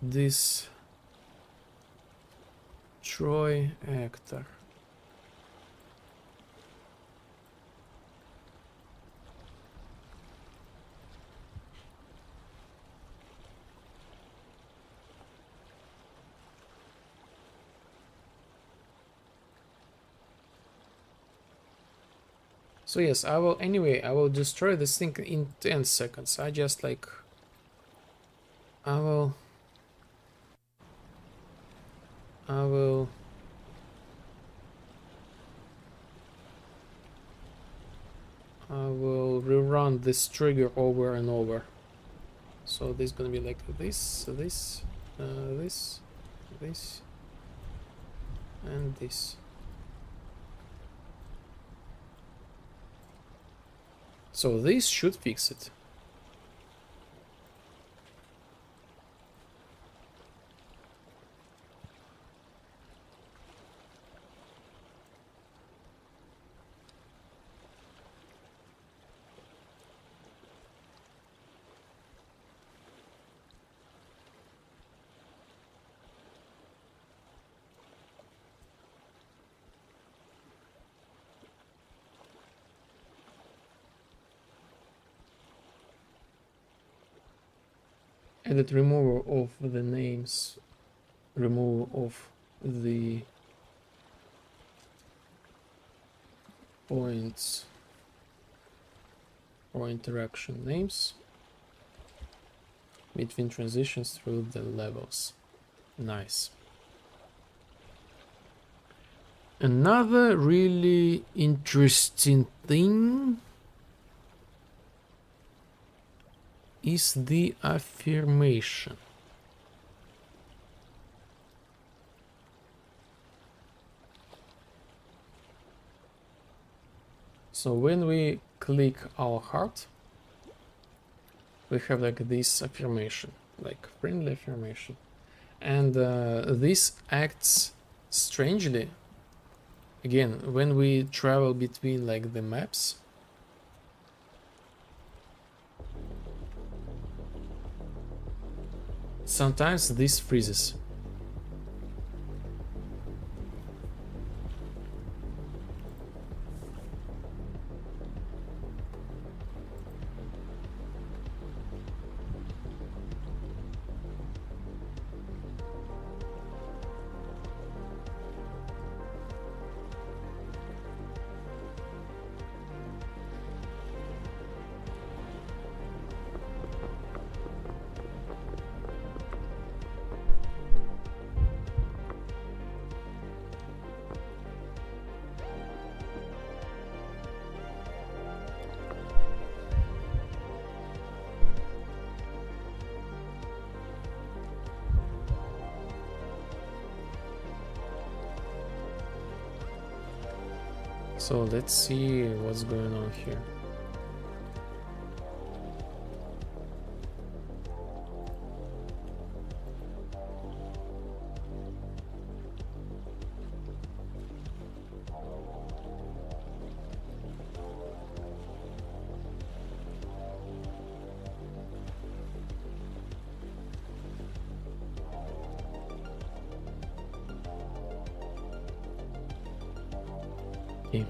This Troy actor. So yes, I will destroy this thing in 10 seconds. I just like I will rerun this trigger over and over. So this is gonna be like this, this, and this. So this should fix it. Edit removal of the names, removal of the points or interaction names between transitions through the levels. Nice. Another really interesting thing is the affirmation. So when we click our heart, we have like this affirmation, like friendly affirmation. And this acts strangely, again, when we travel between like the maps. Sometimes this freezes. So let's see what's going on here. Okay.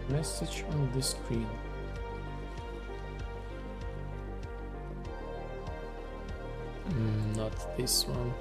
Message on the screen. Not this one.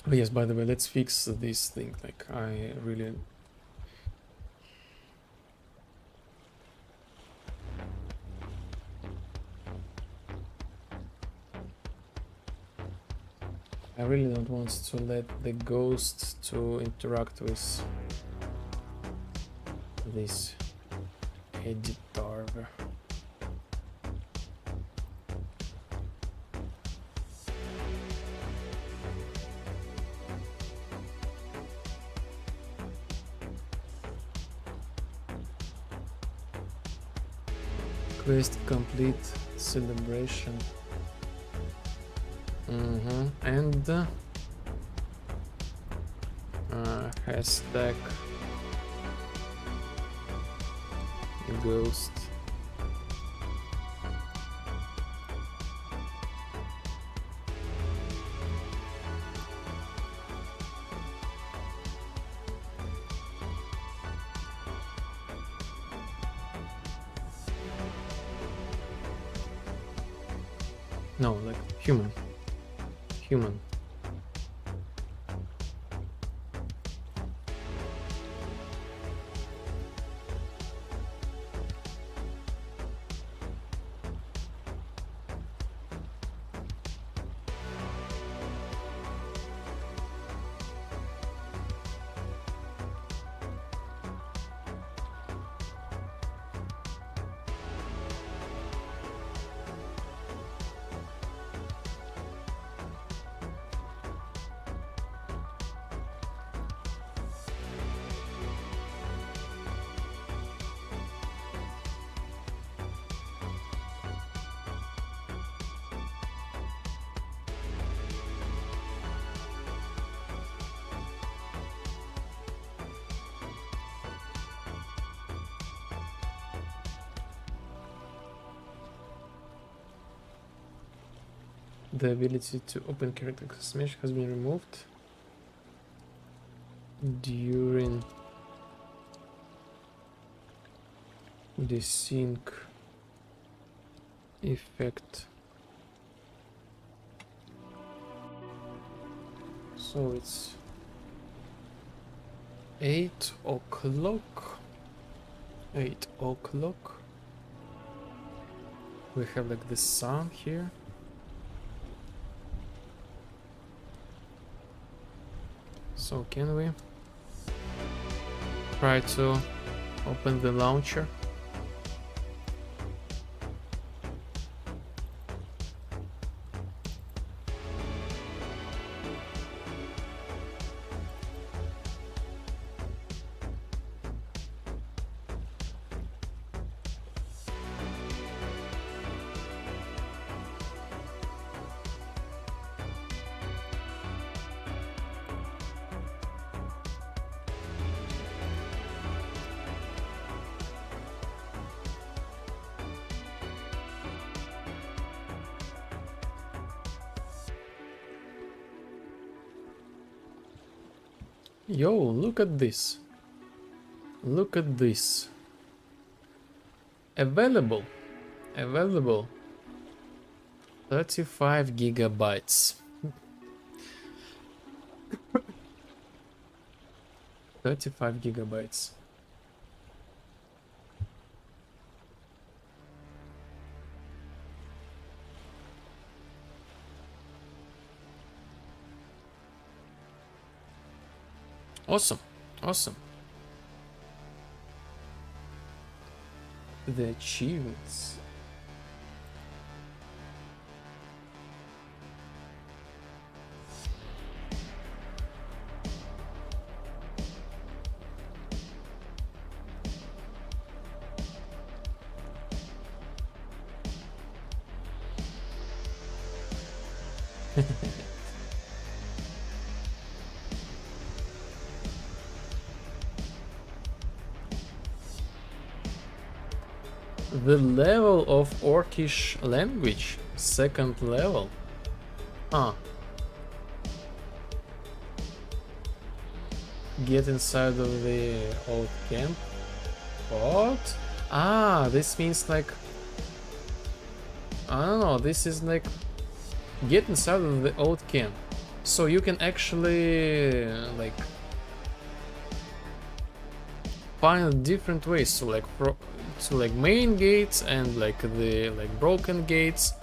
Oh yes, by the way, let's fix this thing. Like, I really... I really don't want to let the ghost to interact with this editor. Quest complete, celebration. And hashtag ghost. No, like human. Human. The ability to open character access mesh has been removed during the sync effect. So it's 8 o'clock. 8 o'clock. We have like the sun here. So can we try to open the launcher? Yo, look at this. Look at this. Available. 35 gigabytes. 35 gigabytes. Awesome. The achievements. The level of Orcish language, 2nd level. Get inside of the old camp. What? This means like, I don't know, this is like get inside of the old camp. So you can actually like find different ways to like main gates and like the broken gates.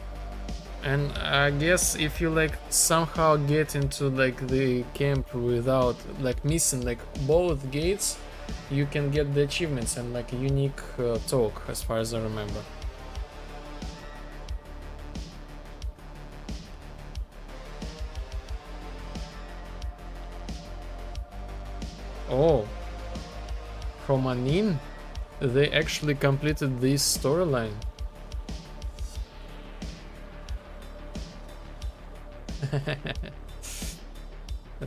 And I guess if you like somehow get into like the camp without like missing like both gates, you can get the achievements and like a unique talk, as far as I remember. Oh, from Anin, they actually completed this storyline.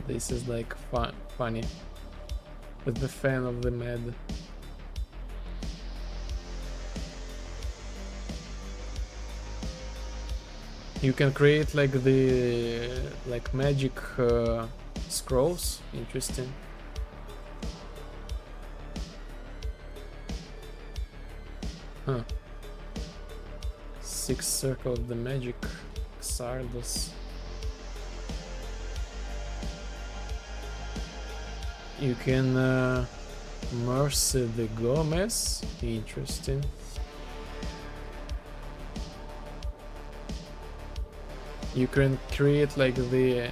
This is like funny. With the fan of the med. You can create like the magic scrolls. Interesting. Huh. 6th circle of the magic Xardos. You can Mercy the Gomez. Interesting. You can create like the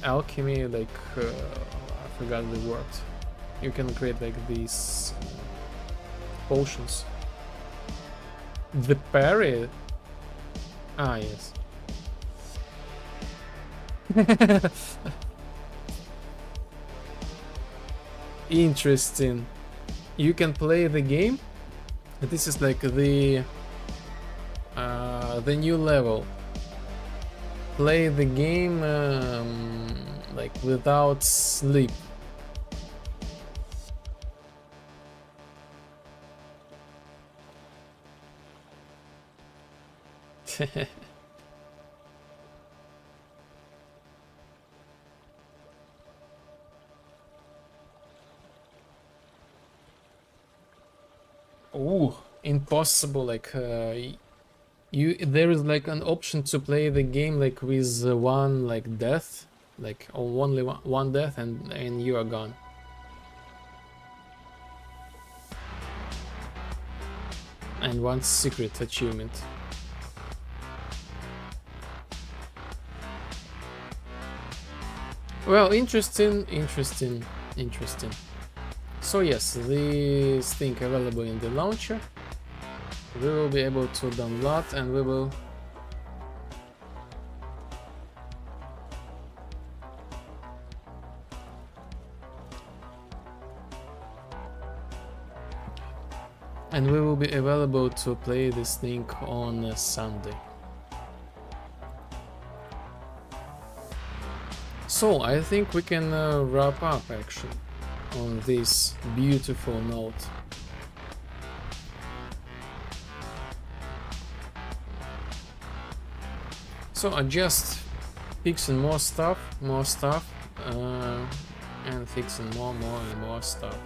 alchemy, like I forgot the word. You can create like these potions. The parry. Yes. Interesting. You can play the game. This is like the new level. Play the game like without sleep. Ooh, impossible. Like there is like an option to play the game like with one like death, like only one death, and you are gone. And one secret achievement. Well, interesting. So yes, this thing available in the launcher. We will be able to download, and we will be available to play this thing on Sunday. So I think we can wrap up actually on this beautiful note. So I just fixing more stuff, and fixing more and more stuff.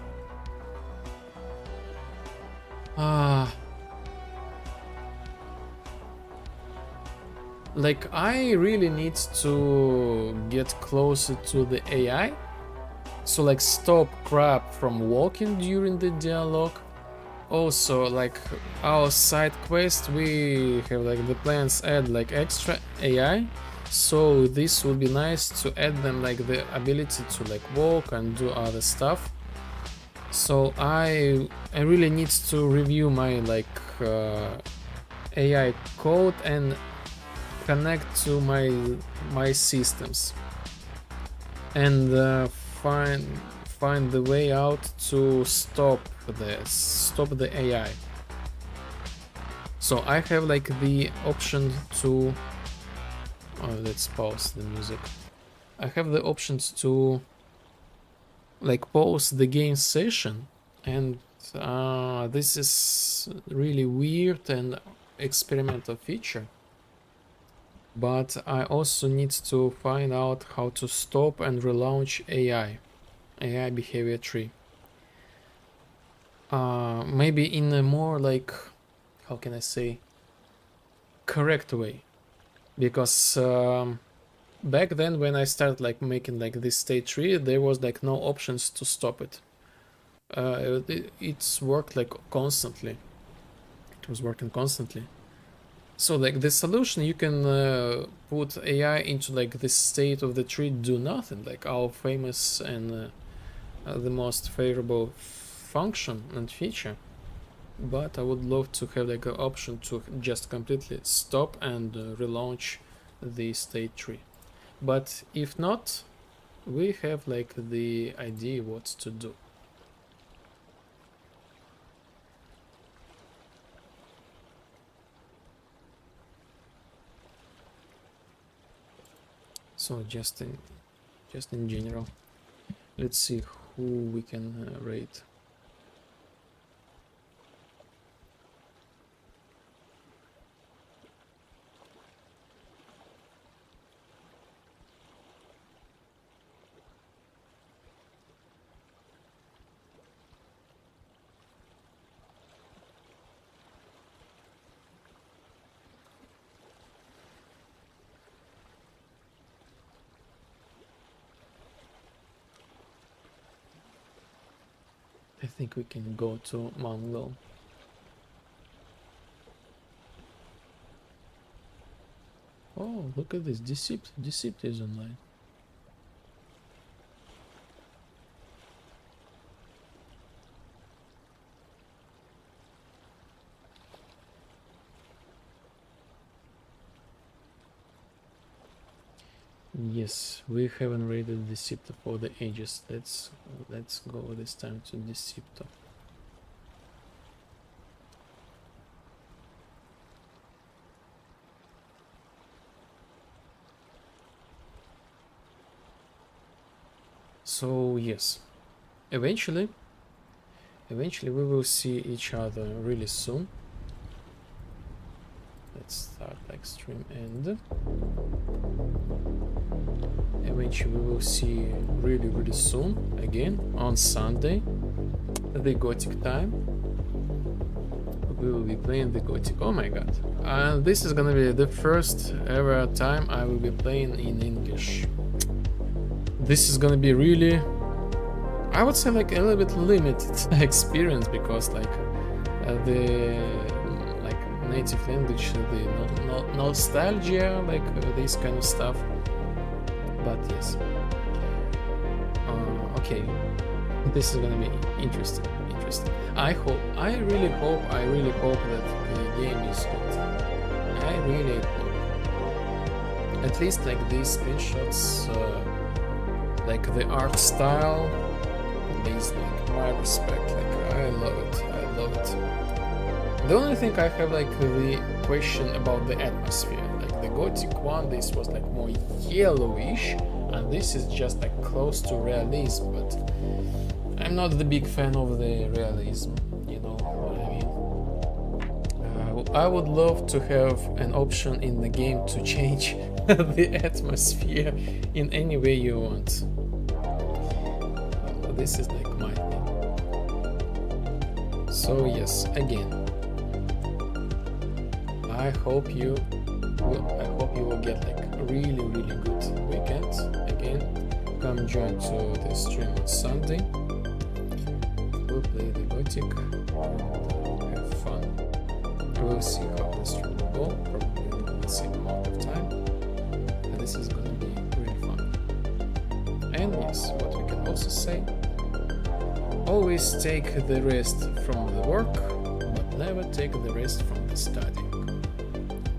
Like, I really need to get closer to the AI, so like stop crap from walking during the dialogue. Also, like our side quest, we have like the plans add like extra AI, so this would be nice to add them like the ability to like walk and do other stuff. So I really need to review my like AI code and connect to my systems and find the way out to stop the AI. So I have like the option to let's pause the music. I have the options to like pause the game session, and this is really weird and experimental feature. But I also need to find out how to stop and relaunch AI behavior tree. Maybe in a more like, how can I say, correct way. Because back then when I started like making like this state tree, there was like no options to stop it. It's worked like constantly. It was working constantly. So like the solution, you can put AI into like this state of the tree, do nothing, like our famous and the most favorable function and feature. But I would love to have like an option to just completely stop and relaunch the state tree. But if not, we have like the idea what to do. So just in general, let's see who we can rate. I think we can go to Mongol. Oh, look at this. Decept is online. Yes, we haven't raided Decept for the ages. Let's go this time to Decept. So yes, eventually we will see each other really soon. Let's start like stream end. Eventually we will see really soon again on Sunday, the Gothic time. We will be playing the Gothic. Oh my god. And this is gonna be the first ever time I will be playing in English. This is gonna be really, I would say like a little bit limited experience, because like the like native language, the nostalgia, like this kind of stuff. But yes, okay, this is gonna be interesting. I really hope that the game is good. I really hope. At least like these screenshots, like the art style, is like my respect. Like I love it. The only thing I have like the question about the atmosphere. Like the Gothic one, this was like more yellowish, and this is just like close to realism, but I'm not the big fan of the realism, you know what I mean. I would love to have an option in the game to change the atmosphere in any way you want. this is like my thing. So yes, again, I hope you will get like a really good weekend. Again, come join to the stream on Sunday. We'll play the Gothic and have fun. We'll see how the stream will go, probably in the same amount of time. And this is gonna be really fun. And yes, what we can also say, always take the rest from the work, but never take the rest from the studying.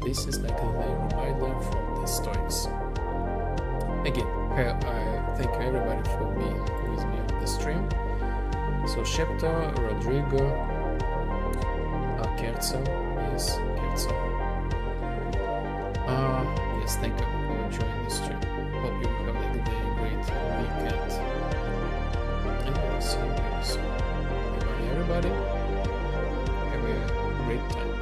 This is like the reminder from the Stoics. Again, I thank you everybody for being with me on the stream. So Shepto, Rodrigo, Kerza, yes, Kerza. Yes, thank you for joining the stream. Hope you have like a great weekend. And I will see you very soon. Bye everybody. Have a great time.